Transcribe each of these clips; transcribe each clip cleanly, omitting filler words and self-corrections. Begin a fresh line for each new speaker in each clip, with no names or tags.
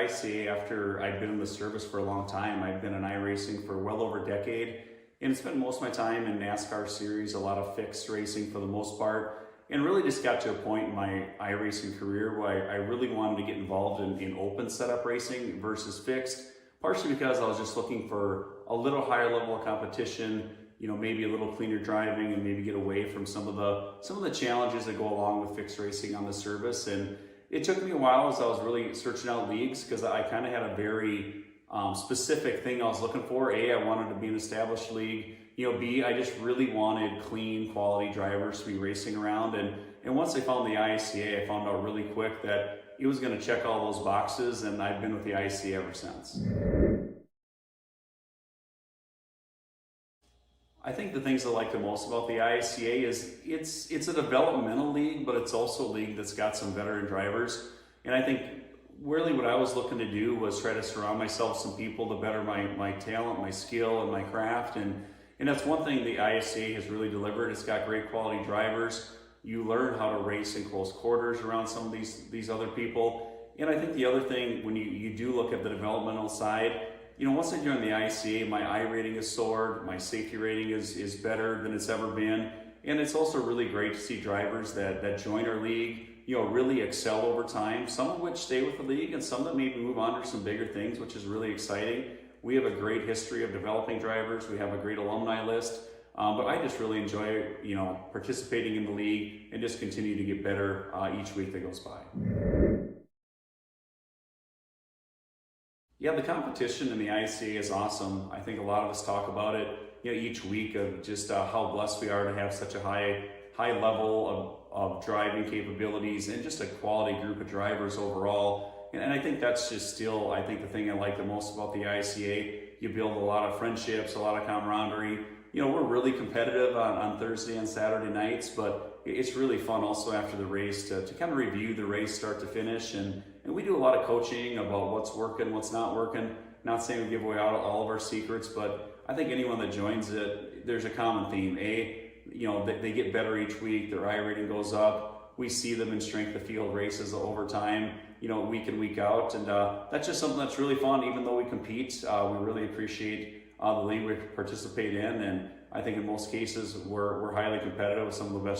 ISCA after I'd been in the service for a long time. I'd been in iRacing for well over a decade and spent most of my time in NASCAR series, a lot of fixed racing for the most part, and really just got to a point in my iRacing career where I really wanted to get involved in open setup racing versus fixed, partially because I was just looking for a little higher level of competition, maybe a little cleaner driving and maybe get away from some of the challenges that go along with fixed racing on the service. And it took me a while as I was really searching out leagues because I kind of had a very specific thing I was looking for. A, I wanted to be an established league. B, I just really wanted clean, quality drivers to be racing around. And once I found the ISCA, I found out really quick that it was going to check all those boxes, and I've been with the ISCA ever since. I think the things I like the most about the ISCA is it's a developmental league, but it's also a league that's got some veteran drivers. And I think really what I was looking to do was try to surround myself with some people to better my talent, my skill, and my craft. And that's one thing the ISCA has really delivered. It's got great quality drivers. You learn how to race in close quarters around some of these other people. And I think the other thing, when you do look at the developmental side, once I joined the ISCA, my I rating has soared, my safety rating is better than it's ever been. And it's also really great to see drivers that join our league, really excel over time, some of which stay with the league and some that maybe move on to some bigger things, which is really exciting. We have a great history of developing drivers. We have a great alumni list. But I just really enjoy, participating in the league and just continue to get better each week that goes by. Yeah, the competition in the ISCA is awesome. I think a lot of us talk about it, each week of just how blessed we are to have such a high level of driving capabilities and just a quality group of drivers overall. And I think that's just still, I think the thing I like the most about the ISCA. You build a lot of friendships, a lot of camaraderie. We're really competitive on Thursday and Saturday nights, but it's really fun also after the race to kind of review the race start to finish. And we do a lot of coaching about what's working, what's not working. Not saying we give away all of our secrets, but I think anyone that joins it, there's a common theme. A, they get better each week, their I rating goes up. We see them in strength of field races over time, week in, week out. And that's just something that's really fun. Even though we compete, we really appreciate the league we participate in. And I think in most cases, we're highly competitive with some of the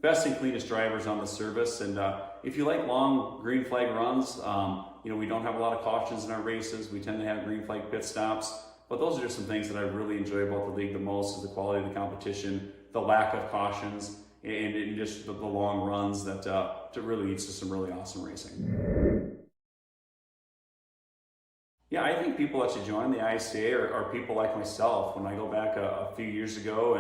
best and cleanest drivers on the service. And if you like long green flag runs, we don't have a lot of cautions in our races. We tend to have green flag pit stops. But those are just some things that I really enjoy about the league the most, is the quality of the competition, the lack of cautions, and just the long runs that really leads to some really awesome racing. Yeah, I think people that should join the ISCA are people like myself. When I go back a few years ago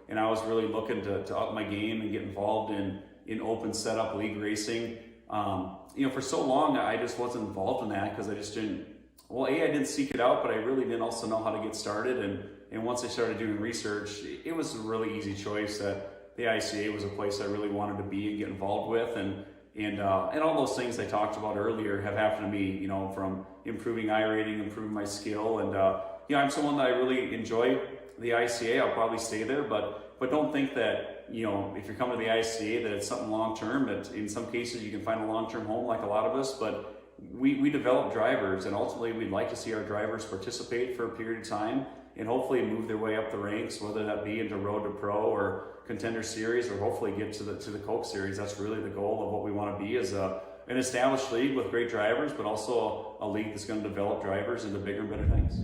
and I was really looking to up my game and get involved in open setup league racing, for so long I just wasn't involved in that because I just didn't. Well, I didn't seek it out, but I really didn't also know how to get started. And once I started doing research, it was a really easy choice that the ICA was a place I really wanted to be and get involved with. And all those things I talked about earlier have happened to me, from improving I rating, improving my skill. And, I'm someone that I really enjoy the ICA. I'll probably stay there, but don't think that, if you're coming to the ICA, that it's something long-term. That in some cases you can find a long-term home like a lot of us, but we develop drivers, and ultimately we'd like to see our drivers participate for a period of time and hopefully move their way up the ranks, whether that be into Road to Pro or Contender Series, or hopefully get to the Coke Series. That's really the goal of what we want to be, is an established league with great drivers, but also a league that's going to develop drivers into bigger and better things.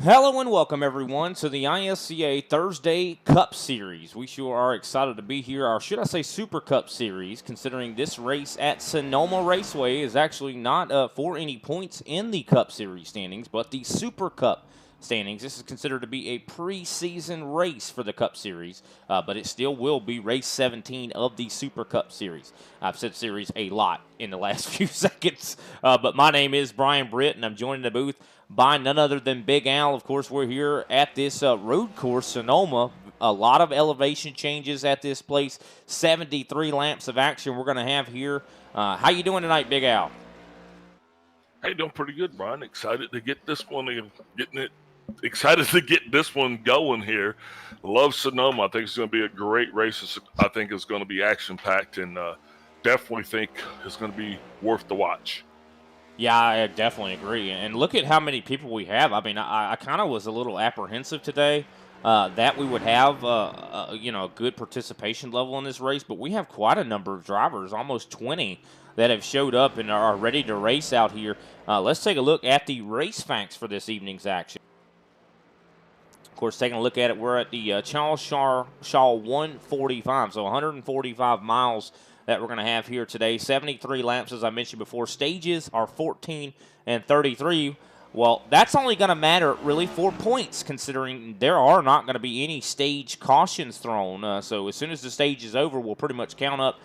Hello and welcome, everyone, to the ISCA Thursday Cup Series. We sure are excited to be here, or should I say Super Cup Series, considering this race at Sonoma Raceway is actually not for any points in the Cup Series standings, but the Super Cup standings. This is considered to be a preseason race for the Cup Series, but it still will be race 17 of the Super Cup Series. I've said series a lot in the last few seconds, but my name is Brian Britt, and I'm joined in the booth by none other than Big Al. Of course, we're here at this road course, Sonoma. A lot of elevation changes at this place. 73 laps of action we're going to have here. How you doing tonight, Big Al?
Hey, doing pretty good, Brian. Excited to get this one excited to get this one going here. Love Sonoma. I think it's going to be a great race. I think it's going to be action packed, and definitely think it's going to be worth the watch.
Yeah, I definitely agree. And look at how many people we have. I mean, I kind of was a little apprehensive today that we would have, a good participation level in this race, but we have quite a number of drivers, almost 20, that have showed up and are ready to race out here. Let's take a look at the race facts for this evening's action. Of course, taking a look at it, we're at the Charles Shaw 145, so 145 miles that we're going to have here today. 73 laps, as I mentioned before. Stages are 14 and 33. Well, that's only going to matter really for points, considering there are not going to be any stage cautions thrown. So as soon as the stage is over, we'll pretty much count up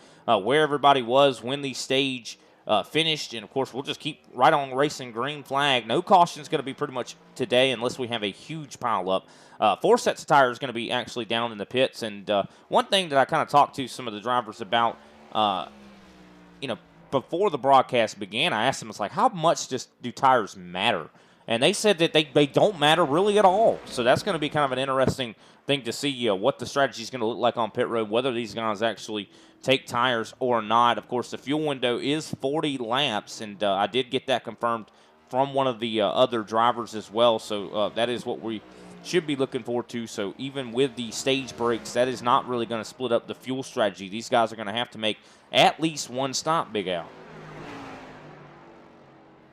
where everybody was when the stage finished. And of course, we'll just keep right on racing green flag. No caution is going to be pretty much today unless we have a huge pile up. 4 sets of tires going to be actually down in the pits. And one thing that I kind of talked to some of the drivers about, uh, before the broadcast began, I asked them, it's like, how much do tires matter? And they said that they don't matter really at all. So that's going to be kind of an interesting thing to see what the strategy is going to look like on pit road, whether these guys actually take tires or not. Of course, the fuel window is 40 laps, and I did get that confirmed from one of the other drivers as well. So that is what we should be looking forward to. So even with the stage breaks, that is not really going to split up the fuel strategy. These guys are going to have to make at least one stop, Big Al.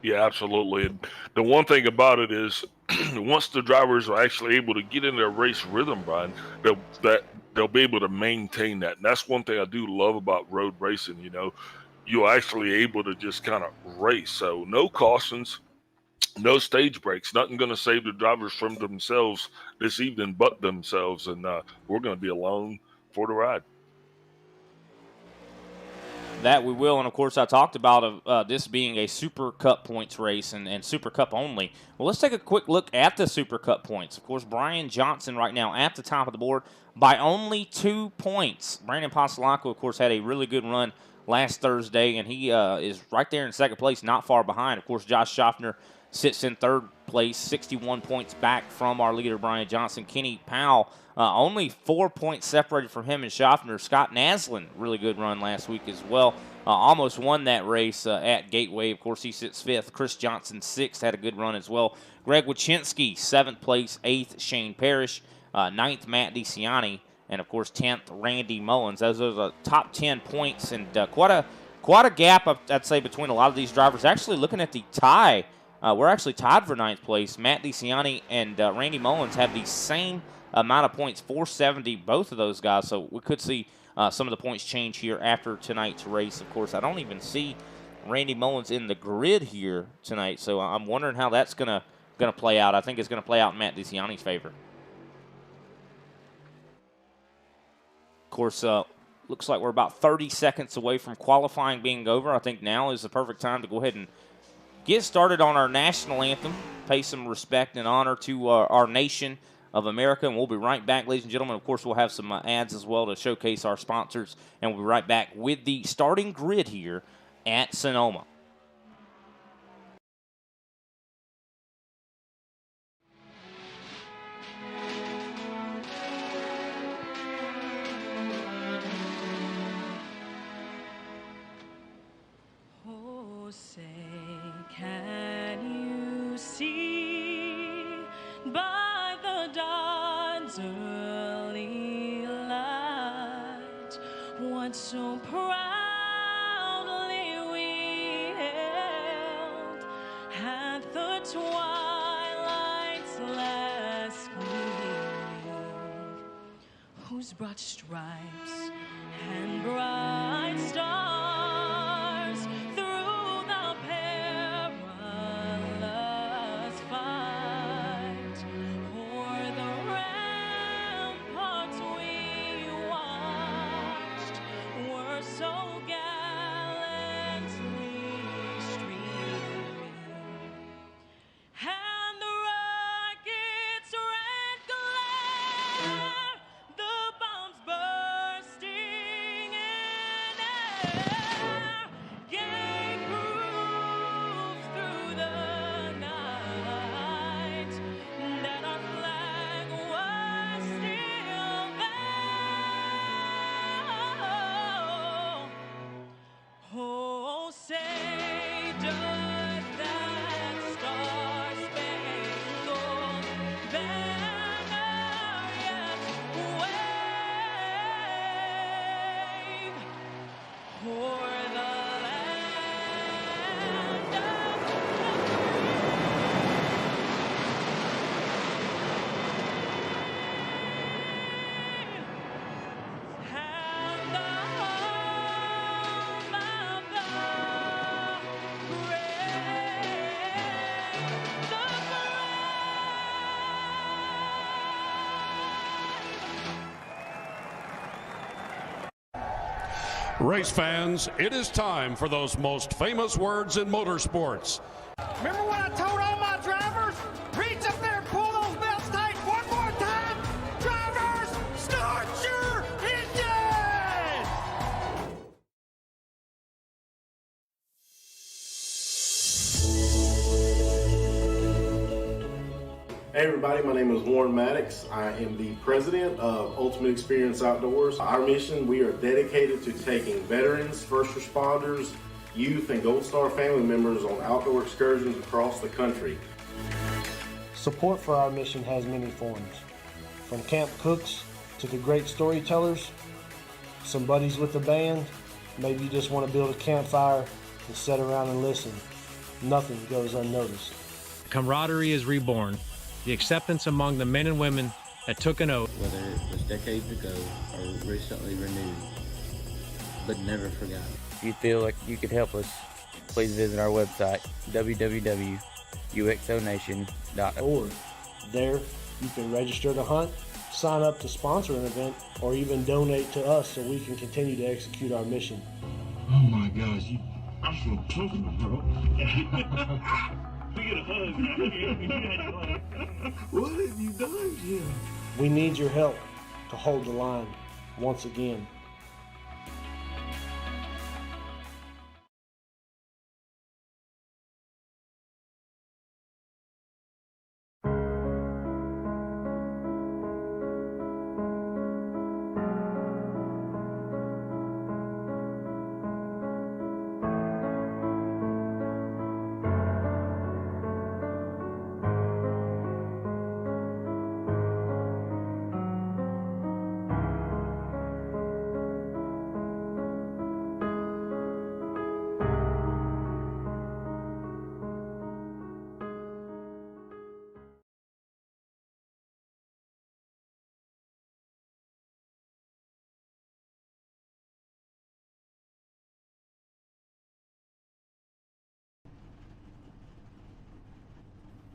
Yeah, absolutely. And the one thing about it is, once the drivers are actually able to get in their race rhythm, Brian, they'll be able to maintain that. And that's one thing I do love about road racing. You're actually able to just kind of race. So no cautions, no stage breaks. Nothing going to save the drivers from themselves this evening but themselves. And we're going to be along for the ride.
That we will, and of course, I talked about this being a Super Cup points race and Super Cup only. Well, let's take a quick look at the Super Cup points. Of course, Brian Johnson right now at the top of the board by only 2 points. Brandon Pasolaco, of course, had a really good run last Thursday, and he is right there in second place, not far behind. Of course, Josh Schaffner sits in third place, 61 points back from our leader, Brian Johnson. Kenny Powell, only 4 points separated from him and Schaffner. Scott Naslin, really good run last week as well. Almost won that race at Gateway. Of course, he sits fifth. Chris Johnson, sixth, had a good run as well. Greg Wychinski, seventh place. Eighth, Shane Parrish. Ninth, Matt DeCiani. And, of course, 10th, Randy Mullins. Those are the top 10 points, and quite a gap, I'd say, between a lot of these drivers. Actually, looking at the tie, we're actually tied for ninth place. Matt DeCiani and Randy Mullins have the same amount of points, 470, both of those guys. So we could see some of the points change here after tonight's race. Of course, I don't even see Randy Mullins in the grid here tonight, so I'm wondering how that's gonna play out. I think it's gonna play out in Matt DeCiani's favor. Of course, looks like we're about 30 seconds away from qualifying being over. I think now is the perfect time to go ahead and get started on our national anthem, pay some respect and honor to our nation of America, and we'll be right back, ladies and gentlemen. Of course, we'll have some ads as well to showcase our sponsors, and we'll be right back with the starting grid here at Sonoma.
Oh, say, can you see by the dawn's early light what so proudly we held at the twilight's last whose broad stripes and bright stars through the perilous fight o'er the ramparts we watched were so gallantly streaming, and the rocket's red glare, the bombs bursting in air, gave proof through the night that our flag was still there. Oh, say does that star-spangled banner yet wave o'er the land of the free and the home of the brave, the
Race fans, it is time for those most famous words in motorsports.
Remember what I told all my drivers? Reach up there and pull those belts tight one more time. Drivers, start your engines!
Hey everybody, my name is Warren Maddox. I am the president of Ultimate Experience Outdoors. Our mission, we are dedicated to taking veterans, first responders, youth, and Gold Star family members on outdoor excursions across the country.
Support for our mission has many forms, from camp cooks to the great storytellers, some buddies with the band, maybe you just want to build a campfire and sit around and listen. Nothing goes unnoticed.
Camaraderie is reborn. The acceptance among the men and women that took an oath.
Whether it was decades ago or recently renewed, but never forgotten.
If you feel like you could help us, please visit our website, www.uxonation.org.
There, you can register to hunt, sign up to sponsor an event, or even donate to us so we can continue to execute our mission.
Oh my gosh, I feel comfortable, bro. We get a hug, man. What have you done, Jim?
We need your help to hold the line once again.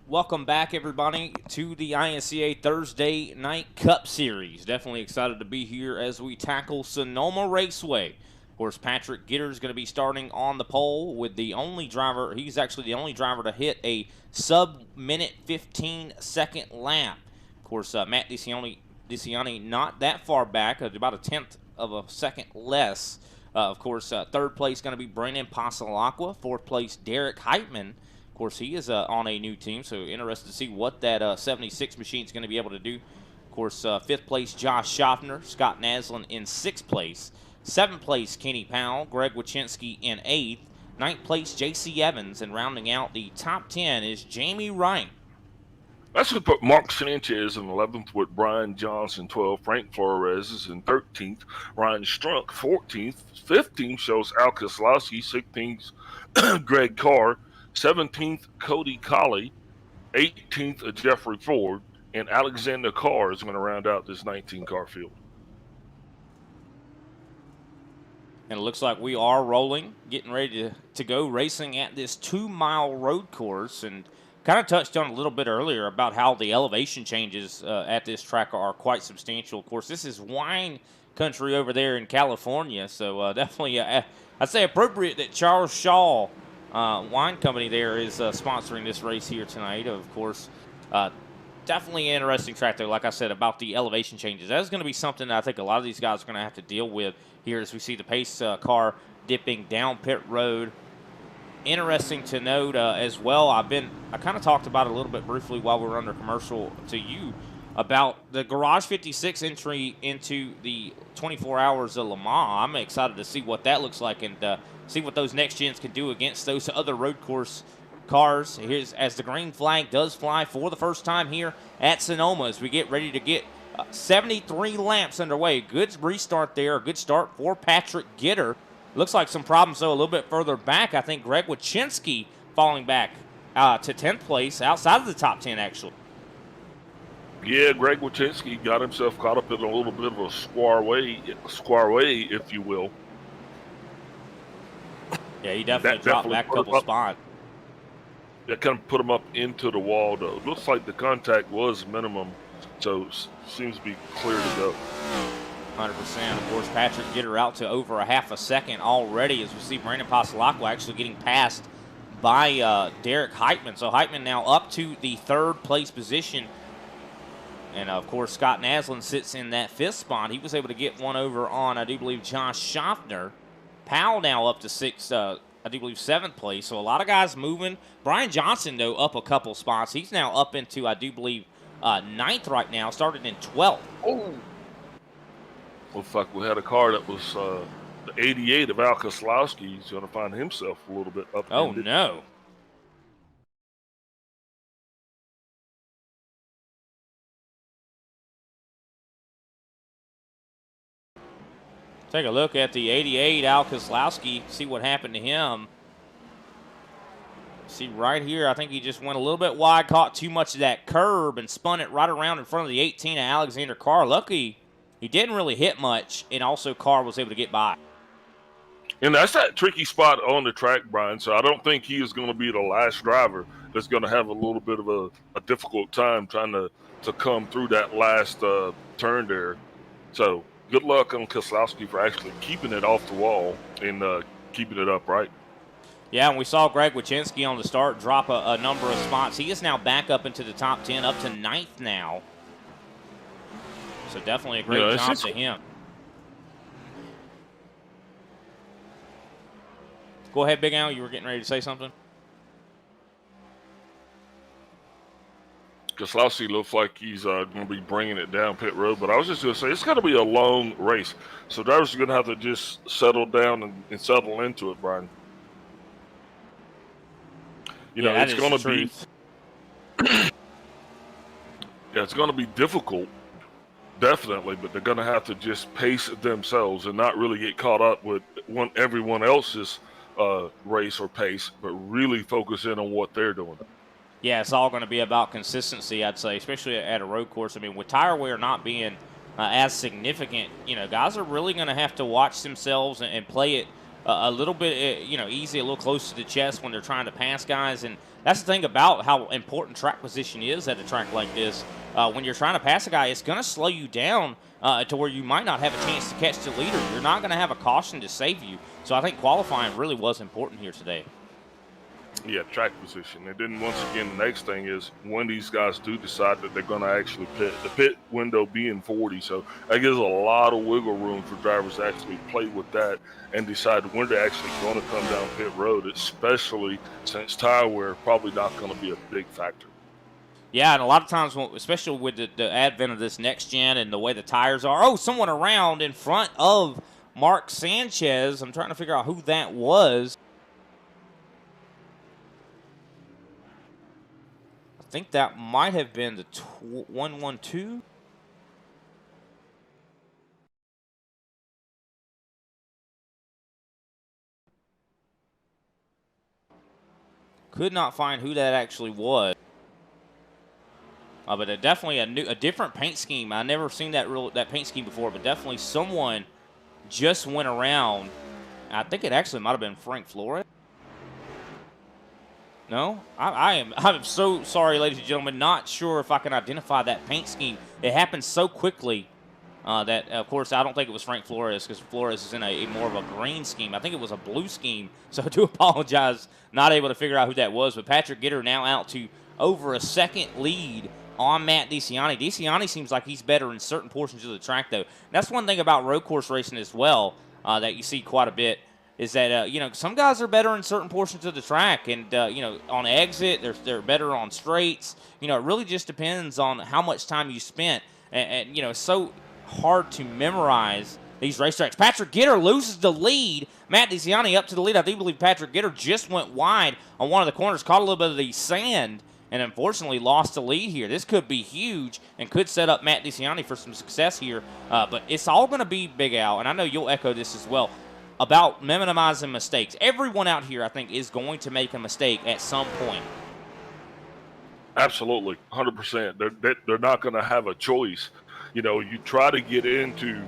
Welcome back, everybody, to the ISCA Thursday Night Cup Series. Definitely excited to be here as we tackle Sonoma Raceway. Of course, Patrick Gitter is going to be starting on the pole with the only driver. He's actually the only driver to hit a sub-minute 15-second lap. Of course, Matt DeCiani not that far back, about a tenth of a second less. Of course, third place going to be Brandon Pasalacqua. Fourth place, Derek Heitman. Of course, he is on a new team, so interested to see what that 76 machine is going to be able to do. Of course, fifth place, Josh Schaffner. Scott Naslin in sixth place. Seventh place, Kenny Powell. Greg Wachinski in eighth. Ninth place, J.C. Evans. And rounding out the top 10 is Jamie Wright.
That's going to put Mark Sanchez in 11th with Brian Johnson 12th. Frank Flores is in 13th. Ryan Strunk 14th. 15th shows Al Koslowski. 16th, Greg Carr. 17th, Cody Colley. 18th, Jeffrey Ford. And Alexander Carr is going to round out this 19-car field.
And it looks like we are rolling, getting ready to go racing at this 2-mile road course. And kind of touched on a little bit earlier about how the elevation changes at this track are quite substantial. Of course, this is wine country over there in California. So definitely, I'd say appropriate that Charles Shaw Wine Company there is sponsoring this race here tonight. Of course, definitely an interesting track there, like I said, about the elevation changes. That's going to be something that I think a lot of these guys are going to have to deal with here as we see the pace car dipping down pit road. Interesting to note as well, I kind of talked about it a little bit briefly while we were under commercial to you about the Garage 56 entry into the 24 Hours of Le Mans. I'm excited to see what that looks like and see what those next gens can do against those other road course cars. Here's as the green flag does fly for the first time here at Sonoma as we get ready to get 73 laps underway. Good restart there, a good start for Patrick Gitter. Looks like some problems, though, a little bit further back. I think Greg Wachinski falling back to 10th place, outside of the top 10, actually.
Yeah, Greg Wachinski got himself caught up in a little bit of a square way, if you will.
Yeah, he definitely dropped back a couple spots.
That kind of put him up into the wall, though. Looks like the contact was minimum, so seems to be clear to go.
100%. Of course, Patrick Gitter out to over a half a second already as we see Brandon Passalacqua actually getting passed by Derek Heitman. So Heitman now up to the 3rd place position. And, of course, Scott Naslin sits in that 5th spot. He was able to get one over on, I do believe, Josh Schaffner. Powell now up to 6th, I do believe 7th place. So a lot of guys moving. Brian Johnson, though, up a couple spots. He's now up into, I do believe, 9th right now, started in 12th.
Oh. Well, fuck, we had a car that was the 88 of Al Koslowski. He's going to find himself a little bit up.
Oh, no. Take a look at the 88, Al Koslowski, see what happened to him. See right here, I think he just went a little bit wide, caught too much of that curb, and spun it right around in front of the 18 of Alexander Carr. Lucky he didn't really hit much, and also Carr was able to get by.
And that's that tricky spot on the track, Brian, so I don't think he is going to be the last driver that's going to have a little bit of a difficult time trying to come through that last turn there. So good luck on Koslowski for actually keeping it off the wall and keeping it upright.
Yeah, and we saw Greg Wachinski on the start drop a number of spots. He is now back up into the top 10, up to 9th now. So definitely a great job to him. Go ahead, Big Al. You were getting ready to say something?
Koslowski looks like he's going to be bringing it down pit road, but I was just going to say it's got to be a long race. So drivers are going to have to just settle down and settle into it, Brian. You know, it's going to be it's going to be difficult, definitely, but they're going to have to just pace themselves and not really get caught up with everyone else's race or pace, but really focus in on what they're doing.
Yeah, it's all going to be about consistency, I'd say, especially at a road course. I mean, with tire wear not being as significant, you know, guys are really going to have to watch themselves and play it a little bit, you know, easy, a little close to the chest when they're trying to pass guys. And that's the thing about how important track position is at a track like this. When you're trying to pass a guy, it's going to slow you down to where you might not have a chance to catch the leader. You're not going to have a caution to save you. So I think qualifying really was important here today.
Yeah, track position. And then once again, the next thing is when these guys do decide that they're going to actually pit, the pit window being 40. So that gives a lot of wiggle room for drivers to actually play with that and decide when they're actually going to come down pit road, especially since tire wear probably not going to be a big factor.
Yeah, and a lot of times, especially with the advent of this next gen and the way the tires are, oh, someone around in front of Mark Sanchez. I'm trying to figure out who that was. I think that might have been the 112. Could not find who that actually was. But definitely a different paint scheme. I've never seen that paint scheme before, but definitely someone just went around I think it actually might have been Frank Flores. No, I'm so sorry, ladies and gentlemen. Not sure if I can identify that paint scheme. It happened so quickly that, of course, I don't think it was Frank Flores because Flores is in a more of a green scheme. I think it was a blue scheme, so I do apologize. Not able to figure out who that was. But Patrick Gitter now out to over a second lead on Matt DeCiani. DeCiani seems like he's better in certain portions of the track, though. And that's one thing about road course racing as well that you see quite a bit. Is that, some guys are better in certain portions of the track. And, on exit, they're better on straights. It really just depends on how much time you spent. And it's so hard to memorize these racetracks. Patrick Gitter loses the lead. Matt DeCiani up to the lead. I do believe Patrick Gitter just went wide on one of the corners, caught a little bit of the sand, and unfortunately lost the lead here. This could be huge and could set up Matt DeCiani for some success here. But it's all going to be Big Al, and I know you'll echo this as well, about minimizing mistakes. Everyone out here, I think, is going to make a mistake at some point.
Absolutely, 100%. They're not going to have a choice. You try to get into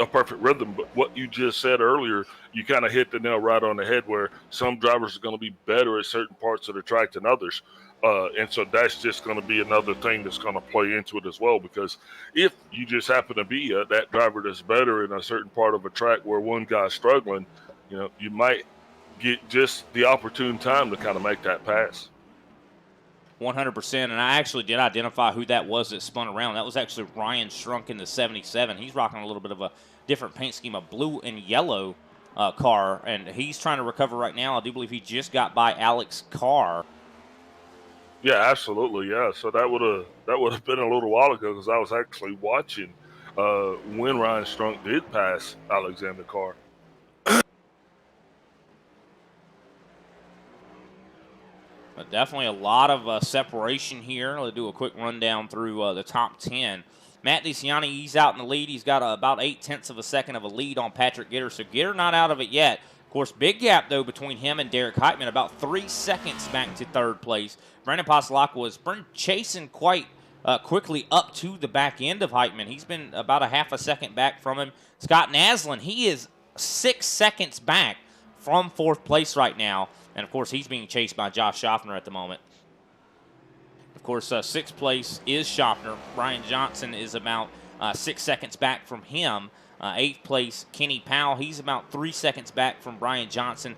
a perfect rhythm, but what you just said earlier, you kind of hit the nail right on the head where some drivers are going to be better at certain parts of the track than others. And so that's just going to be another thing that's going to play into it as well, because if you just happen to be that driver that's better in a certain part of a track where one guy's struggling, you might get just the opportune time to kind of make that pass.
100%, and I actually did identify who that was that spun around. That was actually Ryan Strunk in the 77. He's rocking a little bit of a different paint scheme, a blue and yellow car, and he's trying to recover right now. I do believe he just got by Alex Carr.
Yeah, absolutely, yeah. So that would have been a little while ago because I was actually watching when Ryan Strunk did pass Alexander Carr.
But definitely a lot of separation here. Let's do a quick rundown through the top 10. Matt DeCiani, he's out in the lead. He's got about 0.8 of a second of a lead on Patrick Gitter. So Gitter not out of it yet. Of course, big gap, though, between him and Derek Heitman. About 3 seconds back to third place. Brandon Pasalak was chasing quite quickly up to the back end of Heitman. He's been about a half a second back from him. Scott Naslin, he is 6 seconds back from fourth place right now. And, of course, he's being chased by Josh Schaffner at the moment. Of course, sixth place is Schaffner. Brian Johnson is about 6 seconds back from him. Eighth place, Kenny Powell. He's about 3 seconds back from Brian Johnson.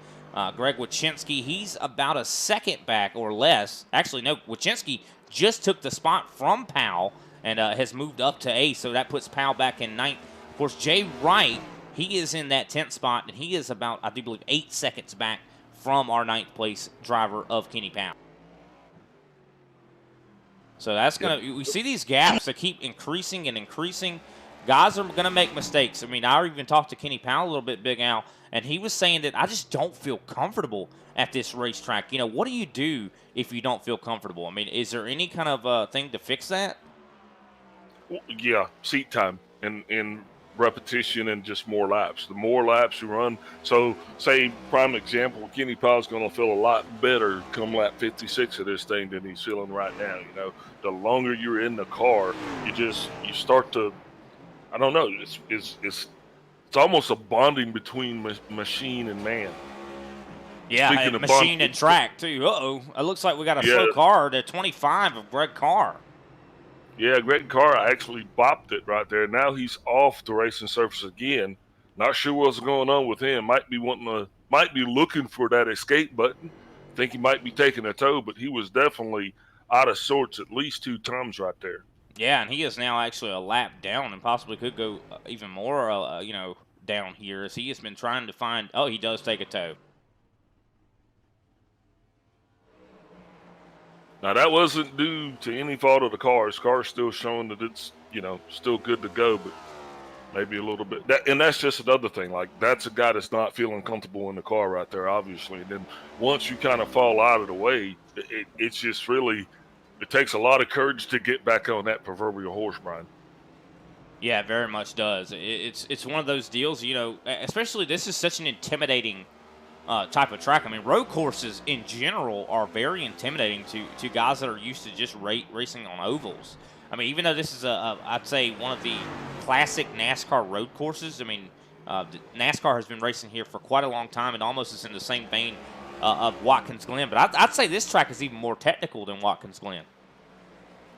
Greg Wachinski, he's about a second back or less. Actually, no, Wachinski just took the spot from Powell and has moved up to eighth, so that puts Powell back in ninth. Of course, Jay Wright, he is in that 10th spot, and he is about, I do believe, 8 seconds back from our ninth place driver of Kenny Powell. So that's we see these gaps that keep increasing and increasing. Guys are going to make mistakes. I mean, I even talked to Kenny Powell a little bit, Big Al, and he was saying that I just don't feel comfortable at this racetrack. What do you do if you don't feel comfortable? I mean, is there any kind of thing to fix that?
Yeah, seat time and repetition and just more laps. The more laps you run. So, say, prime example, Kenny Powell's going to feel a lot better come lap 56 of this thing than he's feeling right now. The longer you're in the car, you start to, I don't know, it's almost a bonding between machine and man.
Yeah, machine and track, too. Uh-oh. It looks like we got a slow car to 25 of Greg Carr.
Yeah, Greg Carr actually bopped it right there. Now he's off the racing surface again. Not sure what's going on with him. Might be looking for that escape button. Think he might be taking a tow, but he was definitely out of sorts at least 2 times right there.
Yeah, and he is now actually a lap down and possibly could go even more, down here as he has been trying to find. Oh, he does take a tow.
Now, that wasn't due to any fault of the car. His car's still showing that it's, still good to go, but maybe a little bit. And that's just another thing. Like, that's a guy that's not feeling comfortable in the car right there, obviously. And then once you kind of fall out of the way, it's just really, it takes a lot of courage to get back on that proverbial horse, Brian.
Yeah, it very much does. It's one of those deals, especially this is such an intimidating type of track. I mean, road courses in general are very intimidating to guys that are used to just racing on ovals. I mean, even though this is I'd say one of the classic NASCAR road courses, I mean, NASCAR has been racing here for quite a long time, and almost is in the same vein of Watkins Glen. But I'd say this track is even more technical than Watkins Glen.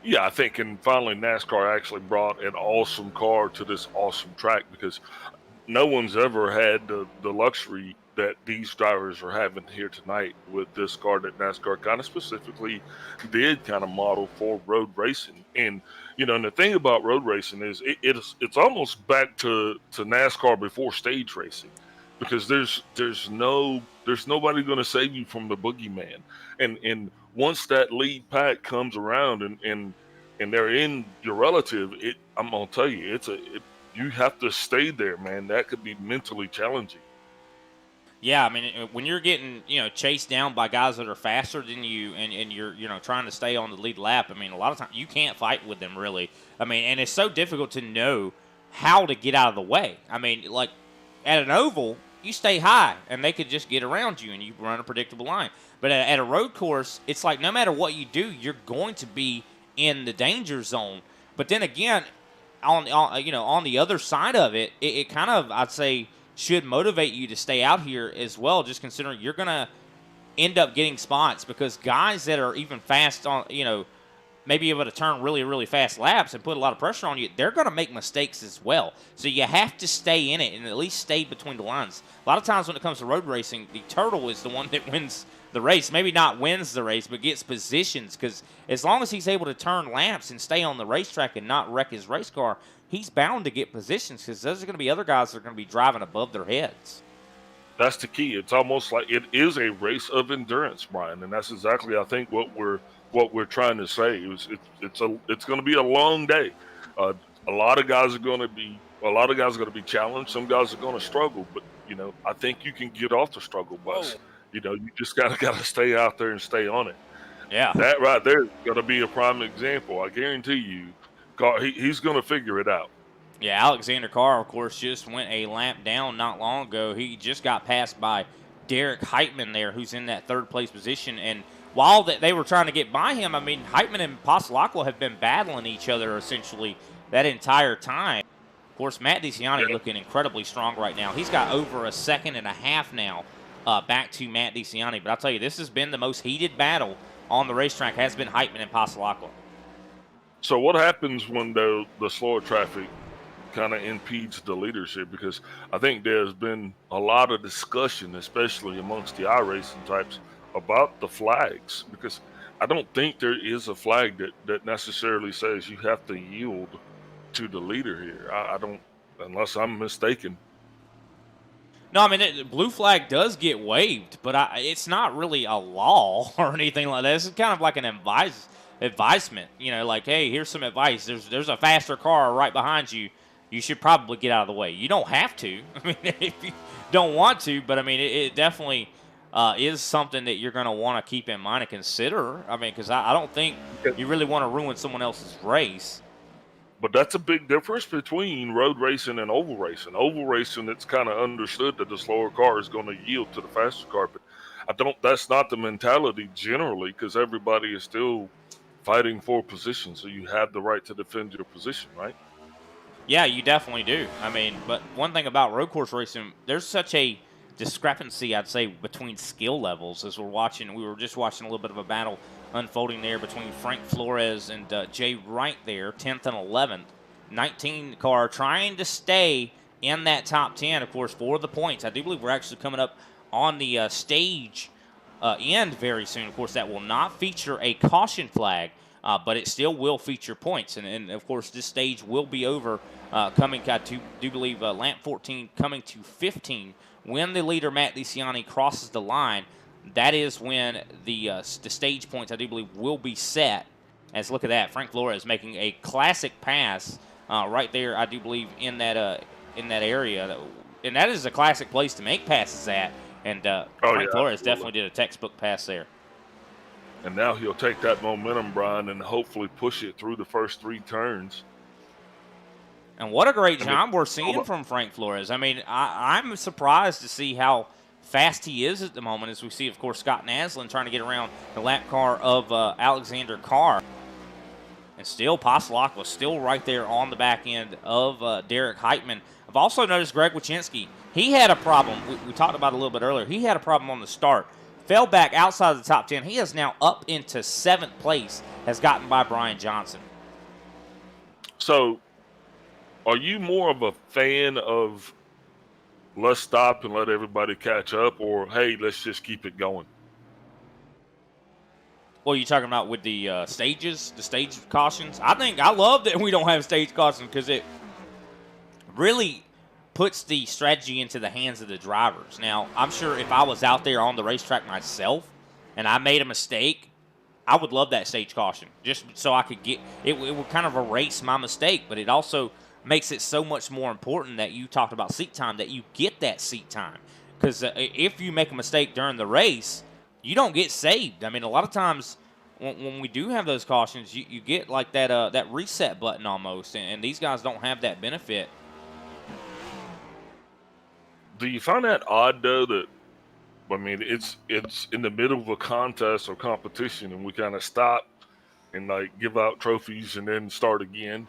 Yeah, I think, and finally NASCAR actually brought an awesome car to this awesome track, because no one's ever had the luxury that these drivers are having here tonight with this car that NASCAR kind of specifically did kind of model for road racing. And and the thing about road racing is it's almost back to NASCAR before stage racing, because there's nobody going to save you from the boogeyman. And once that lead pack comes around and they're in your relative, I'm gonna tell you, you have to stay there, man. That could be mentally challenging.
Yeah, I mean, when you're getting chased down by guys that are faster than you, and you're trying to stay on the lead lap, I mean, a lot of times you can't fight with them, really. I mean, and it's so difficult to know how to get out of the way. I mean, like at an oval, you stay high, and they could just get around you, and you run a predictable line. But at a road course, it's like no matter what you do, you're going to be in the danger zone. But then again, on the other side of it, it kind of, I'd say, should motivate you to stay out here as well, just considering you're going to end up getting spots, because guys that are even fast on, maybe able to turn really, really fast laps and put a lot of pressure on you, they're going to make mistakes as well. So you have to stay in it and at least stay between the lines. A lot of times when it comes to road racing, the turtle is the one that wins the race. Maybe not wins the race, but gets positions, because as long as he's able to turn laps and stay on the racetrack and not wreck his race car, he's bound to get positions, because there's going to be other guys that are going to be driving above their heads.
That's the key. It's almost like it is a race of endurance, Brian, and that's exactly, I think, what we're trying to say. It's going to be a long day. A lot of guys are going to be challenged. Some guys are going to struggle, but I think you can get off the struggle bus. You just gotta stay out there and stay on it.
Yeah,
that right there is going to be a prime example. I guarantee you, he's going to figure it out.
Yeah, Alexander Carr, of course, just went a lap down not long ago. He just got passed by Derek Heitman there, who's in that third-place position. And while they were trying to get by him, I mean, Heitman and Passalacqua have been battling each other essentially that entire time. Of course, Matt DeCiani looking incredibly strong right now. He's got over a second and a half now back to Matt DeCiani. But I'll tell you, this has been the most heated battle on the racetrack, has been Heitman and Passalacqua.
So what happens when the slower traffic kind of impedes the leadership? Because I think there's been a lot of discussion, especially amongst the iRacing types, about the flags, because I don't think there is a flag that necessarily says you have to yield to the leader here. I don't, unless I'm mistaken.
No, I mean, the blue flag does get waved, but it's not really a law or anything like that. This is kind of like an advisement, like, hey, here's some advice. There's a faster car right behind you. You should probably get out of the way. You don't have to. I mean, if you don't want to, but I mean, it definitely is something that you're going to want to keep in mind and consider. I mean, because I don't think you really want to ruin someone else's race.
But that's a big difference between road racing and oval racing. Oval racing, it's kind of understood that the slower car is going to yield to the faster car, but that's not the mentality generally, because everybody is still fighting for position. So you have the right to defend your position, right?
Yeah, you definitely do. I mean, but one thing about road course racing, there's such a discrepancy, I'd say, between skill levels. As we were just watching a little bit of a battle unfolding there between Frank Flores and Jay Wright there, 10th and 11th. 19 car trying to stay in that top 10, of course, for the points. I do believe we're actually coming up on the stage end very soon. Of course, that will not feature a caution flag, but it still will feature points. And of course, this stage will be over coming, I do believe, lap 14 coming to 15. When the leader, Matt DeCiani, crosses the line, that is when the stage points, I do believe, will be set. As look at that, Frank Flores making a classic pass right there, I do believe, in that area. And that is a classic place to make passes at. And Frank Flores definitely did a textbook pass there.
And now he'll take that momentum, Brian, and hopefully push it through the first 3 turns.
And what a great job we're seeing from Frank Flores. I mean, I'm surprised to see how fast he is at the moment, as we see, of course, Scott Naslin trying to get around the lap car of Alexander Carr. And still, Pastelak was still right there on the back end of Derek Heitman. I've also noticed Greg Wyszynski. He had a problem. We talked about it a little bit earlier. He had a problem on the start. Fell back outside of the top 10. He is now up into 7th place, has gotten by Brian Johnson.
So, are you more of a fan of let's stop and let everybody catch up, or hey, let's just keep it going?
Well, you talking about with the stages, the stage cautions? I love that we don't have stage cautions because it really puts the strategy into the hands of the drivers. Now, I'm sure if I was out there on the racetrack myself and I made a mistake, I would love that stage caution just so I could get it. It would kind of erase my mistake, but it also makes it so much more important that you talked about seat time, that you get that seat time. Because if you make a mistake during the race, you don't get saved. I mean, a lot of times when we do have those cautions, you get like that reset button almost, and these guys don't have that benefit.
Do you find that odd though that, I mean, it's in the middle of a contest or competition and we kind of stop and like give out trophies and then start again?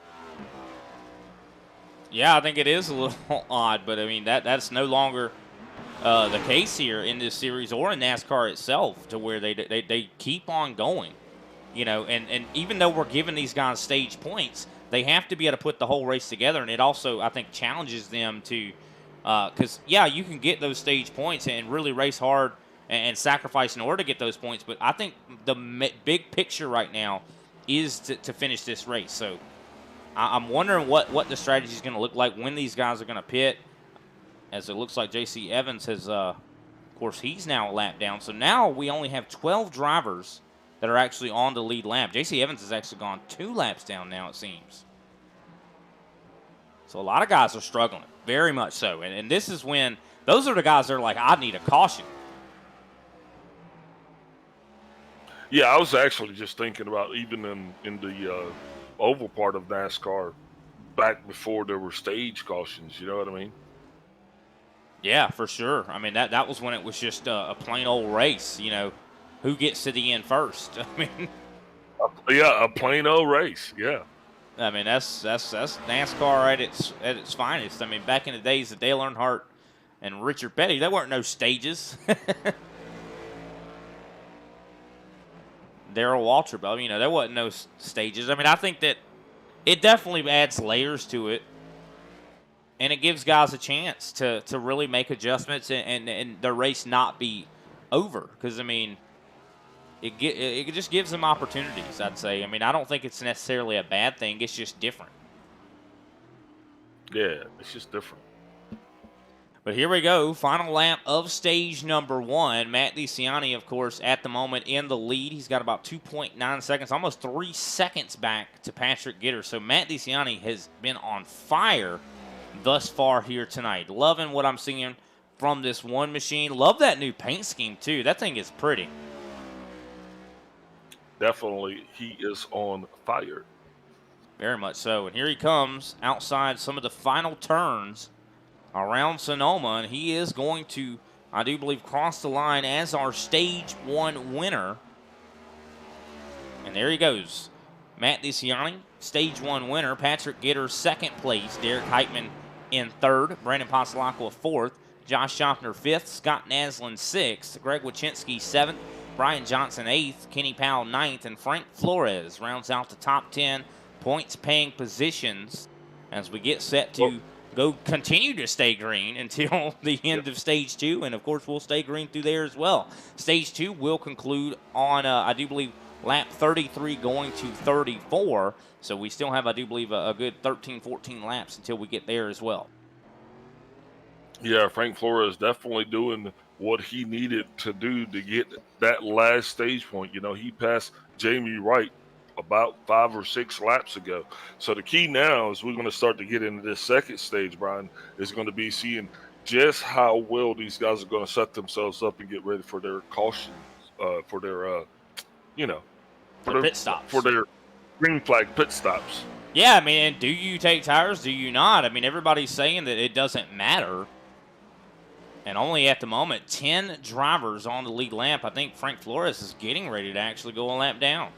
Yeah, I think it is a little odd, but I mean that's no longer the case here in this series or in NASCAR itself, to where they keep on going, and even though we're giving these guys stage points, they have to be able to put the whole race together, and it also, I think, challenges them to, because you can get those stage points and really race hard and sacrifice in order to get those points, but I think the big picture right now is to finish this race. So I'm wondering what the strategy is going to look like when these guys are going to pit, as it looks like J.C. Evans has, of course, he's now a lap down. So now we only have 12 drivers that are actually on the lead lap. J.C. Evans has actually gone 2 laps down now, it seems. So a lot of guys are struggling, very much so. And this is when those are the guys that are like, I need a caution.
Yeah, I was actually just thinking about even in the oval part of NASCAR back before there were stage cautions, you know what I mean?
Yeah, for sure. I mean, that was when it was just a plain old race, who gets to the end first. I mean,
a plain old race, yeah.
I mean, that's NASCAR at its finest. I mean, back in the days of Dale Earnhardt and Richard Petty, there weren't no stages. Darrell Waltrip, there wasn't no stages. I mean, I think that it definitely adds layers to it, and it gives guys a chance to really make adjustments and the race not be over. Because, I mean, it just gives them opportunities, I'd say. I mean, I don't think it's necessarily a bad thing. It's just different.
Yeah, it's just different.
But here we go. Final lap of stage number 1. Matt DeCiani, of course, at the moment in the lead. He's got about 2.9 seconds, almost 3 seconds back to Patrick Gitter. So Matt DeCiani has been on fire thus far here tonight. Loving what I'm seeing from this one machine. Love that new paint scheme, too. That thing is pretty.
Definitely, he is on fire.
Very much so. And here he comes outside some of the final turns around Sonoma, and he is going to, I do believe, cross the line as our Stage 1 winner. And there he goes. Matt DeCiani, Stage 1 winner. Patrick Gitter, 2nd place. Derek Heitman in 3rd. Brandon Pastelacqua, 4th. Josh Schaffner, 5th. Scott Naslin, 6th. Greg Wyszynski, 7th. Brian Johnson, 8th. Kenny Powell, 9th. And Frank Flores rounds out the top 10 points-paying positions as we get set to continue to stay green until the end of Stage 2, and of course we'll stay green through there as well. Stage 2 will conclude on, I do believe, lap 33 going to 34, so we still have, I do believe, a good 13, 14 laps until we get there as well.
Yeah, Frank Flores definitely doing what he needed to do to get that last stage point. He passed Jamie Wright about 5 or 6 laps ago. So the key now is we're going to start to get into this second stage, Brian, is going to be seeing just how well these guys are going to set themselves up and get ready for their cautions, for their
pit stops.
For their green flag pit stops.
Yeah, I mean, and do you take tires? Do you not? I mean, everybody's saying that it doesn't matter. And only at the moment, 10 drivers on the lead lap. I think Frank Flores is getting ready to actually go a lap down.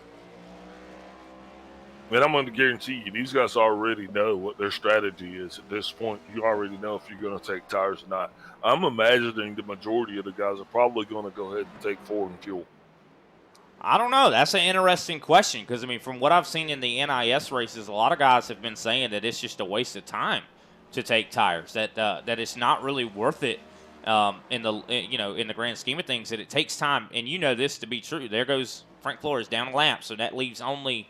And I'm going to guarantee you, these guys already know what their strategy is at this point. You already know if you're going to take tires or not. I'm imagining the majority of the guys are probably going to go ahead and take foreign fuel.
I don't know. That's an interesting question because, I mean, from what I've seen in the NIS races, a lot of guys have been saying that it's just a waste of time to take tires, that it's not really worth it in the grand scheme of things, that it takes time. And you know this to be true. There goes Frank Flores down a lap, so that leaves only,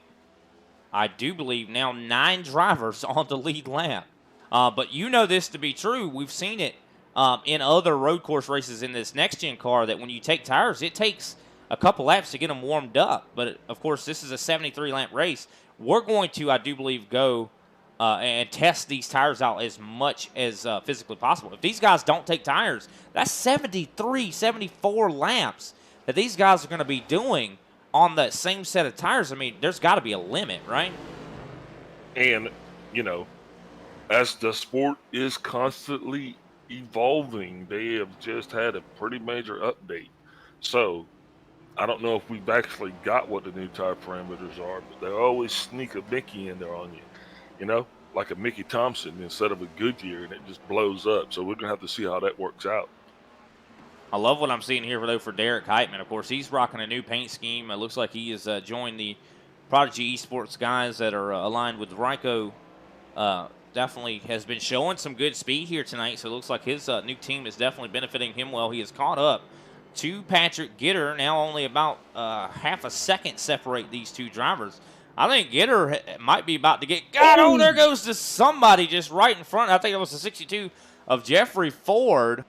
I do believe, now 9 drivers on the lead lap. But you know this to be true. We've seen it in other road course races in this next-gen car that when you take tires, it takes a couple laps to get them warmed up. But, of course, this is a 73-lap race. We're going to, I do believe, go and test these tires out as much as physically possible. If these guys don't take tires, that's 73, 74 laps that these guys are going to be doing on that same set of tires. I mean, there's got to be a limit, right?
And, you know, as the sport is constantly evolving, they have just had a pretty major update. So, I don't know if we've actually got what the new tire parameters are, but they always sneak a Mickey in there on you, you know, like a Mickey Thompson instead of a Goodyear, and it just blows up. So we're going to have to see how that works out.
I love what I'm seeing here, though, for Derek Heitman. Of course, he's rocking a new paint scheme. It looks like he has joined the Prodigy Esports guys that are aligned with Ryko. Definitely has been showing some good speed here tonight, so it looks like his new team is definitely benefiting him well. He has caught up to Patrick Gitter. Now only about half a second separate these two drivers. I think Gitter might be about to get got. Oh, there goes to somebody just right in front. I think it was the 62 of Jeffrey Ford.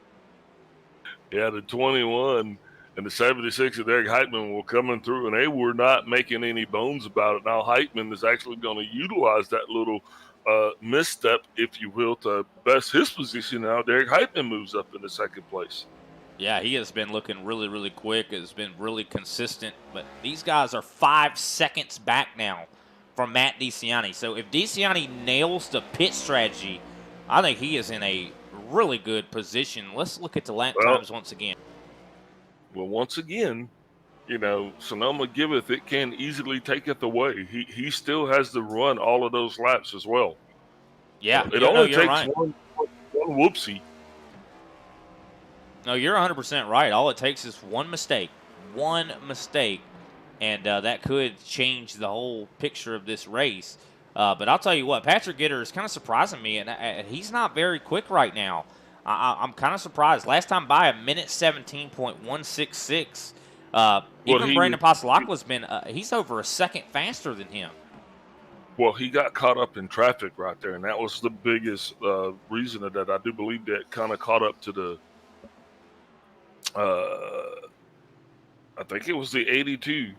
Yeah, the 21 and the 76 of Derek Heitman were coming through, and they were not making any bones about it. Now Heitman is actually going to utilize that little misstep, if you will, to best his position. Now Derek Heitman moves up into second place.
Yeah, he has been looking really, really quick. Has been really consistent. But these guys are 5 seconds back now from Matt DeCiani. So if DeCiani nails the pit strategy, I think he is in a really good position. Let's look at the lap times once again.
Well, once again, you know, Sonoma giveth, it can easily taketh away. He still has to run all of those laps as well.
Yeah,
it only takes
right.
one whoopsie.
No, you're 100% right. All it takes is one mistake, and that could change the whole picture of this race. But I'll tell you what, Patrick Gitter is kind of surprising me, and he's not very quick right now. I'm kind of surprised. Last time by, 1:17.166. Even Brandon Passalacqua been he's over a second faster than him.
Well, he got caught up in traffic right there, and that was the biggest reason of that. I do believe that kind of caught up to the I think it was the 82.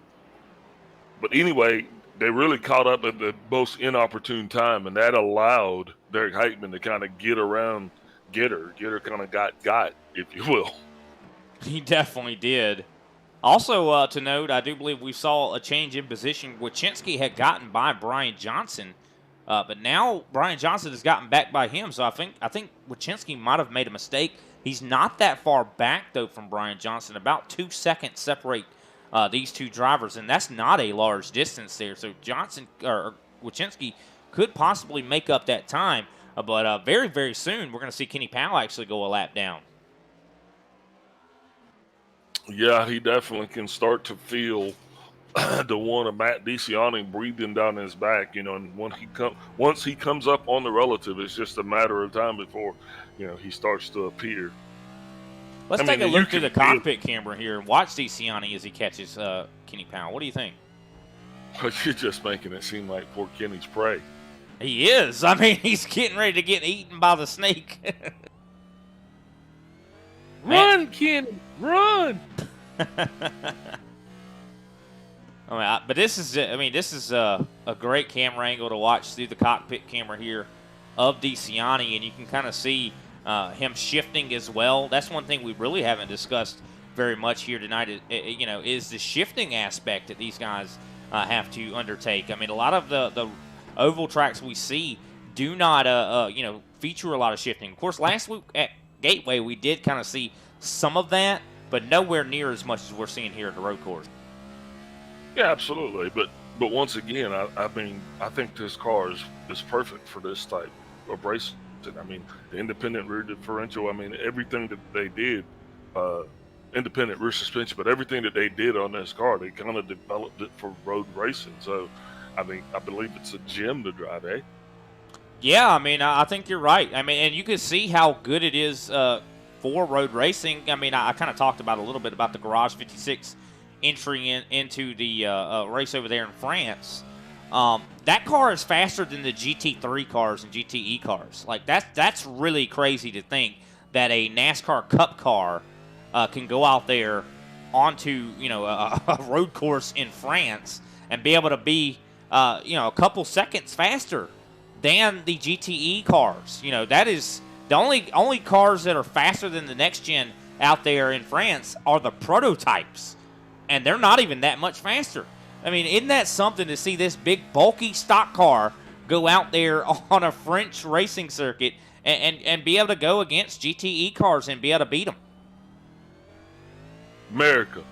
But anyway, they really caught up at the most inopportune time, and that allowed Derek Heitman to kind of get around Gitter. Gitter kind of got, if you will.
He definitely did. Also, to note, I do believe we saw a change in position. Wachinski had gotten by Brian Johnson, but now Brian Johnson has gotten back by him. So I think Wachinski might have made a mistake. He's not that far back, though, from Brian Johnson. About 2 seconds separate these two drivers, and that's not a large distance there. So Johnson or Wachinski could possibly make up that time. But very, very soon, we're going to see Kenny Powell actually go a lap down.
Yeah, he definitely can start to feel the one of Matt DeCiani breathing down his back, you know, and once he comes up on the relative, it's just a matter of time before, you know, he starts to appear.
Let's take a look through the cockpit camera here and watch DeCiani as he catches Kenny Powell. What do you think?
You're just making it seem like poor Kenny's prey.
He is. I mean, he's getting ready to get eaten by the snake.
Run, Kenny, run!
But this is a great camera angle to watch through the cockpit camera here of DeCiani, and you can kind of see him shifting as well. That's one thing we really haven't discussed very much here tonight. Is the shifting aspect that these guys have to undertake. I mean, a lot of the oval tracks we see do not feature a lot of shifting. Of course, last week at Gateway we did kind of see some of that, but nowhere near as much as we're seeing here at the road course.
Yeah, absolutely. But But once again, I mean, I think this car is perfect for this type of racing. I mean, the independent rear differential. I mean, everything that they did, uh, independent rear suspension, but everything that they did on this car, they kind of developed it for road racing. So, I mean, I believe it's a gem to drive, eh?
Yeah, I mean, I think you're right. I mean, and you can see how good it is for road racing. I mean, I kind of talked about a little bit about the Garage 56 entry into the race over there in France. That car is faster than the GT3 cars and GTE cars. Like that's really crazy to think that a NASCAR Cup car can go out there onto a road course in France and be able to be a couple seconds faster than the GTE cars. That is the only cars that are faster than the next gen out there in France are the prototypes, and they're not even that much faster. I mean, isn't that something to see this big bulky stock car go out there on a French racing circuit and be able to go against GTE cars and be able to beat them?
America.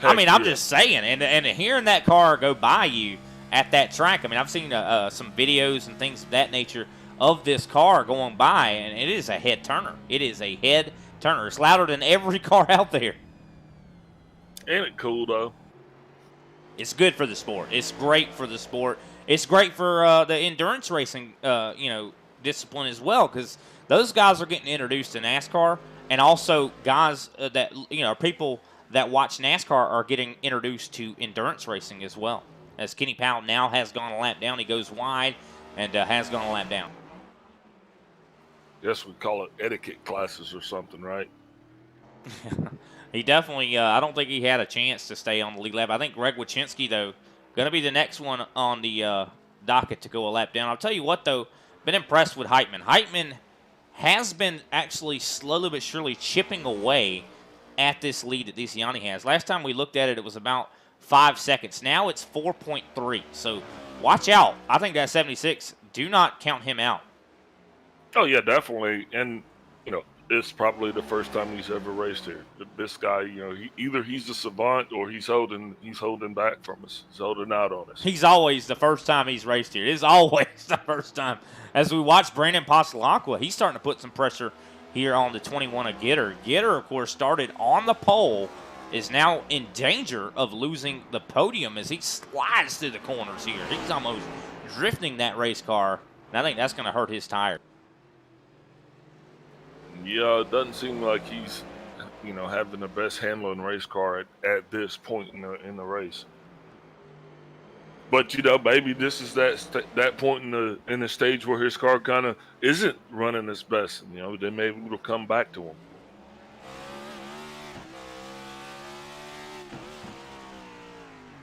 I mean, I'm just saying, and hearing that car go by you at that track. I mean, I've seen some videos and things of that nature of this car going by, and it is a head turner. It is a head turner. It's louder than every car out there.
Ain't it cool, though?
It's good for the sport. It's great for the sport. It's great for the endurance racing, discipline as well, because those guys are getting introduced to NASCAR, and also guys that people that watch NASCAR are getting introduced to endurance racing as well. As Kenny Powell now has gone a lap down, he goes wide and has gone a lap down.
Guess we call it etiquette classes or something, right?
He definitely, I don't think he had a chance to stay on the lead lap. I think Greg Wyszynski, though, going to be the next one on the docket to go a lap down. I'll tell you what, though, been impressed with Heitman. Heitman has been actually slowly but surely chipping away at this lead that DeCiani has. Last time we looked at it, it was about 5 seconds. Now it's 4.3. So watch out. I think that 76, do not count him out.
Oh, yeah, definitely. And, it's probably the first time he's ever raced here. This guy, either he's a savant or he's holding back from us. He's holding out on us.
He's always the first time he's raced here. It is always the first time. As we watch Brandon Passalacqua, he's starting to put some pressure here on the 21 of Gitter. Gitter, of course, started on the pole, is now in danger of losing the podium as he slides through the corners here. He's almost drifting that race car, and I think that's going to hurt his tire.
Yeah, it doesn't seem like he's, having the best handling race car at this point in the race. But maybe this is that point in the stage where his car kind of isn't running its best. Then maybe it'll come back to him.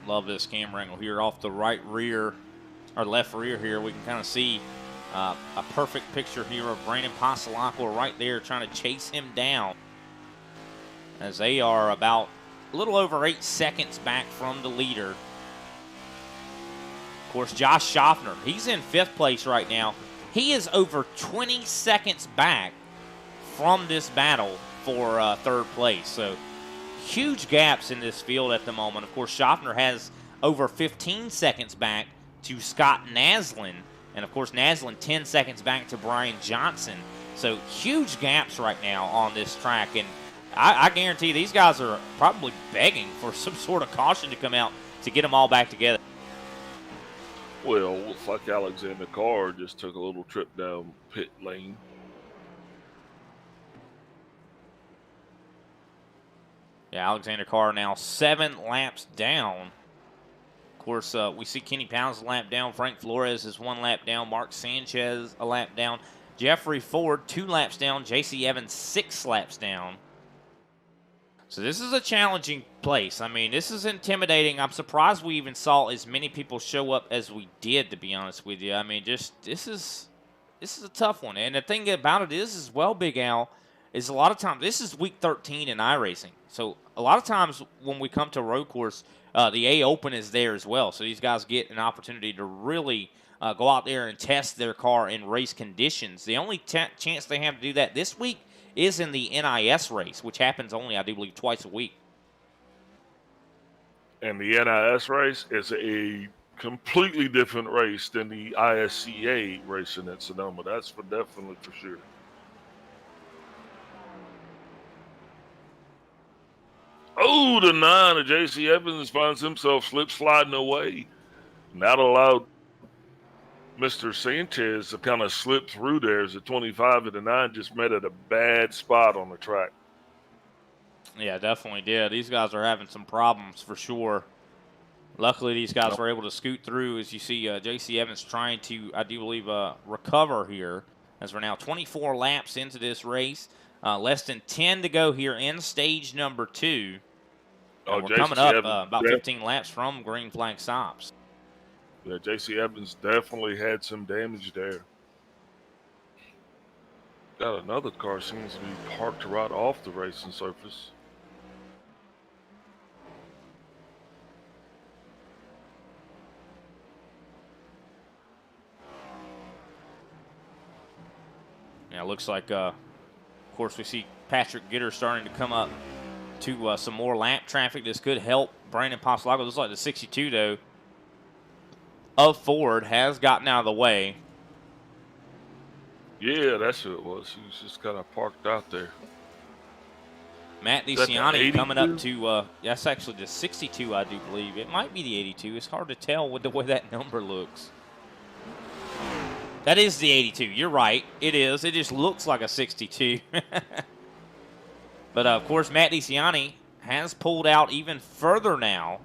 Love this camera angle here off the right rear or left rear here. We can kind of see a perfect picture here of Brandon Passalacqua right there trying to chase him down as they are about a little over 8 seconds back from the leader. Of course, Josh Schaffner, he's in 5th place right now. He is over 20 seconds back from this battle for 3rd place. So huge gaps in this field at the moment. Of course, Schaffner has over 15 seconds back to Scott Naslin. And, of course, Naslin 10 seconds back to Brian Johnson. So huge gaps right now on this track. And I guarantee these guys are probably begging for some sort of caution to come out to get them all back together.
Well, looks like Alexander Carr just took a little trip down pit lane.
Yeah, Alexander Carr now 7 laps down. Of course, we see Kenny Powell's a lap down. Frank Flores is 1 lap down. Mark Sanchez a lap down. Jeffrey Ford 2 laps down. J.C. Evans 6 laps down. So this is a challenging place. I mean, this is intimidating. I'm surprised we even saw as many people show up as we did, to be honest with you. I mean, just this is a tough one. And the thing about it is as well, Big Al, is a lot of times, this is week 13 in iRacing. So a lot of times when we come to road course, the A Open is there as well. So these guys get an opportunity to really go out there and test their car in race conditions. The only chance they have to do that this week is in the NIS race, which happens only, I do believe, twice a week.
And the NIS race is a completely different race than the ISCA racing at Sonoma. That's definitely for sure. Oh, the 9 of J.C. Evans finds himself slip sliding away. And that allowed Mr. Sanchez to kind of slip through there as the 25 of the 9 just met at a bad spot on the track.
Yeah, definitely did. These guys are having some problems for sure. Luckily, these guys were able to scoot through. As you see, J.C. Evans trying to, I do believe, recover here, as we're now 24 laps into this race. Less than 10 to go here in stage number 2. And we're coming up about 15 laps from green flag stops.
Yeah, J.C. Evans definitely had some damage there. Got another car seems to be parked right off the racing surface.
Yeah, it looks like, of course, we see Patrick Gitter starting to come up to some more lap traffic. This could help Brandon Pasalago. Looks like the 62, though, of Ford has gotten out of the way.
Yeah, that's who it was. He was just kind of parked out there.
Matt DeCiani coming up to, that's actually the 62, I do believe. It might be the 82. It's hard to tell with the way that number looks. That is the 82. You're right. It is. It just looks like a 62. But, of course, Matt DeCiani has pulled out even further now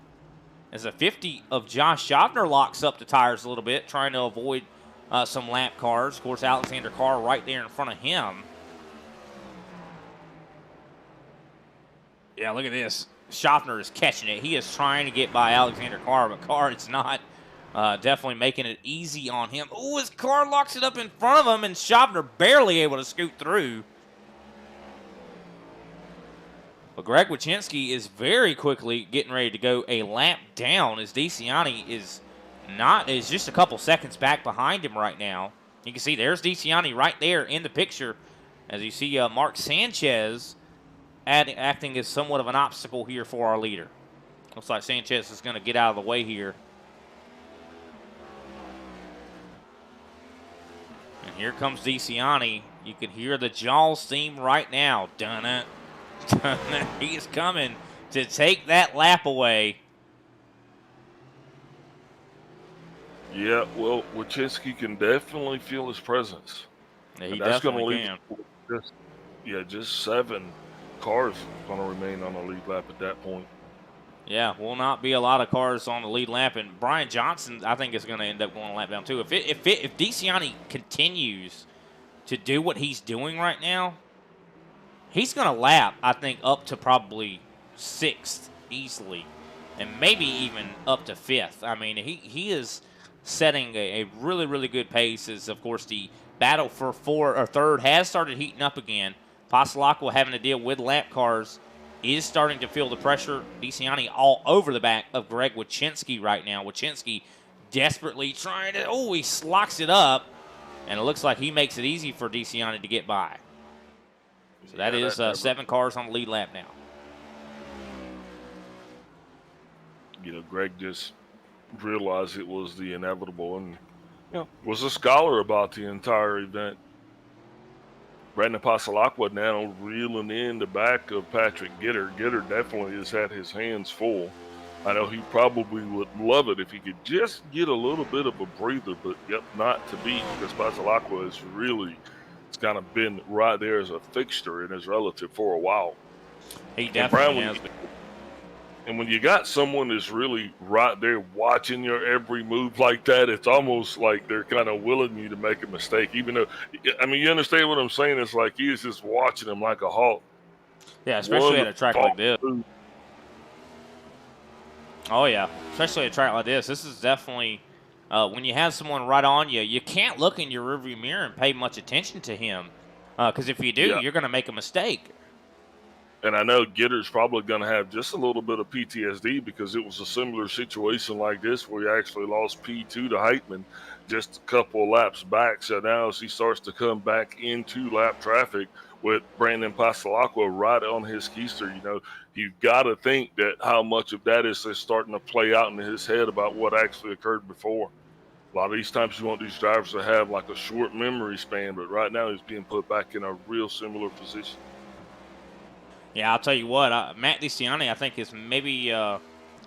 as a 50 of Josh Schaffner locks up the tires a little bit, trying to avoid some lap cars. Of course, Alexander Carr right there in front of him. Yeah, look at this. Schaffner is catching it. He is trying to get by Alexander Carr, but Carr is not. Definitely making it easy on him. Oh, his car locks it up in front of him, and Schaffner barely able to scoot through. But Greg Wychinski is very quickly getting ready to go a lap down, as DeCiani is just a couple seconds back behind him right now. You can see there's DeCiani right there in the picture, as you see Mark Sanchez acting as somewhat of an obstacle here for our leader. Looks like Sanchez is going to get out of the way here. And here comes DeCiani. You can hear the Jaws theme right now. Dun-it. Dun-it. He is coming to take that lap away.
Yeah, well, Wychinski can definitely feel his presence.
Yeah, he definitely
can. Just 7 cars going to remain on the lead lap at that point.
Yeah, will not be a lot of cars on the lead lap, and Brian Johnson, I think, is going to end up going a lap down too. If DeCiani continues to do what he's doing right now, he's going to lap, I think, up to probably 6th easily, and maybe even up to 5th. I mean, he is setting a really, really good pace. As of course the battle for 3rd has started heating up again. Pasalaco having to deal with lap cars is starting to feel the pressure. DeCiani all over the back of Greg Wychinski right now. Wychinski desperately trying to, he locks it up, and it looks like he makes it easy for DeCiani to get by. So that is 7 cars on the lead lap now.
Greg just realized it was the inevitable and was a scholar about the entire event. Brandon Pasalaco now reeling in the back of Patrick Gitter. Gitter definitely has had his hands full. I know he probably would love it if he could just get a little bit of a breather, but not to be, because Pasalaco has really, it's kind of been right there as a fixture in his relative for a while.
He definitely has.
And when you got someone that's really right there watching your every move like that, it's almost like they're kind of willing you to make a mistake. Even though, you understand what I'm saying? It's like he is just watching him like a hawk.
Yeah, especially at a track like this. Oh, yeah, especially at a track like this. This is definitely, when you have someone right on you, you can't look in your rearview mirror and pay much attention to him. Because if you do, you're going to make a mistake.
And I know Gitter's probably going to have just a little bit of PTSD because it was a similar situation like this where he actually lost P2 to Heitman just a couple of laps back. So now as he starts to come back into lap traffic, with Brandon Passalacqua right on his keister. You've got to think that how much of that is just starting to play out in his head about what actually occurred before. A lot of these times you want these drivers to have like a short memory span, but right now he's being put back in a real similar position.
Yeah, I'll tell you what, Matt DeCiani, I think, is maybe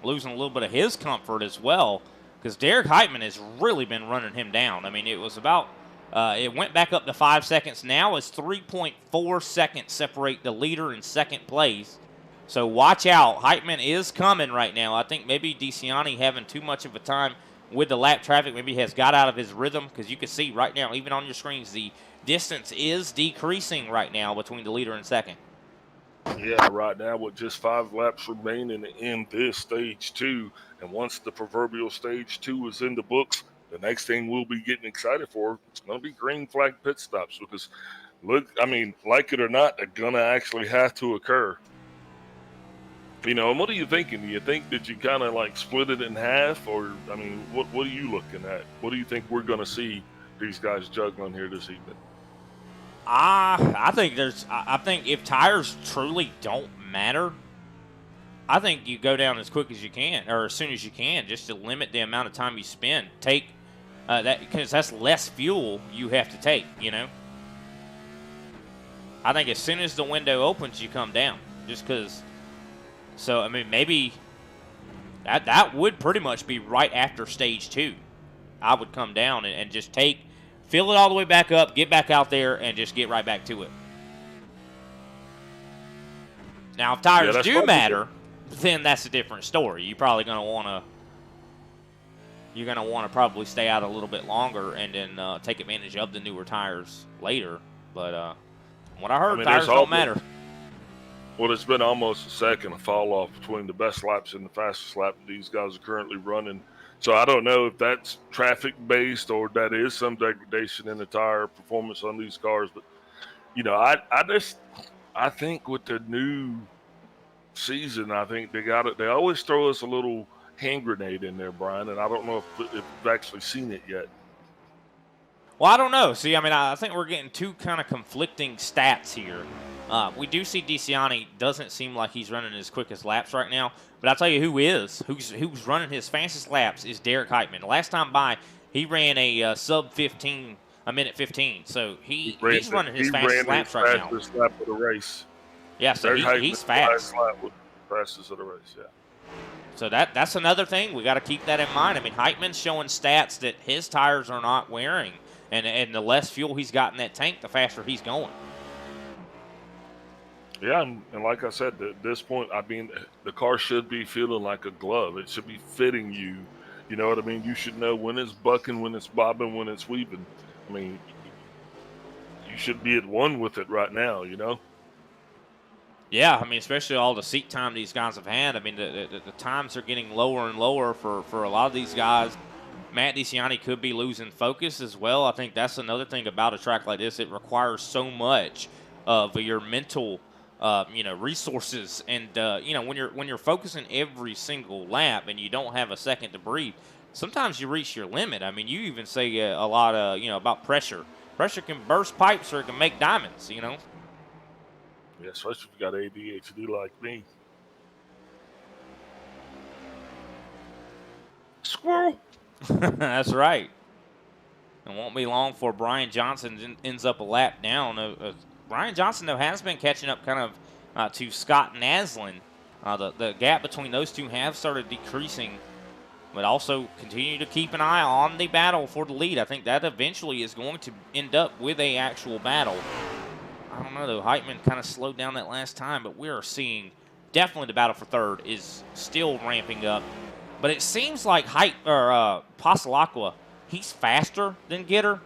losing a little bit of his comfort as well, because Derek Heitman has really been running him down. I mean, it was about, it went back up to 5 seconds. Now it's 3.4 seconds separate the leader in second place. So watch out. Heitman is coming right now. I think maybe DeCiani having too much of a time with the lap traffic maybe has got out of his rhythm, because you can see right now, even on your screens, the distance is decreasing right now between the leader and second.
Yeah, right now with just 5 laps remaining in this stage 2, and once the proverbial stage 2 is in the books, the next thing we'll be getting excited for, it's going to be green flag pit stops, because look, I mean, like it or not, they're going to actually have to occur. And what are you thinking? Do you think that you kind of like split it in half, or I mean, what are you looking at? What do you think we're going to see these guys juggling here this evening?
I think if tires truly don't matter, I think you go down as quick as you can, or as soon as you can, just to limit the amount of time you spend. Take that, because that's less fuel you have to take. I think as soon as the window opens, you come down, just because. So I mean, maybe that would pretty much be right after stage 2. I would come down and just fill it all the way back up, get back out there, and just get right back to it. Now, if tires do matter, then that's a different story. You're probably going to want to probably stay out a little bit longer and then take advantage of the newer tires later. But what I heard, tires don't matter.
Well, it's been almost a second of fall off between the best laps and the fastest lap these guys are currently running. So I don't know if that's traffic based or that is some degradation in the tire performance on these cars. But I think with the new season, I think they always throw us a little hand grenade in there, Brian, and I don't know if we've actually seen it yet.
Well, I don't know. See, I mean, I think we're getting two kind of conflicting stats here. We do see DeCiani doesn't seem like he's running his quickest laps right now, but I'll tell you who's running his fastest laps is Derek Heitman. Last time by, he ran a minute 15. So he's running his fastest laps right now.
Fastest lap of the race.
Yeah, so he's fast.
Fastest of the race, yeah.
So that's another thing. We got to keep that in mind. I mean, Heitman's showing stats that his tires are not wearing, and the less fuel he's got in that tank, the faster he's going.
Yeah, and like I said, at this point, I mean, the car should be feeling like a glove. It should be fitting you. You know what I mean? You should know when it's bucking, when it's bobbing, when it's weaving. I mean, you should be at one with it right now, you know?
Yeah, I mean, especially all the seat time these guys have had. I mean, the times are getting lower and lower for a lot of these guys. Matt DeCiani could be losing focus as well. I think that's another thing about a track like this. It requires so much of your mental resources, and when you're focusing every single lap and you don't have a second to breathe, sometimes you reach your limit. I mean, you even say a lot about pressure. Pressure can burst pipes or it can make diamonds.
Yeah, especially if you got ADHD like me. Squirrel.
That's right. It won't be long before Brian Johnson ends up a lap down. Brian Johnson, though, has been catching up kind of to Scott Naslin. The gap between those two have started decreasing, but also continue to keep an eye on the battle for the lead. I think that eventually is going to end up with a actual battle. I don't know, though. Heitman kind of slowed down that last time, but we are seeing definitely the battle for third is still ramping up. But it seems like Passalacqua, he's faster than Gitter,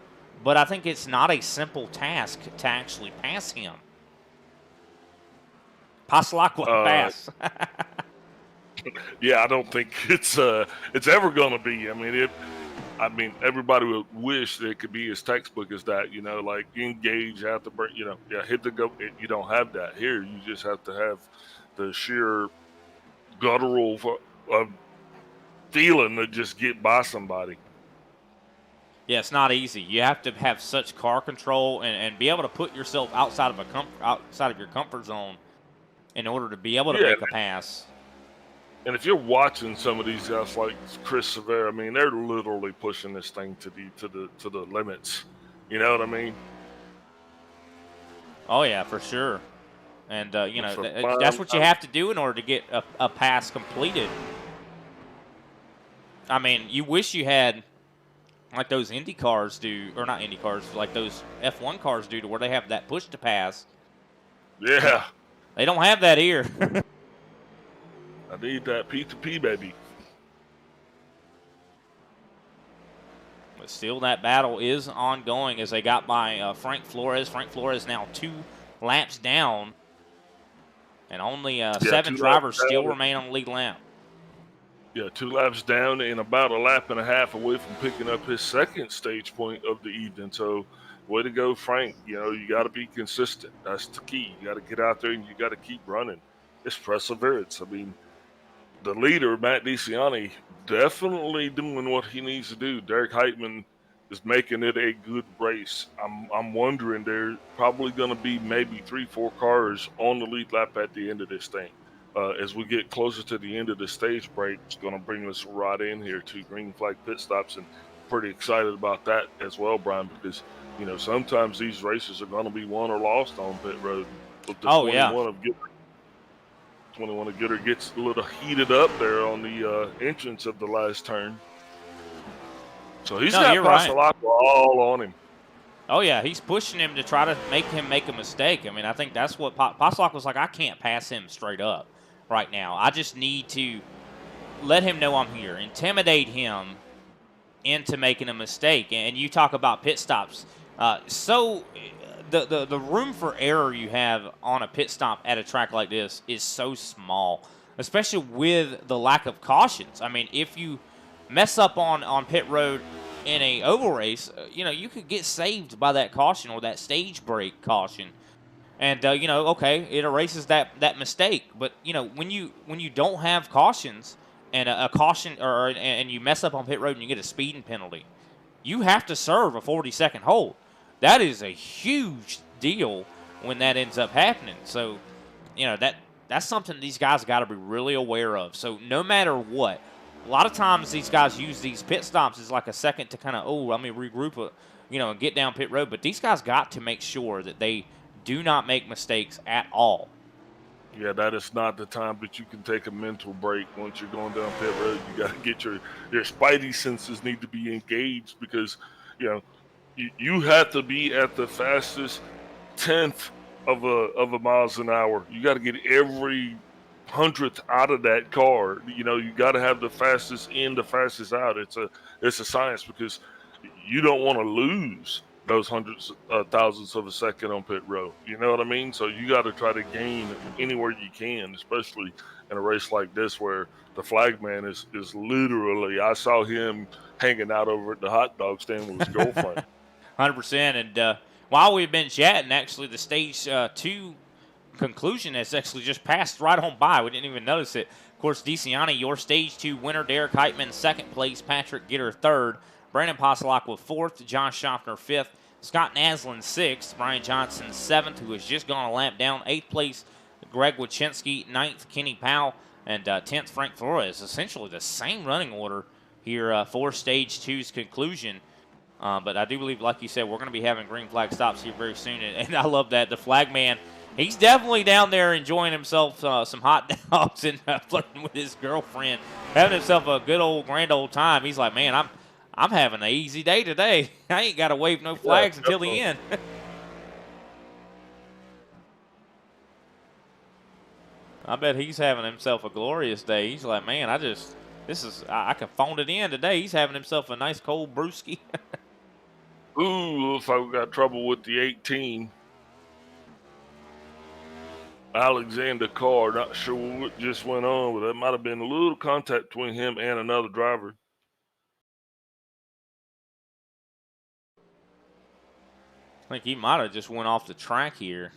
but I think it's not a simple task to actually pass him. Passalacqua pass.
Yeah, I don't think it's ever going to be. I mean, everybody would wish that it could be as textbook as that. Like engage, have to break. Hit the go. You don't have that here. You just have to have the sheer guttural feeling to just get by somebody.
Yeah, it's not easy. You have to have such car control and be able to put yourself outside of outside of your comfort zone in order to be able to
Yeah,
make a pass.
and if you're watching some of these guys like Chris Severa, I mean, they're literally pushing this thing to the limits. You know what I mean?
Oh yeah, for sure. And you know,
It's a
that's
fine.
what you have to do in order to get a pass completed. I mean, you wish you had like those Indy cars do, or not Indy cars, like those F1 cars do, to where they have that push to pass.
Yeah,
They don't have that here.
I need that P2P, baby.
But still, that battle is ongoing as they got by Frank Flores. Frank Flores now 2 laps down, and only 7 drivers still remain on the lead lap.
Yeah, 2 laps down and about a lap and a half away from picking up his second stage point of the evening. So, way to go, Frank. You know, you got to be consistent. That's the key. You got to get out there and you got to keep running. It's perseverance. I mean, the leader, Matt DeCiani, definitely doing what he needs to do. Derek Heitman is making it a good race. I'm wondering there's probably going to be maybe 3-4 cars on the lead lap at the end of this thing. As we get closer to the end of the stage break, it's going to bring us right in here to green flag pit stops, and pretty excited about that as well, Brian, because you know sometimes these races are going to be won or lost on pit road. But the 21 of Gitter gets a little heated up there on the entrance of the last turn. So he's got Passalacqua all on him.
Oh, yeah, he's pushing him to try to make him make a mistake. I mean, I think that's what Passalacqua was like, I can't pass him straight up right now. I just need to let him know I'm here, intimidate him into making a mistake. And you talk about pit stops. The room for error you have on a pit stop at a track like this is so small, especially with the lack of cautions. I mean, if you mess up on pit road in a oval race, you know, you could get saved by that caution or that stage break caution. And you know, okay, it erases that mistake. But you know, when you don't have cautions and a caution and you mess up on pit road and you get a speeding penalty, you have to serve a 40-second hold. That is a huge deal when that ends up happening. So, you know, that's something these guys got to be really aware of. So no matter what, a lot of times these guys use these pit stops as like a second to kind of, let me regroup, you know, and get down pit road. But these guys got to make sure that they do not make mistakes at all.
Yeah, that is not the time that you can take a mental break once you're going down pit road. You got to get your spidey senses need to be engaged because, you know, you have to be at the fastest 10th of a miles an hour. You got to get every 100th out of that car. You know, you got to have the fastest in, the fastest out. It's a science because you don't want to lose those hundreds, thousandths of a second on pit road. You know what I mean? So you got to try to gain anywhere you can, especially in a race like this where the flag man is literally, I saw him hanging out over at the hot dog stand with his girlfriend.
100%. And while we've been chatting, actually, the stage 2 conclusion has actually just passed right on by. We didn't even notice it. Of course, DeCiani, your stage 2 winner. Derek Heitman, second place. Patrick Gitter, third. Brandon Passalacqua, fourth. Josh Schaffner, fifth. Scott Naslin, sixth. Brian Johnson, seventh, who has just gone a lap down. Eighth place, Greg Wachinski. Ninth, Kenny Powell. And 10th, Frank Flores. Essentially the same running order here for stage 2's conclusion. But I do believe, like you said, we're going to be having green flag stops here very soon. And I love that. The flag man, he's definitely down there enjoying himself some hot dogs and flirting with his girlfriend, having himself a good old grand old time. He's like, man, I'm having an easy day today. I ain't got to wave no flags until the end. I bet he's having himself a glorious day. He's like, man, I can phone it in today. He's having himself a nice cold brewski.
Ooh, looks like we got trouble with the 18. Alexander Carr, not sure what just went on, but there might have been a little contact between him and another driver.
I think he might have just went off the track here.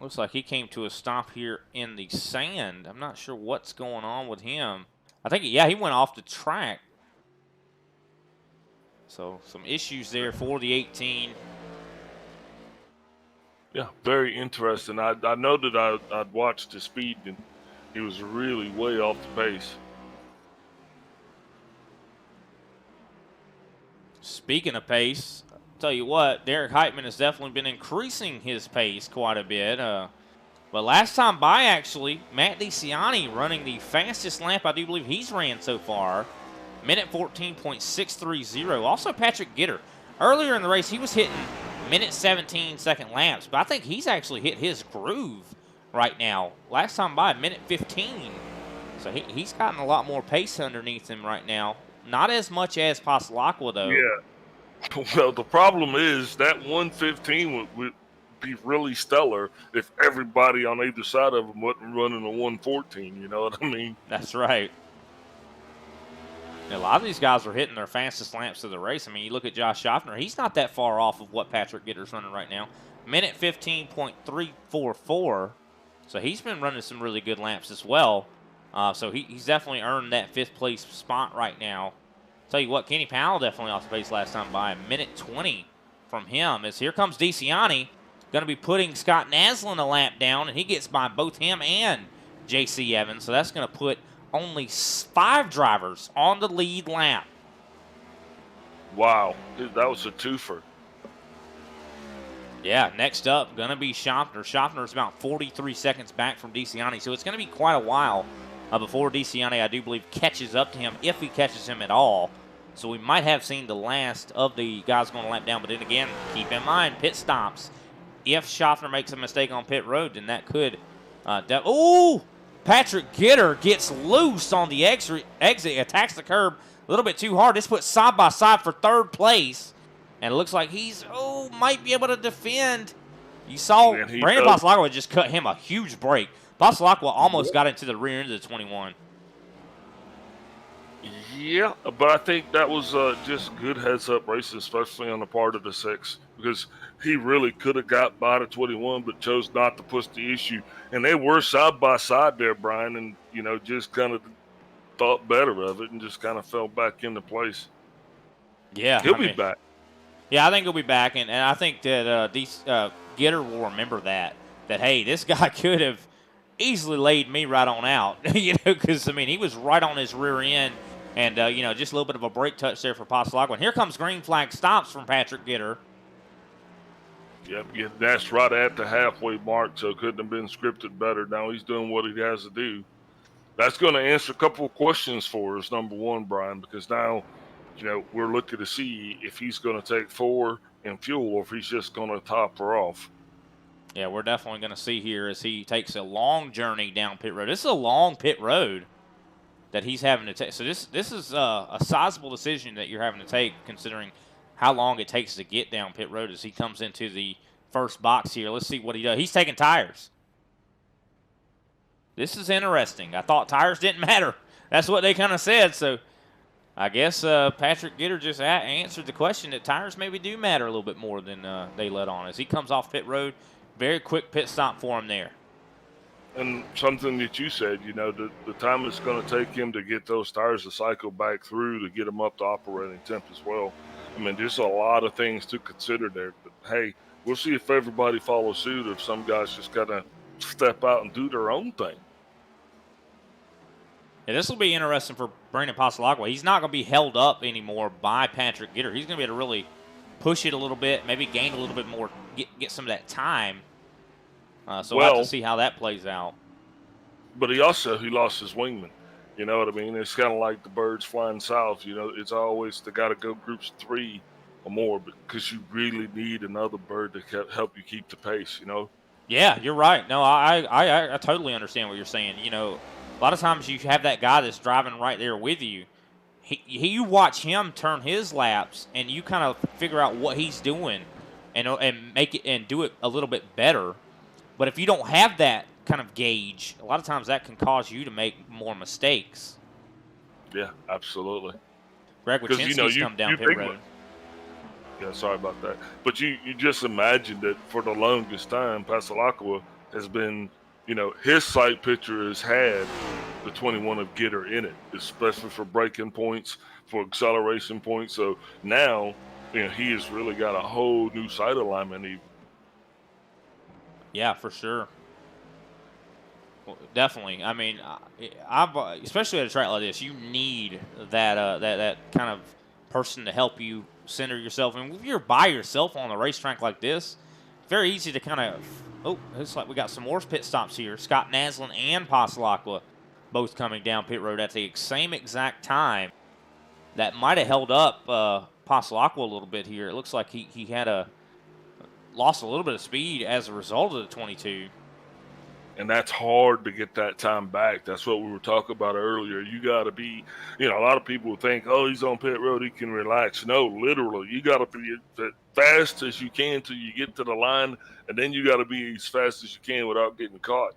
Looks like he came to a stop here in the sand. I'm not sure what's going on with him. I think, yeah, he went off the track. So some issues there for the 18.
Yeah, very interesting. I know that I'd watched his speed, and he was really way off the pace.
Speaking of pace, I'll tell you what, Derek Heitman has definitely been increasing his pace quite a bit. But last time by, actually, Matt DeCiani running the fastest lap I do believe he's ran so far. Minute 14.630. Also Patrick Gitter. Earlier in the race, he was hitting minute 17 second laps, but I think he's actually hit his groove right now. Last time by, minute 15. So he's gotten a lot more pace underneath him right now. Not as much as Pasalakwa, though.
Yeah. Well, the problem is that 115 would be really stellar if everybody on either side of him wasn't running a 114. You know what I mean?
That's right. A lot of these guys are hitting their fastest laps of the race. I mean, you look at Josh Schaffner. He's not that far off of what Patrick Gitter's running right now. Minute 15.344. So he's been running some really good laps as well. So he's definitely earned that 5th place spot right now. Tell you what, Kenny Powell definitely off the pace last time by. Minute 20 from him. As here comes DeCiani. Going to be putting Scott Naslin a lap down, and he gets by both him and J.C. Evans. So that's going to put only 5 drivers on the lead lap.
Wow, dude, that was a twofer.
Yeah, next up, going to be Schaffner. Schaffner is about 43 seconds back from DeCiani, so it's going to be quite a while before DeCiani, I do believe, catches up to him, if he catches him at all. So we might have seen the last of the guys going to lap down, but then again, keep in mind, pit stops. If Schaffner makes a mistake on pit road, then that could... Patrick Gitter gets loose on the exit, attacks the curb a little bit too hard. This puts side by side for 3rd place. And it looks like he's, might be able to defend. You saw Brandon Pasalakwa just cut him a huge break. Pasalakwa almost got into the rear end of the 21.
Yeah, but I think that was just good heads-up racing, especially on the part of the 6, because he really could have got by the 21, but chose not to push the issue. And they were side by side there, Brian, and just kind of thought better of it and just kind of fell back into place.
Yeah,
he'll be back.
Yeah, I think he'll be back, and I think that Gitter will remember that hey, this guy could have easily laid me right on out, because he was right on his rear end. And, just a little bit of a brake touch there for Pasalakwa. And here comes green flag stops from Patrick Gitter.
Yep, that's right at the halfway mark, so it couldn't have been scripted better. Now he's doing what he has to do. That's going to answer a couple of questions for us, number one, Brian, because now, we're looking to see if he's going to take 4 in fuel or if he's just going to top her off.
Yeah, we're definitely going to see here as he takes a long journey down pit road. This is a long pit road that he's having to take. So this is a sizable decision that you're having to take, considering how long it takes to get down pit road as he comes into the first box here. Let's see what he does. He's taking tires. This is interesting. I thought tires didn't matter. That's what they kind of said. So I guess Patrick Gitter just answered the question that tires maybe do matter a little bit more than they let on. As he comes off pit road, very quick pit stop for him there.
And something that you said, the time it's going to take him to get those tires to cycle back through to get them up to operating temp as well. There's a lot of things to consider there. But, hey, we'll see if everybody follows suit, if some guys just got to step out and do their own thing.
Yeah, this will be interesting for Brandon Pasalakwa. He's not going to be held up anymore by Patrick Gitter. He's going to be able to really push it a little bit, maybe gain a little bit more, get some of that time. So we'll have to see how that plays out.
But he lost his wingman. You know what I mean? It's kind of like the birds flying south. It's always they got to go groups 3 or more because you really need another bird to help you keep the pace.
Yeah, you're right. No, I totally understand what you're saying. A lot of times you have that guy that's driving right there with you. You watch him turn his laps, and you kind of figure out what he's doing, and make it and do it a little bit better. But if you don't have that kind of gauge, a lot of times that can cause you to make more mistakes.
Yeah, absolutely.
Greg Wachinski's come down pit road.
Yeah, sorry about that. But you just imagine that for the longest time, Pasalakwa has been, his sight picture has had the 21 of Gitter in it, especially for braking points, for acceleration points. So now, he has really got a whole new sight alignment.
Yeah, for sure. Well, definitely. I mean, I've especially at a track like this, you need that kind of person to help you center yourself. And if you're by yourself on a racetrack like this, it's very easy to kind of. Oh, looks like we got some more pit stops here. Scott Naslin and Pasalakwa both coming down pit road at the same exact time. That might have held up Pasalakwa a little bit here. It looks like he had lost a little bit of speed as a result of the 22.
And that's hard to get that time back. That's what we were talking about earlier. You got to be, a lot of people think, oh, he's on pit road, he can relax. No, literally, you got to be as fast as you can till you get to the line, and then you got to be as fast as you can without getting caught.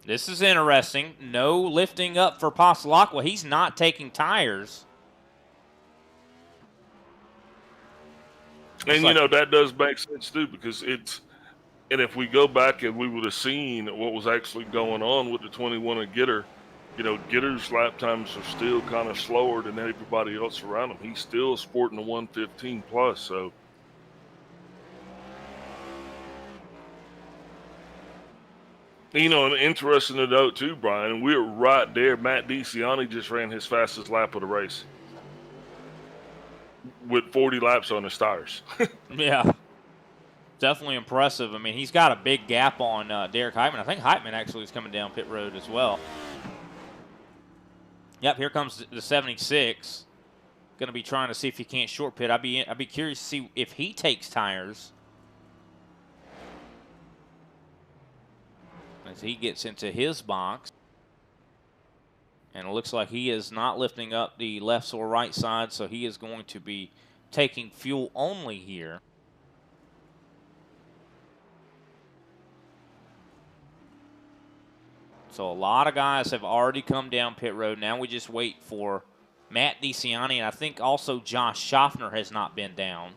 This is interesting. No lifting up for Pasalakwa. He's not taking tires.
And, that does make sense, too, because and if we go back and we would have seen what was actually going on with the 21 and Gitter, Gitter's lap times are still kind of slower than everybody else around him. He's still sporting a 115 plus, so. And interesting to note too, Brian, we're right there. Matt DeCiani just ran his fastest lap of the race with 40 laps on his tires.
Yeah. Definitely impressive. I mean, he's got a big gap on Derek Heitman. I think Heitman actually is coming down pit road as well. Yep, here comes the 76. Going to be trying to see if he can't short pit. I'd be curious to see if he takes tires as he gets into his box. And it looks like he is not lifting up the left or right side, so he is going to be taking fuel only here. So a lot of guys have already come down pit road. Now we just wait for Matt DeCiani, and I think also Josh Schaffner has not been down.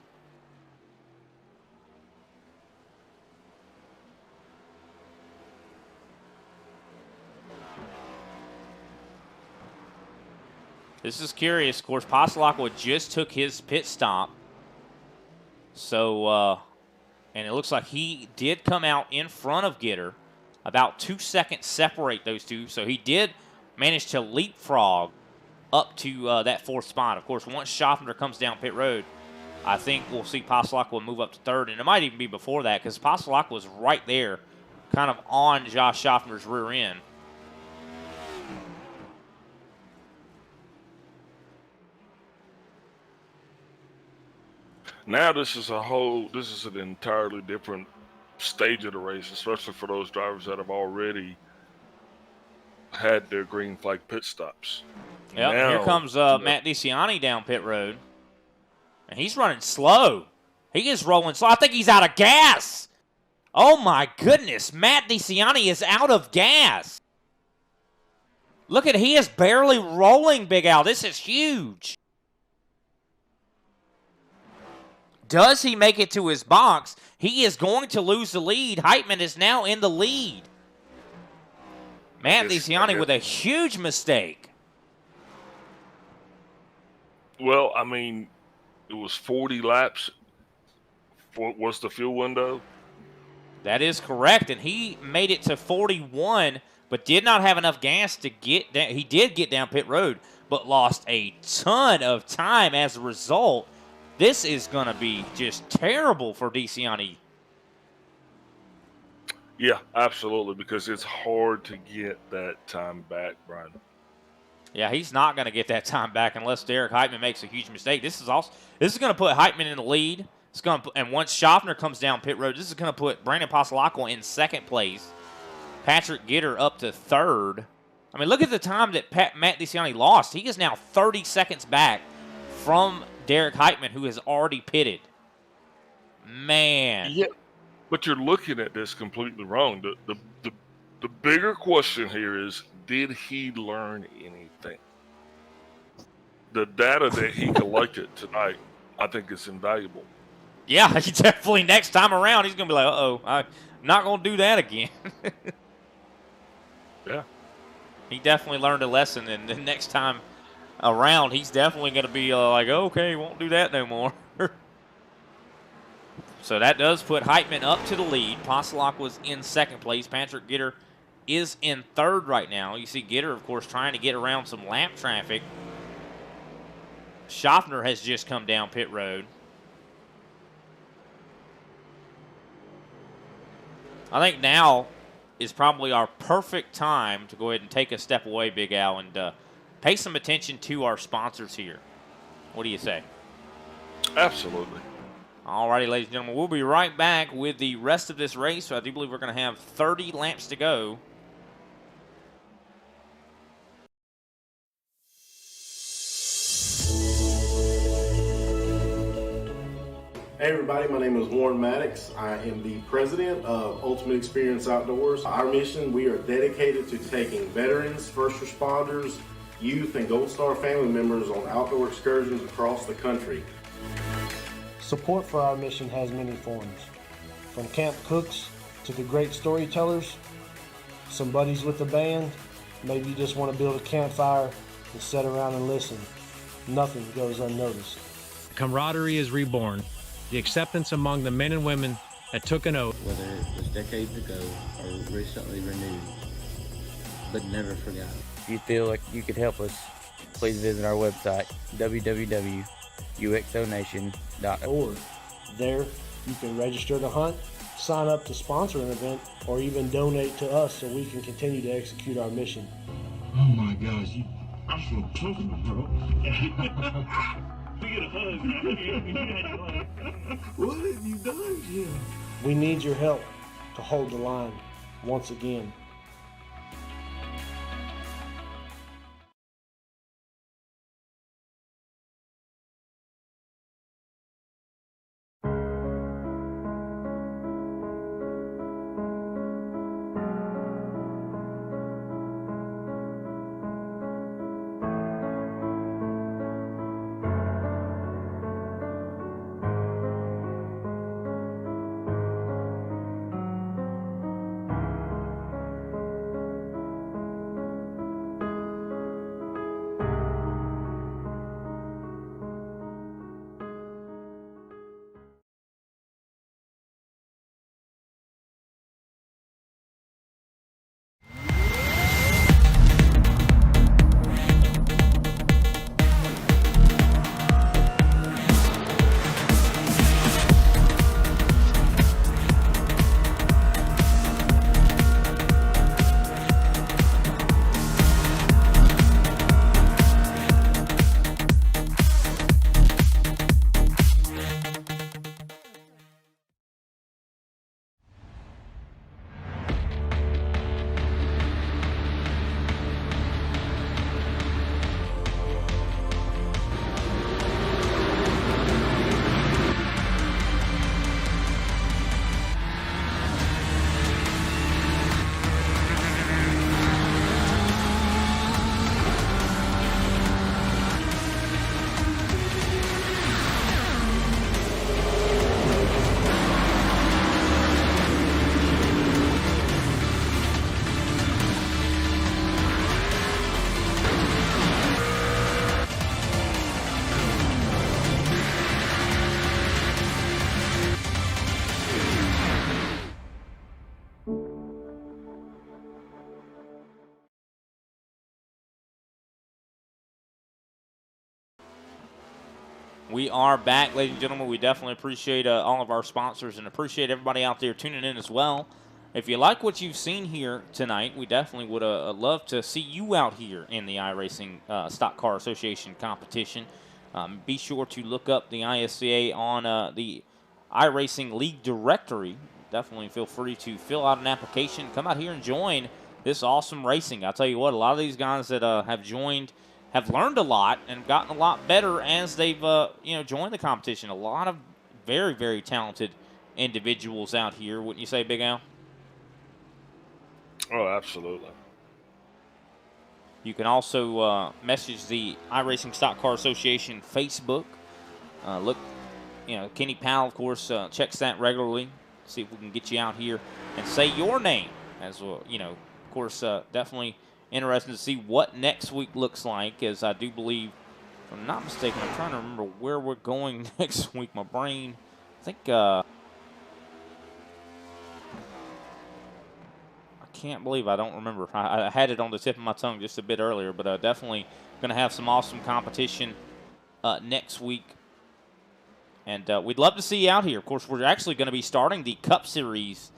This is curious. Of course, Pasalakwa just took his pit stop. So, and it looks like he did come out in front of Gitter. About 2 seconds separate those two. So he did manage to leapfrog up to that fourth spot. Of course, once Schaffner comes down pit road, I think we'll see Pasalakwa move up to third. And it might even be before that because Pasalakwa was right there, kind of on Josh Schaffner's rear end.
Now this is an entirely different stage of the race, especially for those drivers that have already had their green flag pit stops.
Yep, here comes Matt DeCiani down pit road. And he's running slow. He is rolling slow. I think he's out of gas. Oh, my goodness. Matt DeCiani is out of gas. Look at, he is barely rolling, Big Al. This is huge. Does he make it to his box? He is going to lose the lead. Heitman is now in the lead. Matt DeCiani with a huge mistake.
Well, I mean, it was 40 laps. What's the fuel window?
That is correct, and he made it to 41, but did not have enough gas to get down. He did get down pit road, but lost a ton of time as a result. This is going to be just terrible for DeCiani.
Yeah, absolutely, because it's hard to get that time back, Brian.
Yeah, he's not going to get that time back unless Derek Heitman makes a huge mistake. This is going to put Heitman in the lead. And once Schaffner comes down pit road, this is going to put Brandon Pasalakwa in second place. Patrick Gitter up to third. I mean, look at the time that Matt DeCiani lost. He is now 30 seconds back from Derek Heitman, who has already pitted. Man.
Yeah, but you're looking at this completely wrong. The bigger question here is, did he learn anything? The data that he collected tonight, I think, is invaluable.
Yeah, he definitely next time around, he's going to be like, uh-oh, I'm not going to do that again.
Yeah.
he definitely learned a lesson, and the next time around, he's definitely going to be like, okay, won't do that no more. So that does put Heitman up to the lead. Poslock was in second place. Patrick Gitter is in third right now. You see Gitter, of course, trying to get around some lap traffic. Schaffner has just come down pit road. I think now is probably our perfect time to go ahead and take a step away, Big Al, and pay some attention to our sponsors here. What do you say?
Absolutely.
All righty, ladies and gentlemen, we'll be right back with the rest of this race. So I do believe we're going to have 30 laps to go.
Hey everybody, my name is Warren Maddox. I am the president of Ultimate Experience Outdoors. Our mission, we are dedicated to taking veterans, first responders, youth, and Gold Star family members on outdoor excursions across the country.
Support for our mission has many forms, from camp cooks to the great storytellers, some buddies with the band, maybe you just want to build a campfire and sit around and listen. Nothing goes unnoticed.
Camaraderie is reborn. The acceptance among the men and women that took an oath.
Whether it was decades ago or recently renewed, but never forgot.
If you feel like you could help us, please visit our website, www.uxonation.org.
There, you can register to hunt, sign up to sponsor an event, or even donate to us so we can continue to execute our mission.
Oh my gosh, I'm so talking, bro. We get a hug, man. What have you done, Jim?
We need your help to hold the line once again.
We are back, ladies and gentlemen. We definitely appreciate all of our sponsors and appreciate everybody out there tuning in as well. If you like what you've seen here tonight, we definitely would love to see you out here in the iRacing Stock Car Association competition. Be sure to look up the ISCA on the iRacing League directory. Definitely feel free to fill out an application. Come out here and join this awesome racing. I'll tell you what, a lot of these guys that have joined have learned a lot and gotten a lot better as they've joined the competition. A lot of very, very talented individuals out here. Wouldn't you say, Big Al?
Oh, absolutely.
You can also message the iRacing Stock Car Association Facebook. Look, Kenny Powell, of course, checks that regularly. See if we can get you out here and say your name as well. Of course, definitely interesting to see what next week looks like, as I do believe, if I'm not mistaken, I'm trying to remember where we're going next week. My brain, I think, I can't believe I don't remember. I had it on the tip of my tongue just a bit earlier, but definitely going to have some awesome competition next week. And we'd love to see you out here. Of course, we're actually going to be starting the Cup Series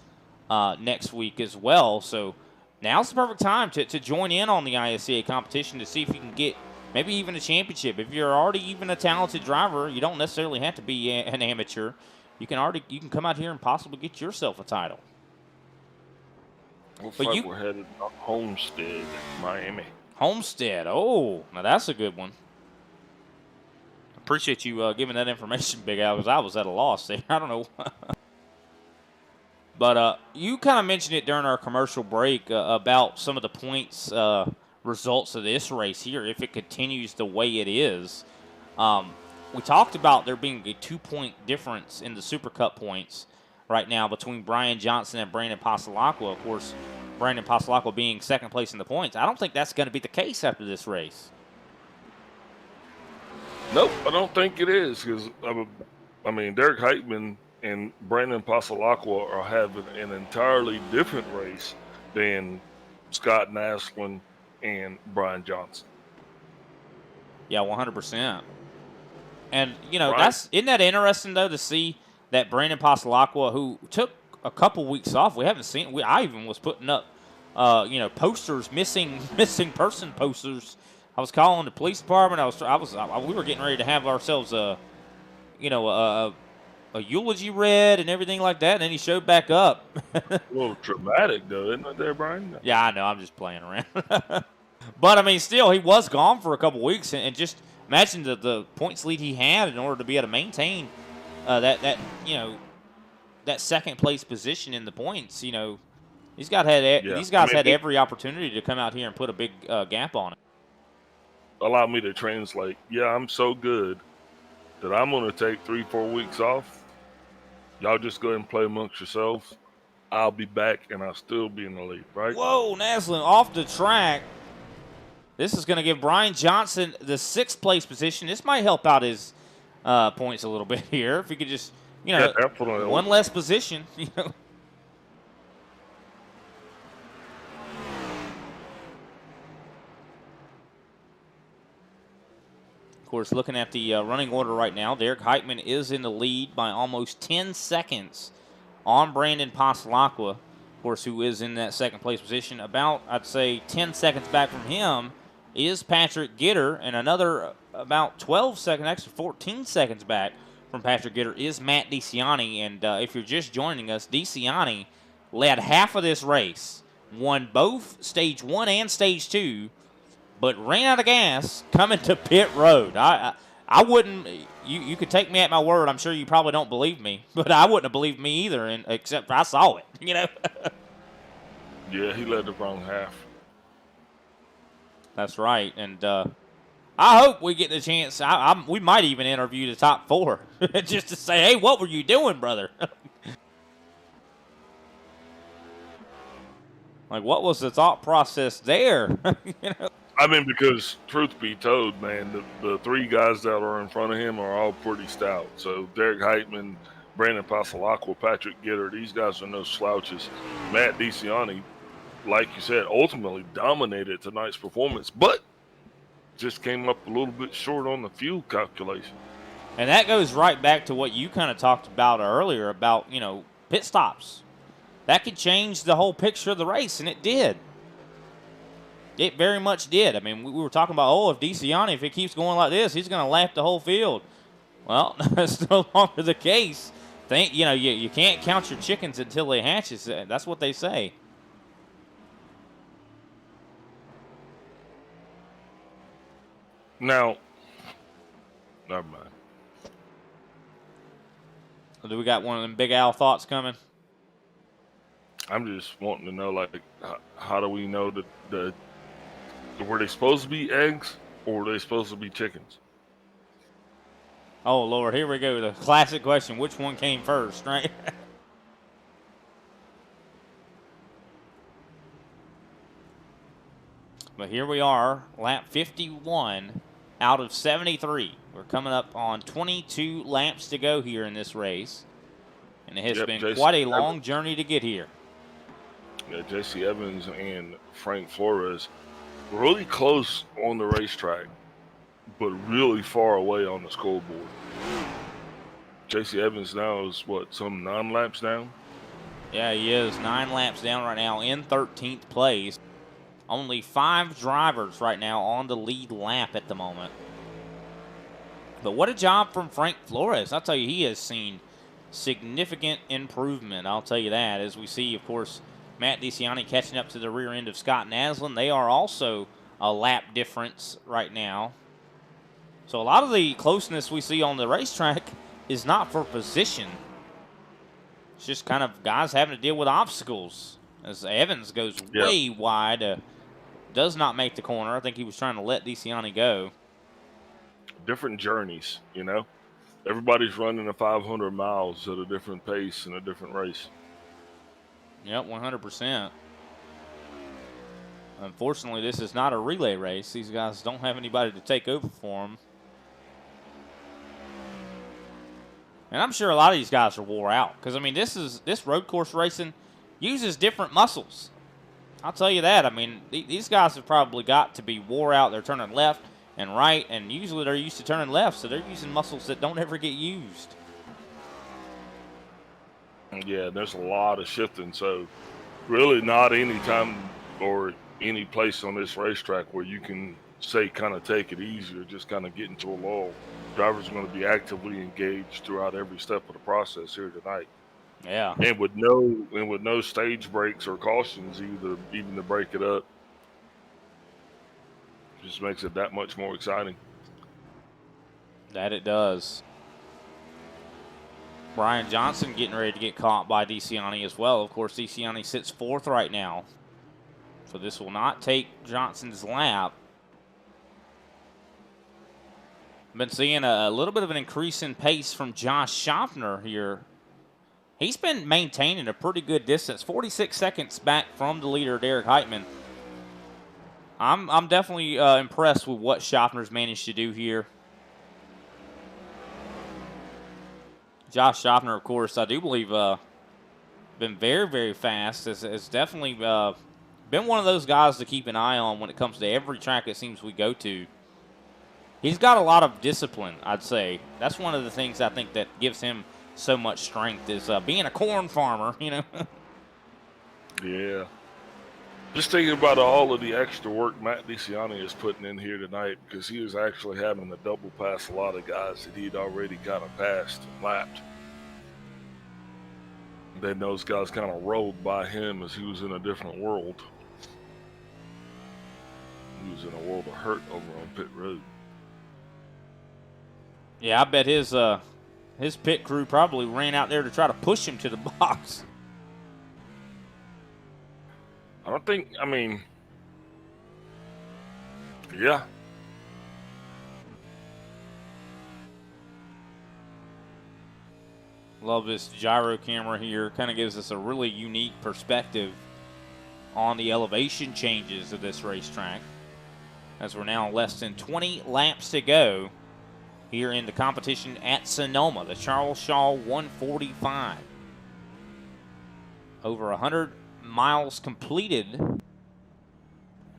next week as well. So now's the perfect time to join in on the ISCA competition to see if you can get maybe even a championship. If you're already even a talented driver, you don't necessarily have to be an amateur. You can come out here and possibly get yourself a title.
Looks
But
like we're headed to Homestead, Miami.
Homestead. Oh, now that's a good one. Appreciate you giving that information, Big Al, because I was at a loss there. I don't know. But you kind of mentioned it during our commercial break about some of the points results of this race here, if it continues the way it is. We talked about there being a 2-point difference in the Super Cup points right now between Brian Johnson and Brandon Passalacqua. Of course, Brandon Passalacqua being second place in the points. I don't think that's going to be the case after this race.
Nope, I don't think it is, because I mean, Derek Heitman and Brandon Passalacqua are having an entirely different race than Scott Naslin and Brian Johnson.
Yeah, 100%. And you know,
Right.
isn't that interesting though to see that Brandon Passalacqua, who took a couple weeks off, we haven't seen. I even was putting up, posters, missing person posters. I was calling the police department. We were getting ready to have ourselves a eulogy read and everything like that. And then he showed back up.
A little dramatic, though, isn't it there, Brian?
Yeah, I know. I'm just playing around. But, I mean, still, he was gone for a couple weeks. And just imagine the points lead he had in order to be able to maintain that second place position in the points. You know, these guys had every opportunity to come out here and put a big gap on it.
Allow me to translate. Yeah, I'm so good that I'm going to take 3-4 weeks off. Y'all just go ahead and play amongst yourselves. I'll be back, and I'll still be in the lead, right?
Whoa, Naslin off the track. This is going to give Brian Johnson the 6th place position. This might help out his points a little bit here. If he could just, one less position. Of course, looking at the running order right now, Derek Heitman is in the lead by almost 10 seconds on Brandon Passalacqua, of course, who is in that second place position. About, I'd say, 10 seconds back from him is Patrick Gitter, and another about 12 seconds, actually 14 seconds back from Patrick Gitter is Matt DeCiani. And if you're just joining us, DeCiani led half of this race, won both Stage 1 and Stage 2, but ran out of gas coming to pit road. I wouldn't. You could take me at my word. I'm sure you probably don't believe me, but I wouldn't have believed me either, except I saw it.
Yeah, he led the wrong half.
That's right, and I hope we get the chance. We might even interview the top 4 just to say, hey, what were you doing, brother? Like, what was the thought process there?
I mean, because truth be told, man, the 3 guys that are in front of him are all pretty stout. So Derek Heitman, Brandon Passalacqua, Patrick Gitter, these guys are no slouches. Matt DeCiani, like you said, ultimately dominated tonight's performance, but just came up a little bit short on the fuel calculation.
And that goes right back to what you kind of talked about earlier about, pit stops. That could change the whole picture of the race, and it did. It very much did. I mean, we were talking about, if DeCiani, if it keeps going like this, he's going to lap the whole field. Well, that's no longer the case. You can't count your chickens until they hatch. That's what they say.
Now, never mind.
Do we got one of them Big Al thoughts coming?
I'm just wanting to know, like, how do we know that were they supposed to be eggs or were they supposed to be chickens?
Oh, Lord, here we go. The classic question, which one came first, right? But here we are, lap 51 out of 73. We're coming up on 22 laps to go here in this race. And it has been
Jason
quite a long
Evans.
journey to get here.
Yeah, J.C. Evans and Frank Flores really close on the racetrack, but really far away on the scoreboard. J.C. Evans now is, some 9 laps down?
Yeah, he is 9 laps down right now in 13th place. Only 5 drivers right now on the lead lap at the moment. But what a job from Frank Flores. I'll tell you, he has seen significant improvement. I'll tell you that. As we see, of course, Matt DeCiani catching up to the rear end of Scott Naslin. They are also a lap difference right now. So a lot of the closeness we see on the racetrack is not for position. It's just kind of guys having to deal with obstacles. As Evans goes way wide, does not make the corner. I think he was trying to let DeCiani go.
Different journeys, you know? Everybody's running 500 miles at a different pace in a different race.
Yep, 100%. Unfortunately, this is not a relay race. These guys don't have anybody to take over for them. And I'm sure a lot of these guys are wore out. Because, I mean, this road course racing uses different muscles. I'll tell you that. I mean, these guys have probably got to be wore out. They're turning left and right, and usually they're used to turning left, so they're using muscles that don't ever get used.
Yeah, there's a lot of shifting, so really not any time or any place on this racetrack where you can say kind of take it easy or just kind of get into a lull. Drivers are going to be actively engaged throughout every step of the process here tonight.
Yeah.
And with no stage breaks or cautions even to break it up. Just makes it that much more exciting.
That it does. Brian Johnson getting ready to get caught by DeCiani as well. Of course, DeCiani sits 4th right now. So this will not take Johnson's lap. Been seeing a little bit of an increase in pace from Josh Schaffner here. He's been maintaining a pretty good distance, 46 seconds back from the leader, Derek Heitman. I'm definitely impressed with what Schaffner's managed to do here. Josh Schaffner, of course, I do believe been very, very fast. Has definitely been one of those guys to keep an eye on when it comes to every track it seems we go to. He's got a lot of discipline, I'd say. That's one of the things I think that gives him so much strength is being a corn farmer, you know.
Yeah. Just thinking about all of the extra work Matt DeCiani is putting in here tonight, because he is actually having to double pass a lot of guys that he'd already kind of passed and lapped. Then those guys kind of rolled by him as he was in a different world. He was in a world of hurt over on pit road.
Yeah, I bet his pit crew probably ran out there to try to push him to the box.
Yeah.
Love this gyro camera here. Kind of gives us a really unique perspective on the elevation changes of this racetrack. As we're now less than 20 laps to go here in the competition at Sonoma, the Charles Shaw 145. Over 100 miles completed.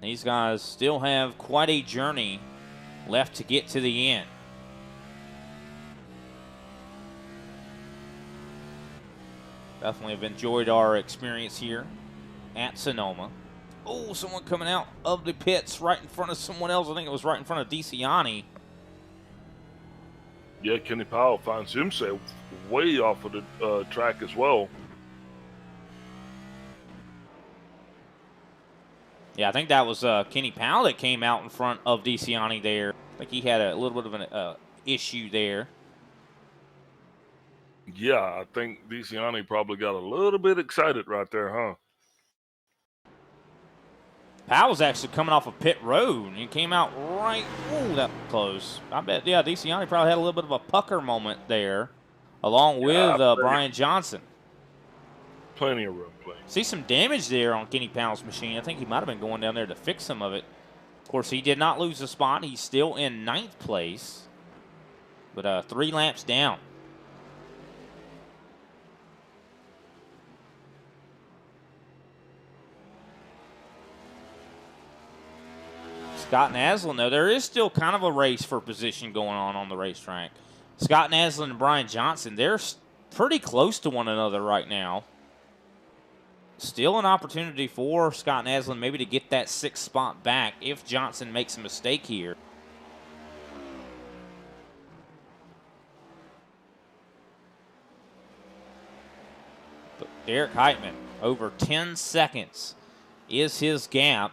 These guys still have quite a journey left to get to the end. Definitely have enjoyed our experience here at Sonoma. Oh, someone coming out of the pits right in front of someone else. I think it was right in front of DeCiani.
Yeah, Kenny Powell finds himself way off of the track as well.
Yeah, I think that was Kenny Powell that came out in front of DeCiani there. I think he had a little bit of an issue there.
Yeah, I think DeCiani probably got a little bit excited right there, huh?
Powell's actually coming off of pit road and he came out right. Ooh, that was close. I bet, yeah, DeCiani probably had a little bit of a pucker moment there, along with Brian Johnson.
Plenty of room, plenty.
See some damage there on Kenny Powell's machine. I think he might have been going down there to fix some of it. Of course, he did not lose a spot. He's still in 9th place, but 3 laps down. Scott Naslin, though, there is still kind of a race for position going on the racetrack. Scott Naslin and Brian Johnson, they're pretty close to one another right now. Still an opportunity for Scott Naslin maybe to get that 6th spot back if Johnson makes a mistake here. But Derek Heitman, over 10 seconds is his gap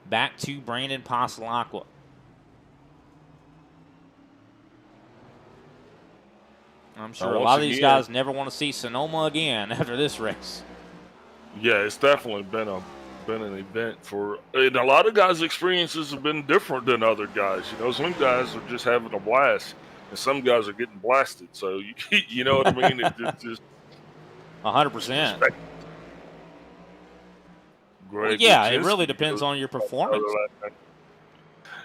back to Brandon Pasalacqua. I'm sure a lot of these guys never want to see Sonoma again after this race.
Yeah, it's definitely been an event for, and a lot of guys' experiences have been different than other guys. You know, some guys are just having a blast, and some guys are getting blasted. So you know what I mean? It just
100%.
Greg,
yeah, it really depends on your performance.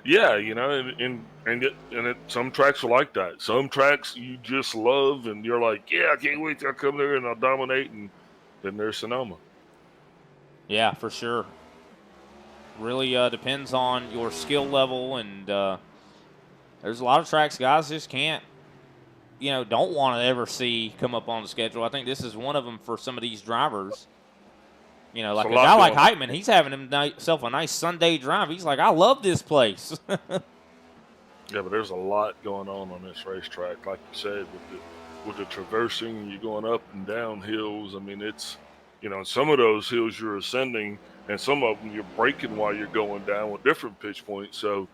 Yeah, you know, and some tracks are like that. Some tracks you just love, and you're like, yeah, I can't wait till I come there and I'll dominate. And then there's Sonoma.
Yeah, for sure. Really depends on your skill level, and there's a lot of tracks guys just can't, don't want to ever see come up on the schedule. I think this is one of them for some of these drivers. Like a guy like Heitman, he's having himself a nice Sunday drive. He's like, I love this place.
Yeah, but there's a lot going on this racetrack. Like you said, with the traversing, you're going up and down hills. I mean, it's, some of those hills you're ascending, and some of them you're braking while you're going down with different pitch points. So,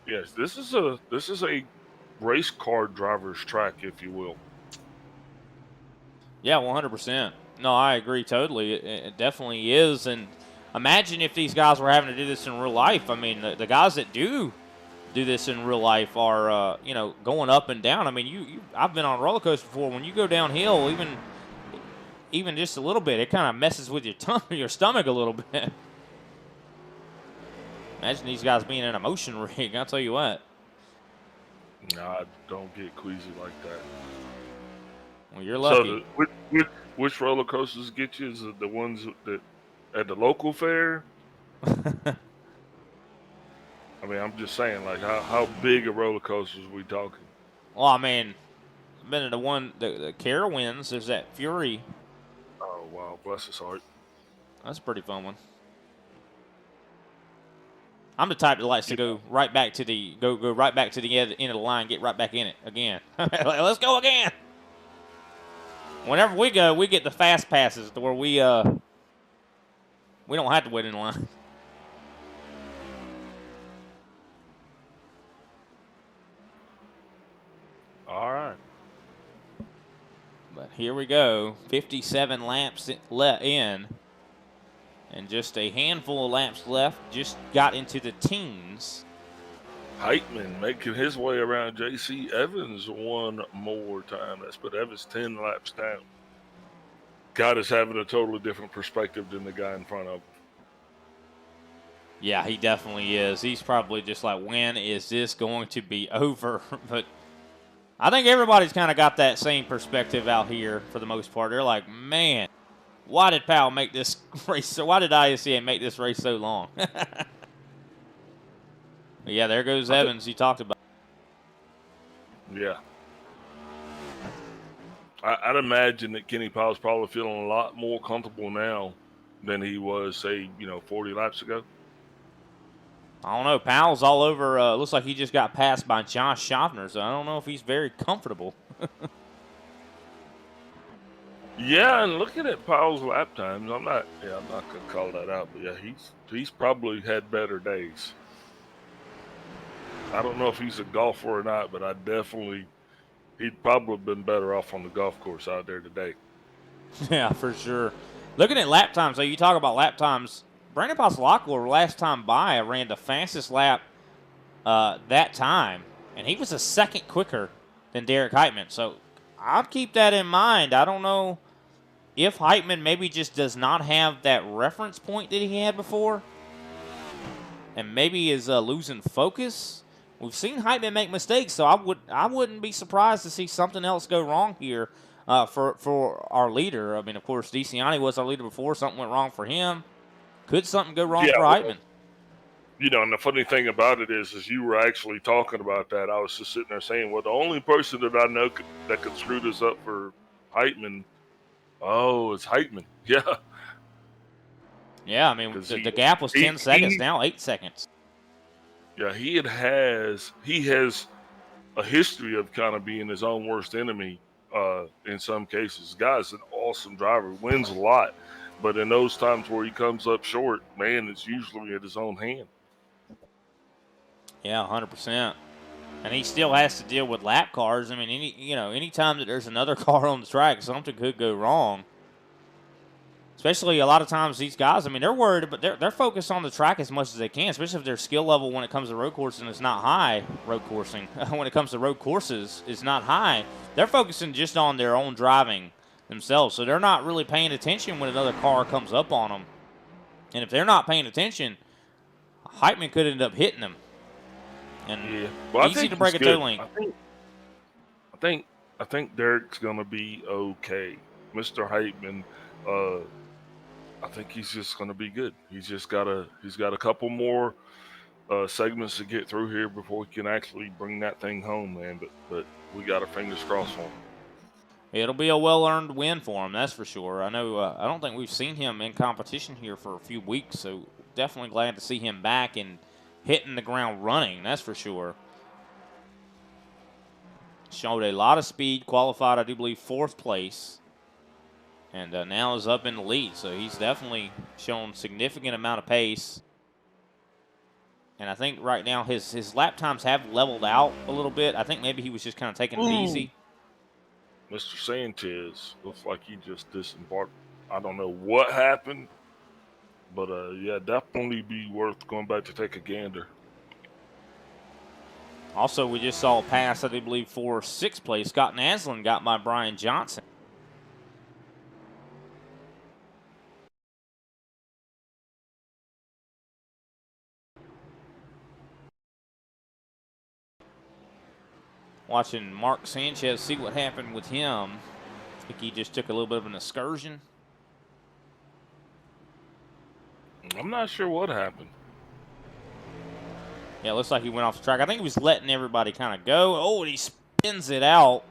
yes, this is a race car driver's track, if you will.
Yeah, 100%. No, I agree totally. It definitely is. And imagine if these guys were having to do this in real life. I mean, the guys that do this in real life are, going up and down. I mean, I've been on a roller coaster before. When you go downhill, even just a little bit, it kind of messes with your stomach a little bit. Imagine these guys being in a motion rig. I'll tell you what.
Nah, don't get queasy like that.
Well, you're lucky.
So which roller coasters get you? Is it the ones that at the local fair? I mean, I'm just saying, like, how big a roller coaster are we talking?
Well, I mean, I've been in the Carowinds. There's that Fury.
Oh, wow. Bless his heart.
That's a pretty fun one. I'm the type that likes to go right back to the right back to the end of the line, get right back in it again. Let's go again. Whenever we go, we get the fast passes to where we don't have to wait in line.
All right.
But here we go. 57 laps in. And just a handful of laps left. Just got into the teens.
Heitman making his way around J.C. Evans one more time. That's put Evans 10 laps down. God is having a totally different perspective than the guy in front of him.
Yeah, he definitely is. He's probably just like, when is this going to be over? But I think everybody's kind of got that same perspective out here for the most part. They're like, man, why did Powell make this race? So why did ISCA make this race so long? Yeah, there goes Evans. You talked about.
Yeah. I'd imagine that Kenny Powell's probably feeling a lot more comfortable now than he was, say, 40 laps ago.
I don't know. Powell's all over. Looks like he just got passed by Josh Schaffner, so I don't know if he's very comfortable.
Yeah, and looking at Powell's lap times, I'm not gonna call that out, but yeah, he's probably had better days. I don't know if he's a golfer or not, but he'd probably been better off on the golf course out there today.
Yeah, for sure. Looking at lap times, so you talk about lap times. Brandon Pasalacqua last time by ran the fastest lap that time, and he was a second quicker than Derek Heitman. So I'll keep that in mind. I don't know if Heitman maybe just does not have that reference point that he had before. and maybe is losing focus. We've seen Heitman make mistakes, so I wouldn't be surprised to see something else go wrong here for our leader. I mean, of course, DeCiani was our leader before. Something went wrong for him. Could something go wrong for Heitman?
You know, and the funny thing about it is you were actually talking about that. I was just sitting there saying, well, the only person that I know that could screw this up for Heitman, it's Heitman. Yeah.
Yeah, I mean, the gap was 10 seconds, now 8 seconds.
Yeah, he has a history of kind of being his own worst enemy in some cases. Guy's an awesome driver, wins a lot, but in those times where he comes up short, man, it's usually at his own hand.
Yeah, 100%. And he still has to deal with lap cars. I mean, any time that there's another car on the track, something could go wrong. Especially a lot of times these guys, I mean, they're worried, but they're focused on the track as much as they can, especially if their skill level when it comes to road coursing is not high. Road coursing, when it comes to road courses, is not high. They're focusing just on their own driving themselves, so they're not really paying attention when another car comes up on them. And if they're not paying attention, Heitman could end up hitting them. And easy to break a toe link.
I think Derek's gonna be okay. Mr. Heitman, I think he's just gonna be good. He's got a couple more segments to get through here before he can actually bring that thing home, man. But we got our fingers crossed for him.
It'll be a well-earned win for him, that's for sure. I know. I don't think we've seen him in competition here for a few weeks, so definitely glad to see him back and hitting the ground running, that's for sure. Showed a lot of speed, qualified, I do believe, 4th place. And now is up in the lead, so he's definitely shown significant amount of pace. And I think right now his lap times have leveled out a little bit. I think maybe he was just kind of taking it easy.
Mr. Sanchez looks like he just disembarked. I don't know what happened, but yeah, definitely be worth going back to take a gander.
Also, we just saw a pass, I do believe, for 6th place. Scott Naslin got by Brian Johnson. Watching Mark Sanchez see what happened with him. I think he just took a little bit of an excursion.
I'm not sure what happened.
Yeah, it looks like he went off the track. I think he was letting everybody kind of go. Oh, and he spins it out.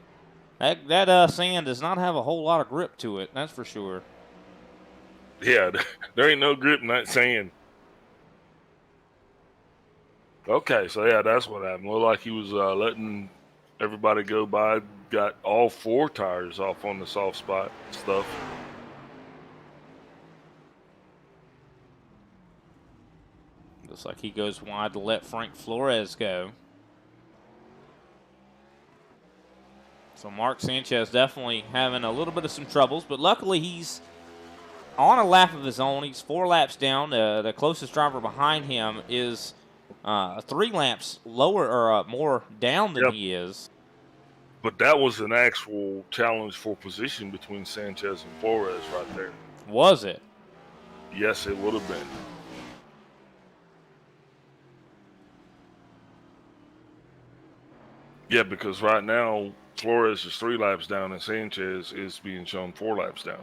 That sand does not have a whole lot of grip to it, that's for sure.
Yeah, there ain't no grip in that sand. Okay, so yeah, that's what happened. Looked like he was letting everybody go by. Got all 4 tires off on the soft spot stuff.
Looks like he goes wide to let Frank Flores go. So Mark Sanchez definitely having a little bit of some troubles, but luckily he's on a lap of his own. He's 4 laps down. The closest driver behind him is 3 laps lower or more down than he is.
But that was an actual challenge for position between Sanchez and Flores right there.
Was it?
Yes, it would have been. Yeah, because right now Flores is 3 laps down and Sanchez is being shown 4 laps down.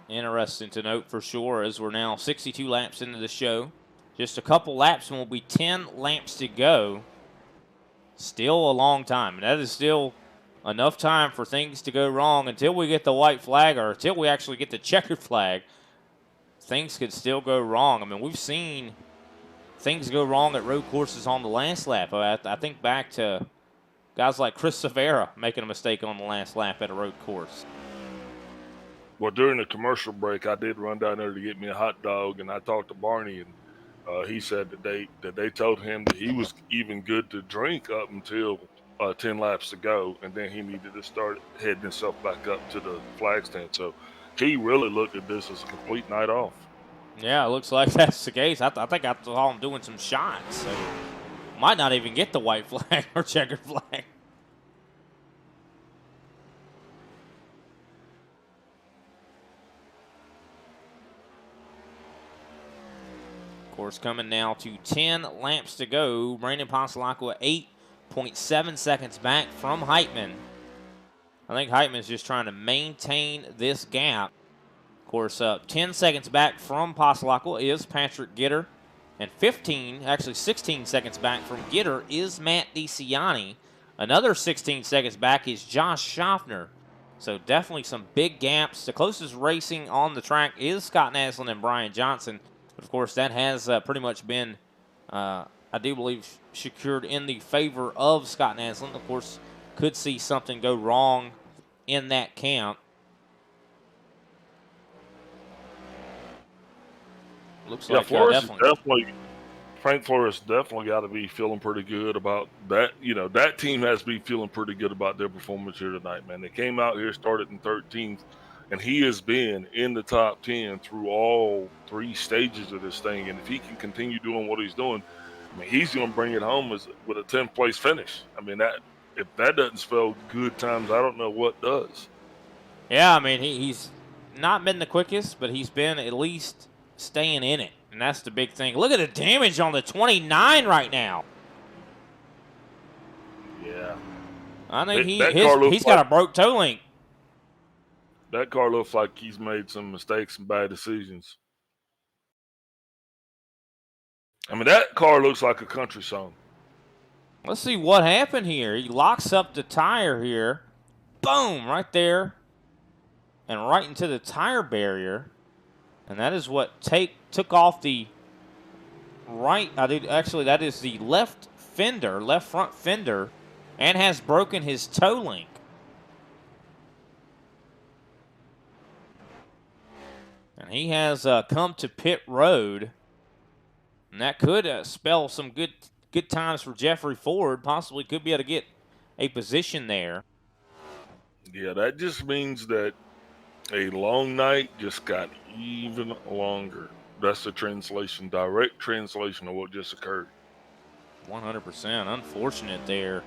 Interesting to note for sure, as we're now 62 laps into the show. Just a couple laps and we'll be 10 laps to go. Still a long time. And that is still enough time for things to go wrong until we get the white flag or until we actually get the checkered flag. Things could still go wrong. I mean, we've seen things go wrong at road courses on the last lap. I think back to guys like Chris Severa making a mistake on the last lap at a road course.
Well, during the commercial break, I did run down there to get me a hot dog, and I talked to Barney, and he said that they told him that he was even good to drink up until 10 laps to go, and then he needed to start heading himself back up to the flag stand. So he really looked at this as a complete night off.
Yeah, it looks like that's the case. I think I saw him doing some shots, so might not even get the white flag or checkered flag. Of course, coming now to 10 laps to go. Brandon Pasalacqua 8.7 seconds back from Heitman. I think Heitman's just trying to maintain this gap. Of course, 10 seconds back from Pasalacqua is Patrick Gitter. And 16 seconds back from Gitter is Matt DeCiani. Another 16 seconds back is Josh Schaffner. So definitely some big gaps. The closest racing on the track is Scott Naslin and Brian Johnson. But of course, that has pretty much been, I do believe, secured in the favor of Scott Naslin. Of course, could see something go wrong in that count. Looks like
Flores definitely Frank Flores definitely got to be feeling pretty good about that. That team has to be feeling pretty good about their performance here tonight, man. They came out here, started in 13th, and he has been in the top 10 through all 3 stages of this thing. And if he can continue doing what he's doing, I mean, he's going to bring it home with a 10th place finish. I mean, if that doesn't spell good times, I don't know what does.
Yeah, I mean, he's not been the quickest, but he's been at least staying in it, and that's the big thing. Look at the damage on the 29 right now.
Yeah.
I think he's got a broke toe link.
That car looks like he's made some mistakes and bad decisions. I mean, that car looks like a country song.
Let's see what happened here. He locks up the tire here. Boom, right there. And right into the tire barrier. And that is what took off the right. Actually, that is the left front fender, and has broken his toe link. And he has come to pit road, and that could spell some good times for Jeffrey Ford. Possibly could be able to get a position there.
Yeah, that just means that a long night just got even longer. That's the translation, direct translation of what just occurred.
100%. Unfortunate there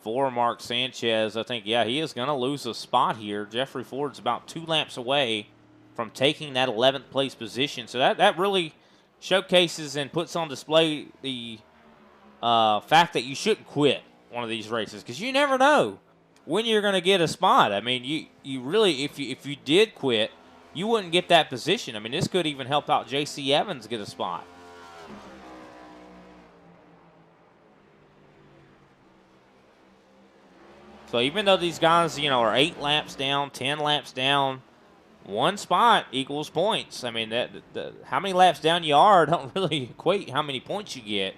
for Mark Sanchez. I think, yeah, he is going to lose a spot here. Jeffrey Ford's about 2 laps away from taking that 11th place position. So that really showcases and puts on display the fact that you shouldn't quit one of these races, because you never know when you're going to get a spot. I mean, you really, if you did quit, you wouldn't get that position. I mean, this could even help out J.C. Evans get a spot. So even though these guys, are 8 laps down, 10 laps down, 1 spot equals points. I mean, how many laps down you are don't really equate how many points you get.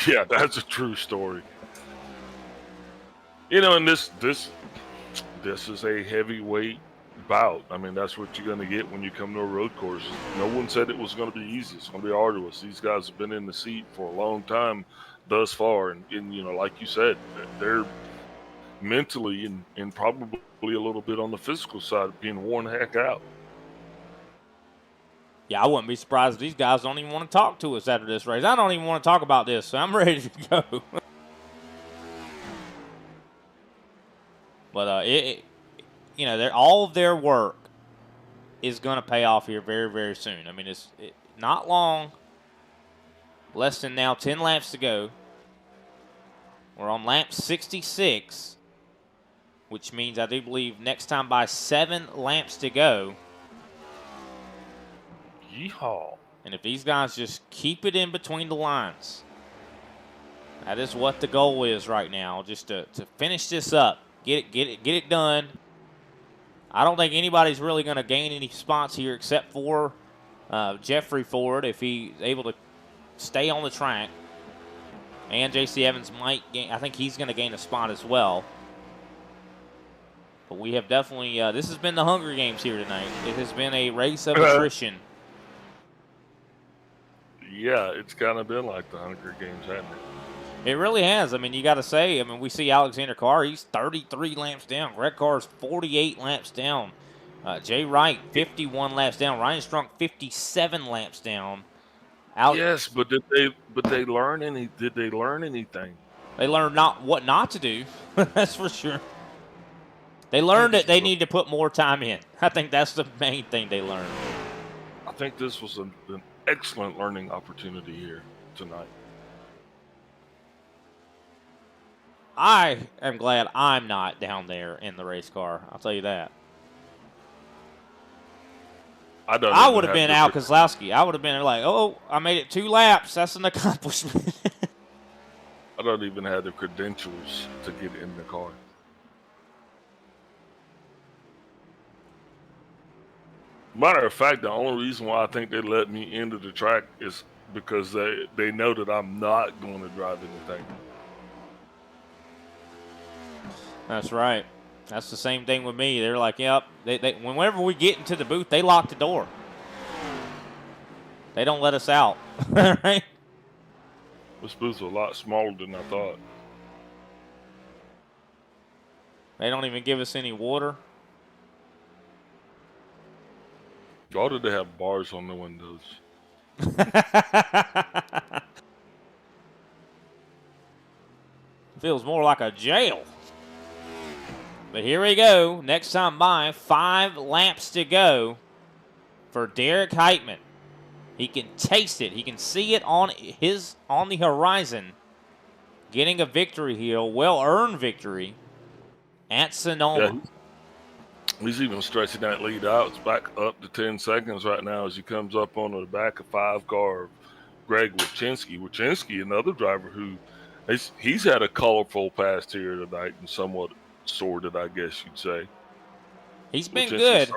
Yeah, that's a true story. And this is a heavyweight bout. I mean, that's what you're going to get when you come to a road course. No one said it was going to be easy. It's going to be arduous. These guys have been in the seat for a long time thus far. And like you said, they're mentally and probably a little bit on the physical side being worn the heck out.
Yeah, I wouldn't be surprised if these guys don't even want to talk to us after this race. I don't even want to talk about this, so I'm ready to go. But all of their work is going to pay off here very, very soon. I mean, it's not long. Less than now 10 laps to go. We're on lap 66, which means I do believe next time by 7 laps to go.
Yeehaw.
And if these guys just keep it in between the lines, that is what the goal is right now, just to finish this up. Get it done. I don't think anybody's really going to gain any spots here except for Jeffrey Ford if he's able to stay on the track. And J.C. Evans might gain. I think he's going to gain a spot as well. But we have definitely, this has been the Hunger Games here tonight. It has been a race of attrition.
Yeah, it's kind of been like the Hunger Games, hasn't it?
It really has. I mean, you got to say, we see Alexander Carr, he's 33 laps down. Greg Carr's 48 laps down. Jay Wright, 51 laps down. Ryan Strunk, 57 laps down.
Yes, but did they learn anything?
They learned what not to do. That's for sure. They learned that they need to put more time in. I think that's the main thing they learned.
I think this was an excellent learning opportunity here tonight.
I am glad I'm not down there in the race car. I'll tell you that. I would have been Al Kozlowski. I would have been like, oh, I made it 2 laps. That's an accomplishment.
I don't even have the credentials to get in the car. Matter of fact, the only reason why I think they let me into the track is because they know that I'm not going to drive anything.
That's right. That's the same thing with me. They're like, yep. Whenever we get into the booth, they lock the door. They don't let us out. Right?
This booth's a lot smaller than I thought.
They don't even give us any water.
Why did they have bars on the windows?
Feels more like a jail. But here we go. Next time by, 5 laps to go for Derek Heitman. He can taste it. He can see it on the horizon. Getting a victory here, a well-earned victory at Sonoma.
Yeah, he's even stretching that lead out. It's back up to 10 seconds right now as he comes up on the back of 5-car Greg Wachinski. Wachinski, another driver who he's had a colorful past here tonight and somewhat sordid, I guess you'd say.
He's been
Wachinski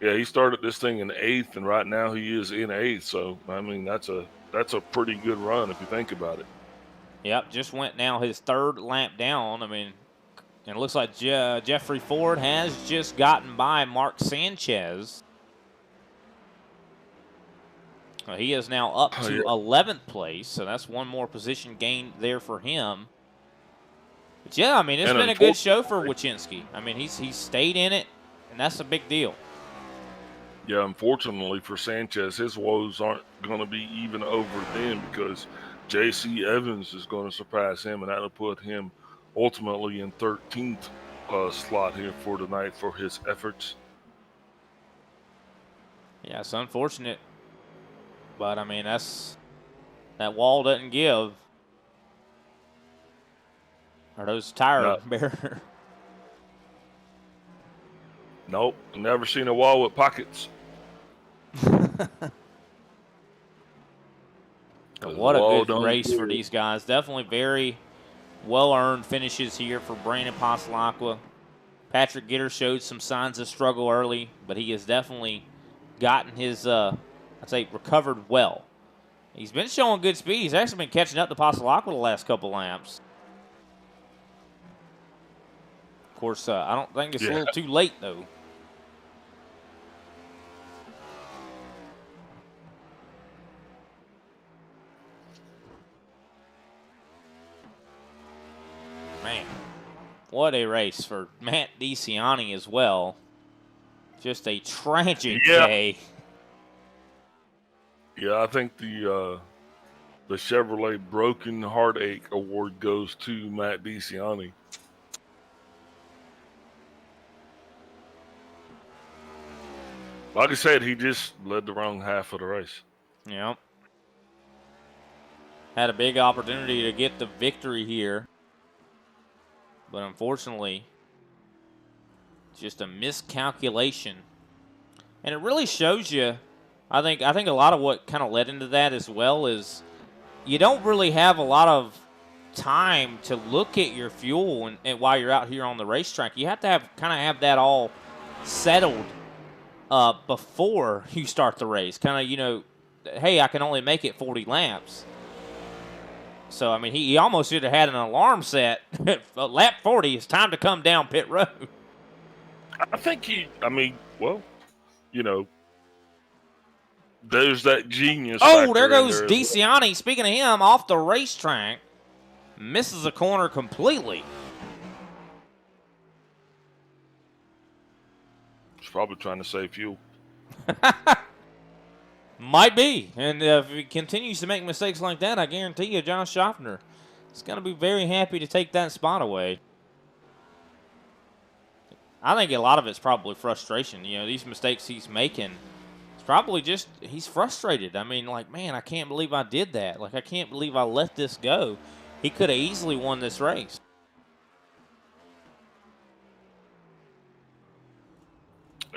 good.
He started this thing in 8th, and right now he is in 8th. So, I mean, that's a pretty good run if you think about it.
Yep, just went now his 3rd lap down. I mean, and it looks like Jeffrey Ford has just gotten by Mark Sanchez. He is now up to 11th place, so that's one more position gained there for him. But yeah, I mean, it's been a good show for Wachinski. I mean, he's stayed in it, and that's a big deal.
Yeah, unfortunately for Sanchez, his woes aren't going to be even over then because J.C. Evans is going to surpass him, and that'll put him ultimately in 13th slot here for tonight for his efforts.
Yeah, it's unfortunate, but I mean that wall doesn't give. Or those tire bearer.
Nope, never seen a wall with pockets.
What a good race for these guys. Definitely very well-earned finishes here for Brandon Pasalacqua. Patrick Gitter showed some signs of struggle early, but he has definitely gotten his, I'd say, recovered well. He's been showing good speed. He's actually been catching up to Pasalacqua the last couple laps. Of course, I don't think it's a little too late, though. Man, what a race for Matt DeCiani as well. Just a tragic day.
Yeah, I think the Chevrolet Broken Heartache Award goes to Matt DeCiani. Like I said, he just led the wrong half of the race.
Yep. Had a big opportunity to get the victory here. But unfortunately, just a miscalculation. And it really shows you, I think a lot of what kind of led into that as well is you don't really have a lot of time to look at your fuel and while you're out here on the racetrack. You have to have that all settled before you start the race. Kind of, hey, I can only make it 40 laps. So, I mean, he almost should have had an alarm set. Lap 40, it's time to come down pit road.
I think there's that genius.
Oh, there goes DeCiani. Speaking of him, off the racetrack, misses a corner completely.
He's probably trying to save fuel.
Might be. And if he continues to make mistakes like that, I guarantee you John Schaffner is going to be very happy to take that spot away. I think a lot of it's probably frustration. You know, these mistakes he's making, it's probably just he's frustrated. I mean, like, man, I can't believe I did that. Like, I can't believe I let this go. He could have easily won this race.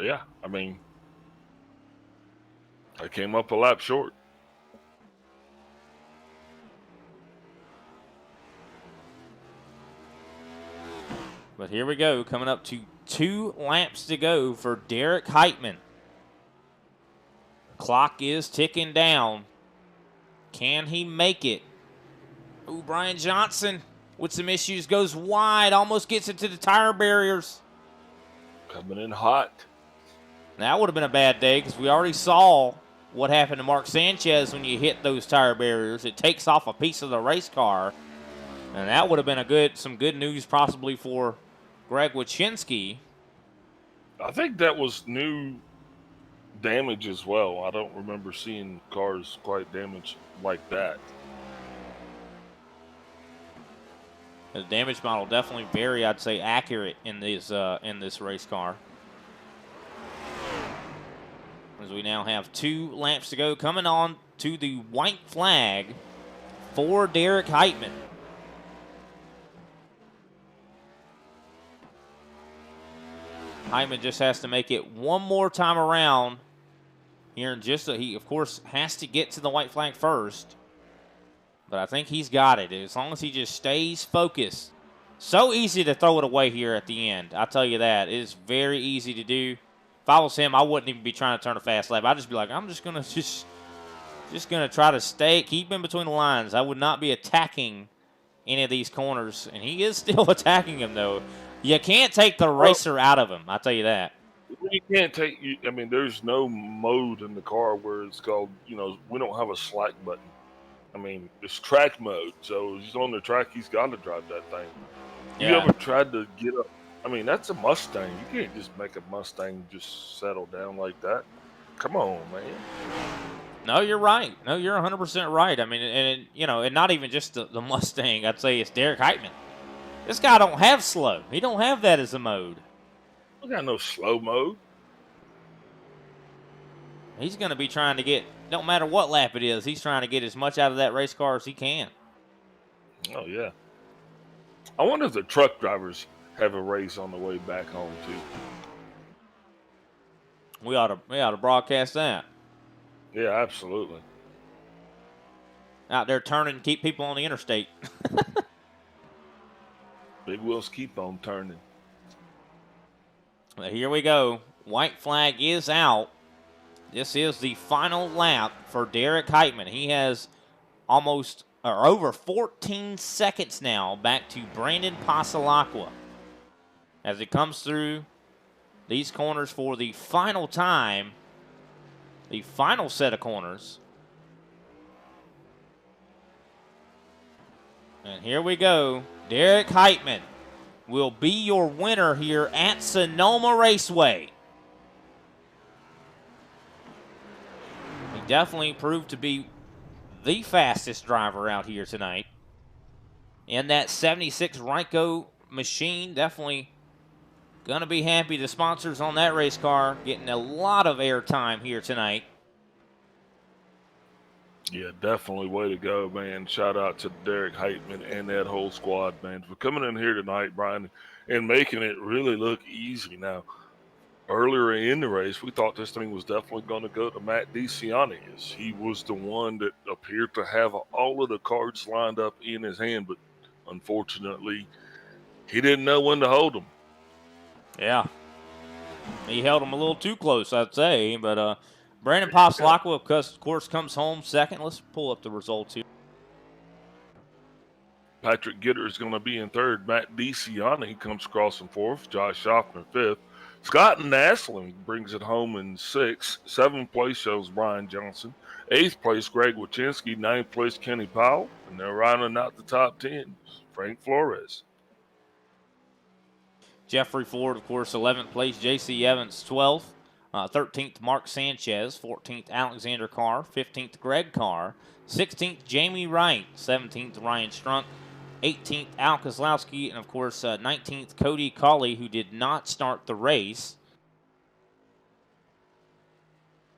Yeah, I mean, I came up a lap short.
But here we go, coming up to 2 laps to go for Derek Heitman. Clock is ticking down. Can he make it? Ooh, Brian Johnson with some issues goes wide, almost gets into the tire barriers.
Coming in hot.
That would have been a bad day because we already saw what happened to Mark Sanchez when you hit those tire barriers. It takes off a piece of the race car, and that would have been some good news possibly for Greg Wyszynski.
I think that was new damage as well. I don't remember seeing cars quite damaged like that.
The damage model definitely very, I'd say, accurate in this race car. As we now have 2 laps to go, coming on to the white flag for Derek Heitman. Heitman just has to make it one more time around here in just he, of course, has to get to the white flag first. But I think he's got it as long as he just stays focused. So easy to throw it away here at the end. I'll tell you that. It is very easy to do. If I was him, I wouldn't even be trying to turn a fast lap. I'd just be like, I'm just gonna try to keep in between the lines. I would not be attacking any of these corners, and he is still attacking him though. You can't take the racer out of him. I'll tell you that.
You can't take. I mean, there's no mode in the car where it's called. You know, we don't have a slack button. I mean, it's track mode. So he's on the track. He's got to drive that thing.
Yeah.
You ever tried to get up? I mean, that's a Mustang. You can't just make a Mustang just settle down like that. Come on, man.
No, you're right. No, you're 100% right. I mean, and not even just the Mustang. I'd say it's Derek Heitman. This guy don't have slow. He don't have that as a mode.
We got no slow mode.
He's going to be trying to get, don't matter what lap it is, he's trying to get as much out of that race car as he can.
Oh, yeah. I wonder if the truck drivers have a race on the way back home, too.
We ought to broadcast that.
Yeah, absolutely.
Out there turning, keep people on the interstate.
Big wheels keep on turning.
Well, here we go. White flag is out. This is the final lap for Derek Heitman. He has over 14 seconds now back to Brandon Pasalacqua as it comes through these corners for the final time, the final set of corners. And here we go. Derek Heitman will be your winner here at Sonoma Raceway. He definitely proved to be the fastest driver out here tonight. And that 76 Ryko machine, definitely going to be happy. The sponsors on that race car getting a lot of airtime here tonight.
Yeah, definitely way to go, man. Shout out to Derek Heitman and that whole squad, man, for coming in here tonight, Brian, and making it really look easy. Now, earlier in the race, we thought this thing was definitely going to go to Matt DeCiani. He was the one that appeared to have all of the cards lined up in his hand, but unfortunately, he didn't know when to hold them.
Yeah. He held them a little too close, I'd say, but Brandon Pasalacqua, of course, comes home second. Let's pull up the results here.
Patrick Gitter is going to be in third. Matt DeCiani comes across in fourth. Josh Schaffner fifth. Scott Naslin brings it home in sixth. Seventh place shows Brian Johnson. Eighth place, Greg Wyszynski. Ninth place, Kenny Powell. And they're rounding out the top 10. Frank Flores.
Jeffrey Ford, of course, 11th place. J.C. Evans, 12th. 13th, Mark Sanchez. 14th, Alexander Carr. 15th, Greg Carr. 16th, Jamie Wright. 17th, Ryan Strunk. 18th, Al Kozlowski, and of course, 19th, Cody Colley, who did not start the race.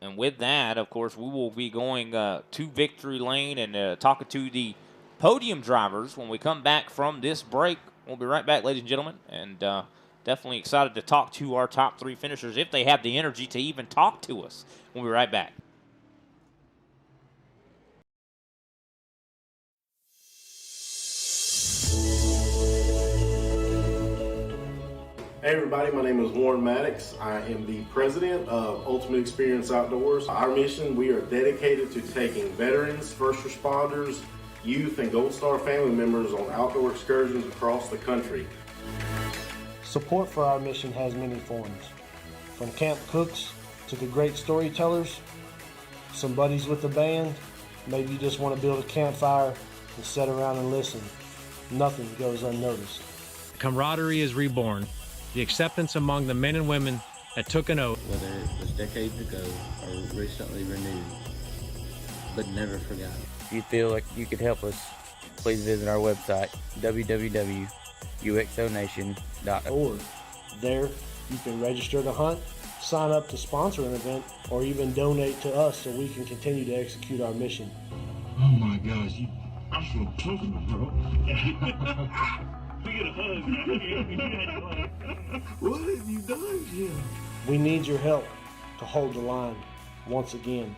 And with that, of course, we will be going to victory lane and talking to the podium drivers when we come back from this break. We'll be right back, ladies and gentlemen, and definitely excited to talk to our top three finishers if they have the energy to even talk to us. We'll be right back.
Hey everybody, my name is Warren Maddox. I am the president of Ultimate Experience Outdoors. Our mission, we are dedicated to taking veterans, first responders, youth, and Gold Star family members on outdoor excursions across the country.
Support for our mission has many forms, from camp cooks to the great storytellers, some buddies with the band, maybe you just want to build a campfire and sit around and listen. Nothing goes unnoticed.
Camaraderie is reborn. The acceptance among the men and women that took an oath.
Whether it was decades ago or recently renewed, but never forgotten.
If you feel like you could help us, please visit our website, www.uxonation.org.
There, you can register to hunt, sign up to sponsor an event, or even donate to us so we can continue to execute our mission.
Oh my gosh, I'm so close, bro. We get a hug. What have you done, Jim?
We need your help to hold the line once again.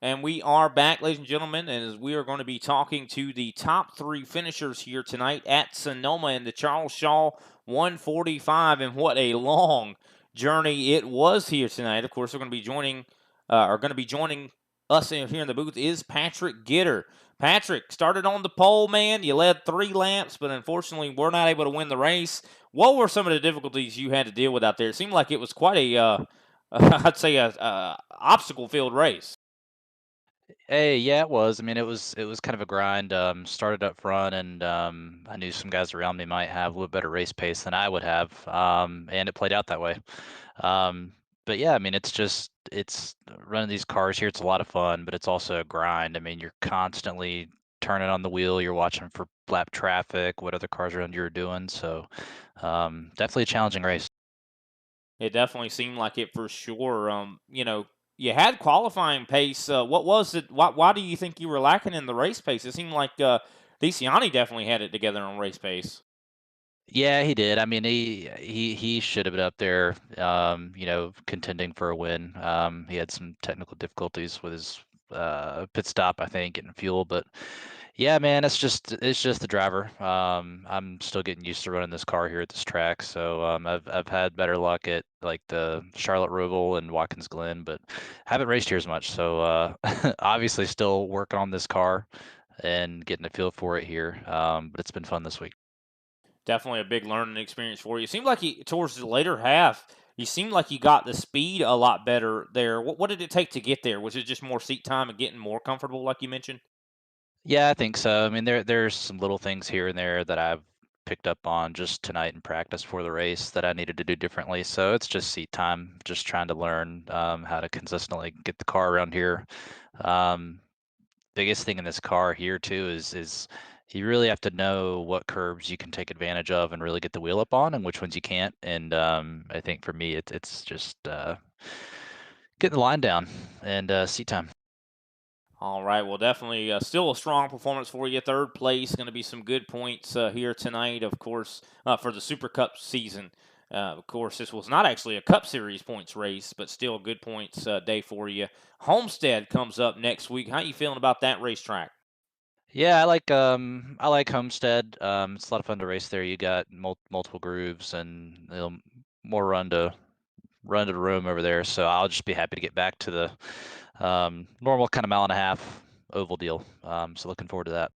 And we are back, ladies and gentlemen, and we are going to be talking to the top three finishers here tonight at Sonoma in the Charles Shaw 145. And what a long journey it was here tonight. Of course, we're going to be joining us here in the booth is Patrick Gitter. Patrick, started on the pole, man. You led 3 laps, but unfortunately, we're not able to win the race. What were some of the difficulties you had to deal with out there? It seemed like it was quite a, I'd say, a obstacle-filled race.
Hey, yeah, it was. I mean, it was kind of a grind. Started up front, and I knew some guys around me might have a little better race pace than I would have, and it played out that way. But yeah, I mean, it's running these cars here. It's a lot of fun, but it's also a grind. I mean, you're constantly turning on the wheel. You're watching for lap traffic, what other cars around you are doing. So definitely a challenging race.
It definitely seemed like it for sure. You had qualifying pace. What was it? Why do you think you were lacking in the race pace? It seemed like DeCiani definitely had it together on race pace.
Yeah, he did. I mean, he should have been up there, contending for a win. He had some technical difficulties with his pit stop, I think, getting fuel. But yeah, man, it's just the driver. I'm still getting used to running this car here at this track. So I've had better luck at like the Charlotte Roval and Watkins Glen, but haven't raced here as much. So obviously still working on this car and getting a feel for it here. But it's been fun this week.
Definitely a big learning experience for you. It seemed like towards the later half, you seemed like you got the speed a lot better there. What did it take to get there? Was it just more seat time and getting more comfortable, like you mentioned?
Yeah, I think so. I mean, there's some little things here and there that I've picked up on just tonight in practice for the race that I needed to do differently. So it's just seat time, just trying to learn how to consistently get the car around here. Um, Biggest thing in this car here too is you really have to know what curbs you can take advantage of and really get the wheel up on, and which ones you can't. And I think for me, it's just getting the line down and seat time.
All right. Well, definitely still a strong performance for you. Third place, going to be some good points here tonight, of course, for the Super Cup season. Of course, this was not actually a Cup Series points race, but still a good points day for you. Homestead comes up next week. How you feeling about that racetrack?
Yeah, I like Homestead. It's a lot of fun to race there. You got multiple grooves and more run to the room over there. So I'll just be happy to get back to the normal kind of mile and a half oval deal. So looking forward to that.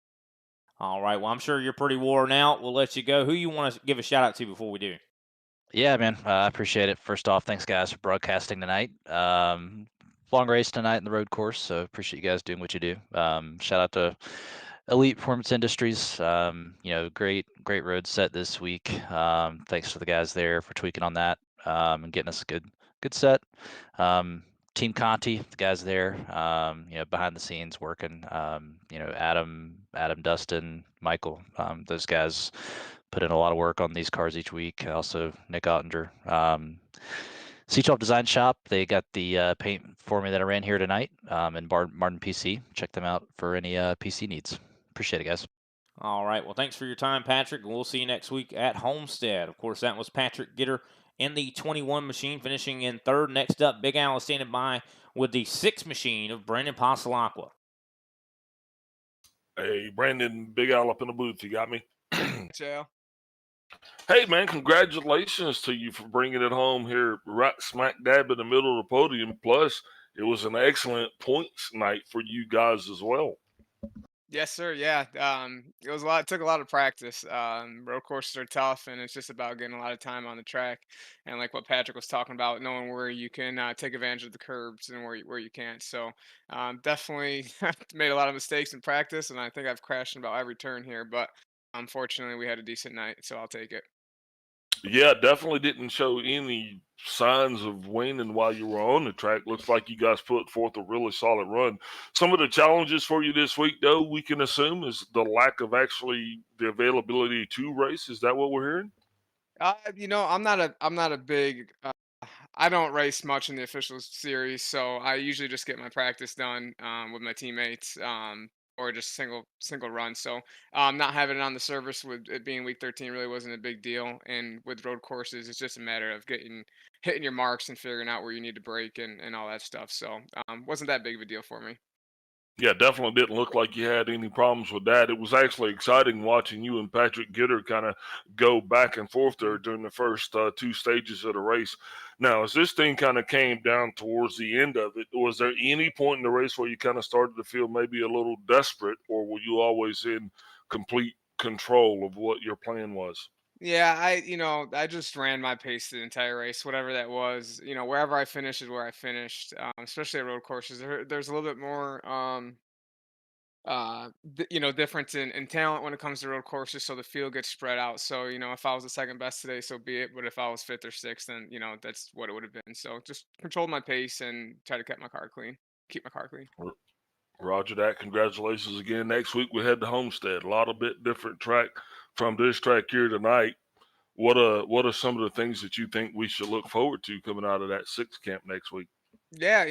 All right. Well, I'm sure you're pretty worn out. We'll let you go. Who you want to give a shout out to before we do?
Yeah, man, I appreciate it. First off, thanks guys for broadcasting tonight. Long race tonight in the road course, so appreciate you guys doing what you do. Shout out to Elite Performance Industries. Great road set this week. Thanks to the guys there for tweaking on that and getting us a good set. Team Conti, the guys there, behind the scenes working. Adam, Dustin, Michael, those guys put in a lot of work on these cars each week. Also, Nick Ottinger. C12 Design Shop, they got the paint for me that I ran here tonight, and Martin PC. Check them out for any PC needs. Appreciate it, guys.
All right. Well, thanks for your time, Patrick. We'll see you next week at Homestead. Of course, that was Patrick Gitter in the 21 machine, finishing in third. Next up, Big Al is standing by with the 6 machine of Brandon Pasalacqua.
Hey, Brandon, Big Al up in the booth. You got me?
Joe.
Hey, man, congratulations to you for bringing it home here right smack dab in the middle of the podium. Plus, it was an excellent points night for you guys as well.
Yes, sir. Yeah. It was a lot. It took a lot of practice. Road courses are tough, and it's just about getting a lot of time on the track. And like what Patrick was talking about, knowing where you can take advantage of the curbs and where you can't. So definitely made a lot of mistakes in practice, and I think I've crashed in about every turn here. But unfortunately, we had a decent night, so I'll take it.
Yeah, definitely didn't show any signs of waning while you were on the track. Looks like you guys put forth a really solid run. Some of the challenges for you this week, though, we can assume is the lack of actually the availability to race. Is that what we're hearing?
I'm not a big. I don't race much in the official series, so I usually just get my practice done with my teammates, or just single run. So not having it on the service with it being week 13 really wasn't a big deal. And with road courses, it's just a matter of hitting your marks and figuring out where you need to break and all that stuff. So wasn't that big of a deal for me.
Yeah, definitely didn't look like you had any problems with that. It was actually exciting watching you and Patrick Gitter kind of go back and forth there during the first 2 stages of the race. Now, as this thing kind of came down towards the end of it, was there any point in the race where you kind of started to feel maybe a little desperate, or were you always in complete control of what your plan was?
Yeah, I just ran my pace the entire race, whatever that was. Wherever I finished is where I finished. Especially at road courses, there's a little bit more. Difference in talent when it comes to road courses, so the field gets spread out. So if I was the second best today, so be it. But if I was fifth or sixth, then that's what it would have been. So just controlled my pace and try to keep my car clean.
R- Roger that. Congratulations again. Next week we head to Homestead. A lot of bit different track from this track here tonight. What are some of the things that you think we should look forward to coming out of that sixth camp next week?
Yeah,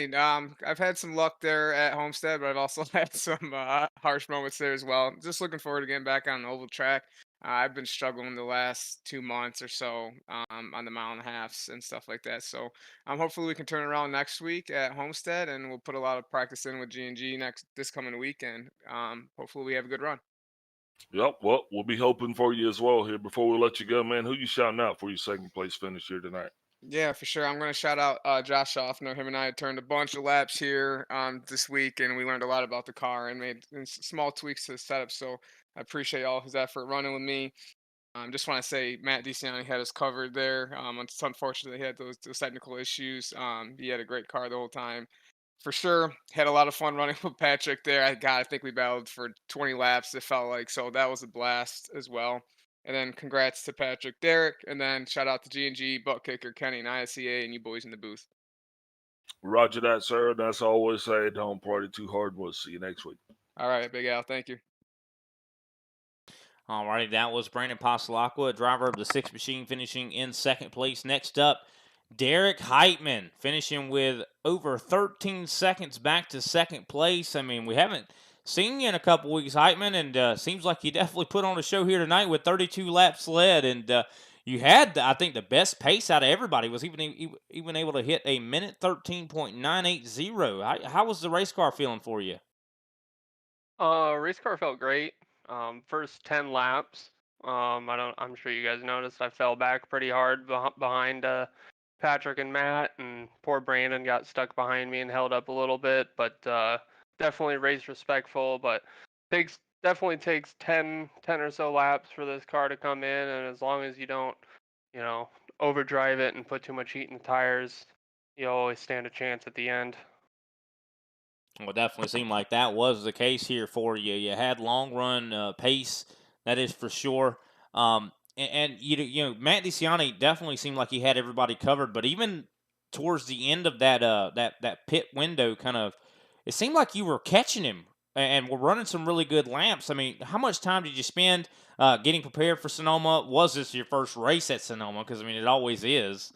I've had some luck there at Homestead, but I've also had some harsh moments there as well. Just looking forward to getting back on the oval track. I've been struggling the last 2 months or so on the mile and a halfs and stuff like that. So hopefully we can turn around next week at Homestead, and we'll put a lot of practice in with G&G this coming weekend. Hopefully we have a good run.
Yep. Well, we'll be hoping for you as well here. Before we let you go, man, who you shouting out for your second place finish here tonight?
Yeah, for sure. I'm going to shout out Josh Schaffner. Him and I had turned a bunch of laps here this week, and we learned a lot about the car and made small tweaks to the setup. So I appreciate all his effort running with me. Just want to say Matt DeCiani had us covered there. It's unfortunate he had those technical issues. He had a great car the whole time. For sure, had a lot of fun running with Patrick there. I think we battled for 20 laps. It felt like so that was a blast as well. And then congrats to Patrick, Derek, and then shout out to G&G, Butt Kicker, Kenny, and ISCA, and you boys in the booth.
Roger that, sir. That's always say, don't party too hard. We'll see you next week.
All right, Big Al, thank you.
Alrighty, that was Brandon Pasalacqua, driver of the Six Machine, finishing in second place. Next up, Derek Heitman, finishing with over 13 seconds back to second place. I mean, we haven't seen you in a couple weeks, Heitman, and seems like you definitely put on a show here tonight with 32 laps led, and you had, I think, the best pace out of everybody. Was even able to hit a minute 13.980. How was the race car feeling for you?
Race car felt great. First 10 laps. I'm sure you guys noticed I fell back pretty hard behind Patrick and Matt, and poor Brandon got stuck behind me and held up a little bit. But definitely race respectful. But definitely takes 10 or so laps for this car to come in, and as long as you don't, you know, overdrive it and put too much heat in the tires, you always stand a chance at the end.
Well, it definitely seemed like that was the case here for you. You had long run pace, that is for sure. And Matt DeCiani definitely seemed like he had everybody covered. But even towards the end of that pit window, kind of, it seemed like you were catching him and were running some really good laps. I mean, how much time did you spend getting prepared for Sonoma? Was this your first race at Sonoma? Because I mean, it always is.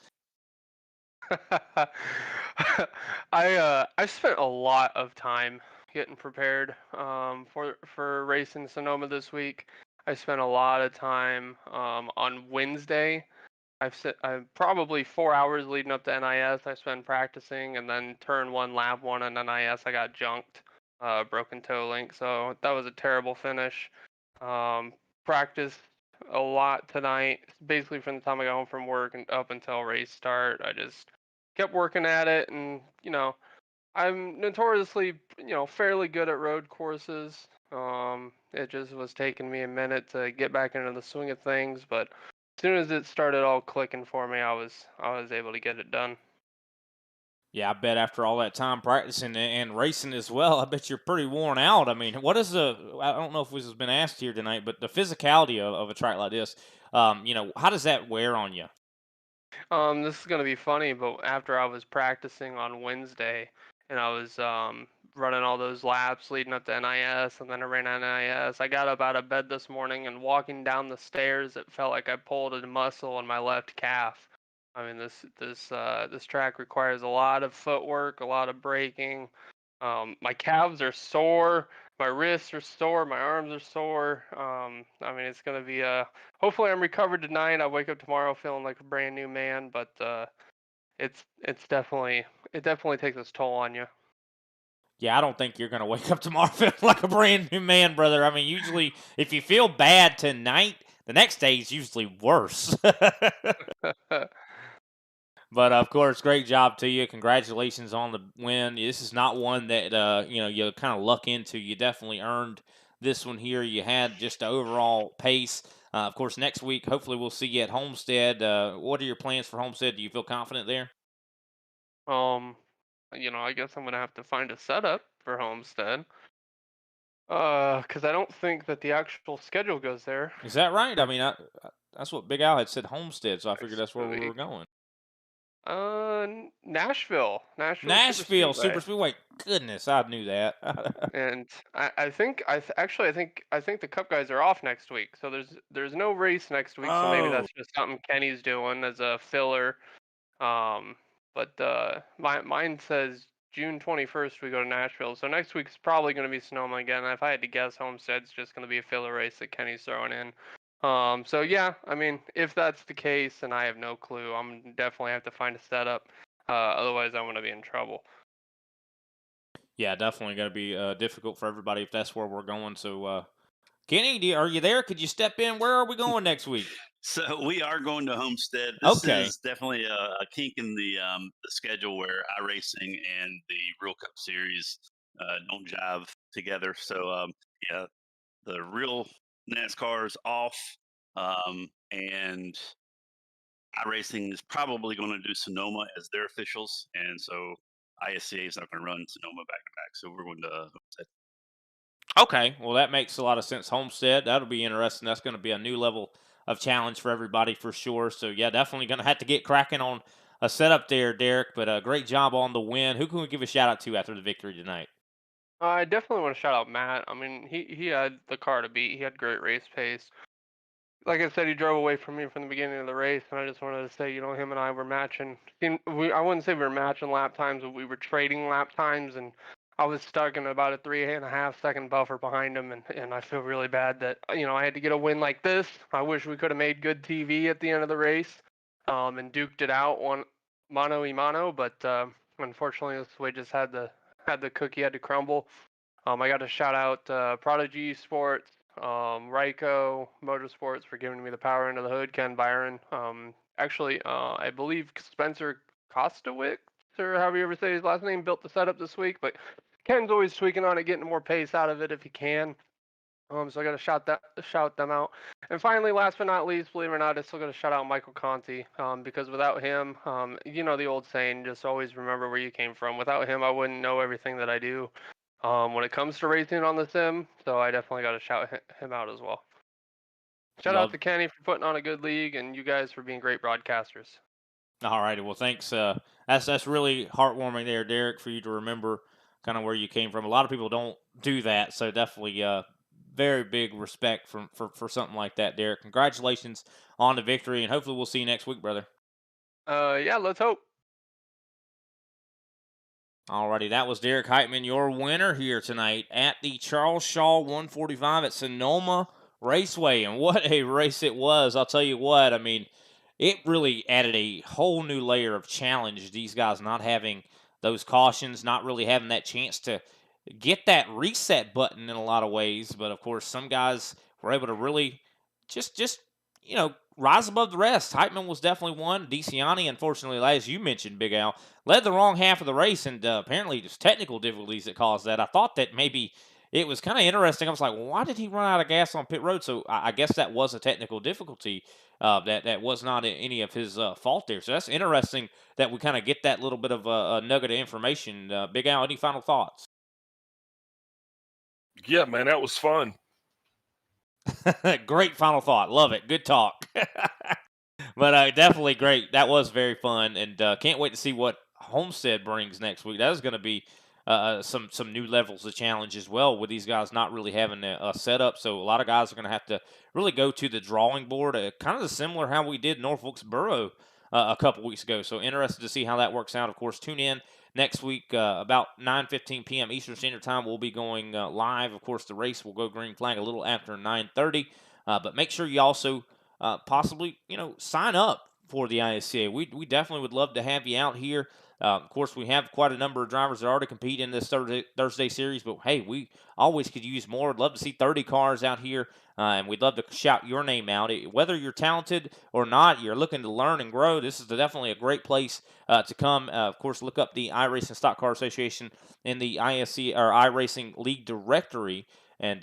I spent a lot of time getting prepared for racing Sonoma this week. I spent a lot of time on Wednesday. I've probably 4 hours leading up to NIS. I spent practicing, and then turn one, lap one on NIS. I got junked, broken toe link. So that was a terrible finish. Practiced a lot tonight. Basically, from the time I got home from work and up until race start, I just kept working at it, and I'm notoriously fairly good at road courses. It just was taking me a minute to get back into the swing of things, but as soon as it started all clicking for me, I was able to get it done.
Yeah, I bet after all that time practicing and racing as well, I bet you're pretty worn out. I mean, what is I don't know if this has been asked here tonight, but the physicality of a track like this, how does that wear on you?
This is gonna be funny, but after I was practicing on Wednesday and I was running all those laps leading up to NIS, and then I ran NIS, I got up out of bed this morning and walking down the stairs, it felt like I pulled a muscle in my left calf. I mean, this track requires a lot of footwork, a lot of braking. My calves are sore, my wrists are sore, my arms are sore. I mean, it's gonna be hopefully I'm recovered tonight. I wake up tomorrow feeling like a brand new man, but it's definitely it definitely takes its toll on you.
Yeah, I don't think you're going to wake up tomorrow feeling like a brand new man, brother. I mean, usually if you feel bad tonight, the next day is usually worse. But of course, great job to you. Congratulations on the win. This is not one that you kind of luck into. You definitely earned this one here. You had just the overall pace. Of course, next week, hopefully, we'll see you at Homestead. What are your plans for Homestead? Do you feel confident there?
Um, I guess I'm gonna have to find a setup for Homestead. Because I don't think that the actual schedule goes there.
Is that right? I mean, that's what Big Al had said, Homestead. So I figured that's where we
Actually,
were going.
Nashville Super
Nashville
Speedway.
Super Speedway. Goodness, I knew that.
And I think the Cup guys are off next week, so there's no race next week. So maybe
Oh,
that's just something Kenny's doing as a filler. Um, but mine says June 21st we go to Nashville. So next week's probably going to be Sonoma again. If I had to guess, Homestead's just going to be a filler race that Kenny's throwing in. So yeah, I mean, if that's the case, and I have no clue, I'm definitely have to find a setup. Otherwise, I'm going to be in trouble.
yeah, definitely going to be difficult for everybody if that's where we're going. So, Kenny, are you there? Could you step in? Where are we going next week?
So we are going to Homestead. This
Okay.
is definitely a kink in the schedule where iRacing and the Real Cup Series don't jive together. So yeah, the real NASCAR is off, and iRacing is probably going to do Sonoma as their officials, and so ISCA is not going to run Sonoma back to back. So we're going to Homestead.
Okay, well that makes a lot of sense. Homestead, that'll be interesting. That's going to be a new level of challenge for everybody for sure. So yeah, definitely going to have to get cracking on a setup there, Derek. But great job on the win. Who can we give a shout out to after the victory tonight?
I definitely want to shout out Matt. I mean, he had the car to beat. He had great race pace. Like I said, he drove away from me from the beginning of the race, and I just wanted to say, him and I were matching. I wouldn't say we were matching lap times, but we were trading lap times, and I was stuck in about a 3.5 second buffer behind him, and I feel really bad that I had to get a win like this. I wish we could have made good TV at the end of the race, and duked it out one mano y mano, but unfortunately, this way just had the cookie had to crumble. I got to shout out Prodigy Sports, Ryko Motorsports for giving me the power into the hood. Ken Byron, actually, I believe Spencer Kostowicz, or however you ever say his last name, built the setup this week. But Ken's always tweaking on it, getting more pace out of it if he can. So I got to shout them out. And finally, last but not least, believe it or not, I still got to shout out Michael Conti, because without him, the old saying, just always remember where you came from. Without him, I wouldn't know everything that I do when it comes to racing on the sim. So I definitely got to shout him out as well. Shout out to Kenny for putting on a good league, and you guys for being great broadcasters.
All righty. Well, thanks. That's really heartwarming there, Derek, for you to remember kind of where you came from. A lot of people don't do that, so definitely very big respect for something like that, Derek. Congratulations on the victory, and hopefully we'll see you next week, brother.
Yeah, let's hope.
Alrighty, that was Derek Heitman, your winner here tonight at the Charles Shaw 145 at Sonoma Raceway. And what a race it was. I'll tell you what, I mean, it really added a whole new layer of challenge. These guys not having those cautions, not really having that chance to get that reset button in a lot of ways. But of course, some guys were able to really just rise above the rest. Heitman was definitely one. DeCiani, unfortunately, as you mentioned, Big Al, led the wrong half of the race, and apparently just technical difficulties that caused that. I thought that maybe it was kind of interesting. I was like, well, why did he run out of gas on pit road? So I guess that was a technical difficulty. That was not any of his fault there. So that's interesting that we kind of get that little bit of a nugget of information. Big Al, any final thoughts?
Yeah, man, that was fun.
Great final thought. Love it. Good talk. But definitely great. That was very fun, and can't wait to see what Homestead brings next week. That is going to be some new levels of challenge as well, with these guys not really having a setup. So a lot of guys are going to have to really go to the drawing board, kind of similar how we did Norfolk's Borough a couple weeks ago. So interested to see how that works out. Of course, tune in next week about 9:15 p.m. Eastern Standard Time. We'll be going live. Of course, the race will go green flag a little after 9:30. But make sure you also possibly, sign up for the ISCA. We definitely would love to have you out here. Of course, we have quite a number of drivers that already compete in this Thursday series, but hey, we always could use more. I'd love to see 30 cars out here, and we'd love to shout your name out. Whether you're talented or not, you're looking to learn and grow, this is definitely a great place to come. Of course, look up the iRacing Stock Car Association in the ISC or iRacing League directory, and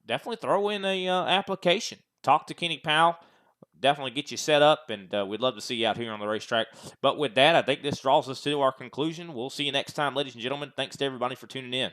definitely throw in a application. Talk to Kenny Powell. Definitely get you set up, and we'd love to see you out here on the racetrack. But with that, I think this draws us to our conclusion. We'll see you next time, ladies and gentlemen. Thanks to everybody for tuning in.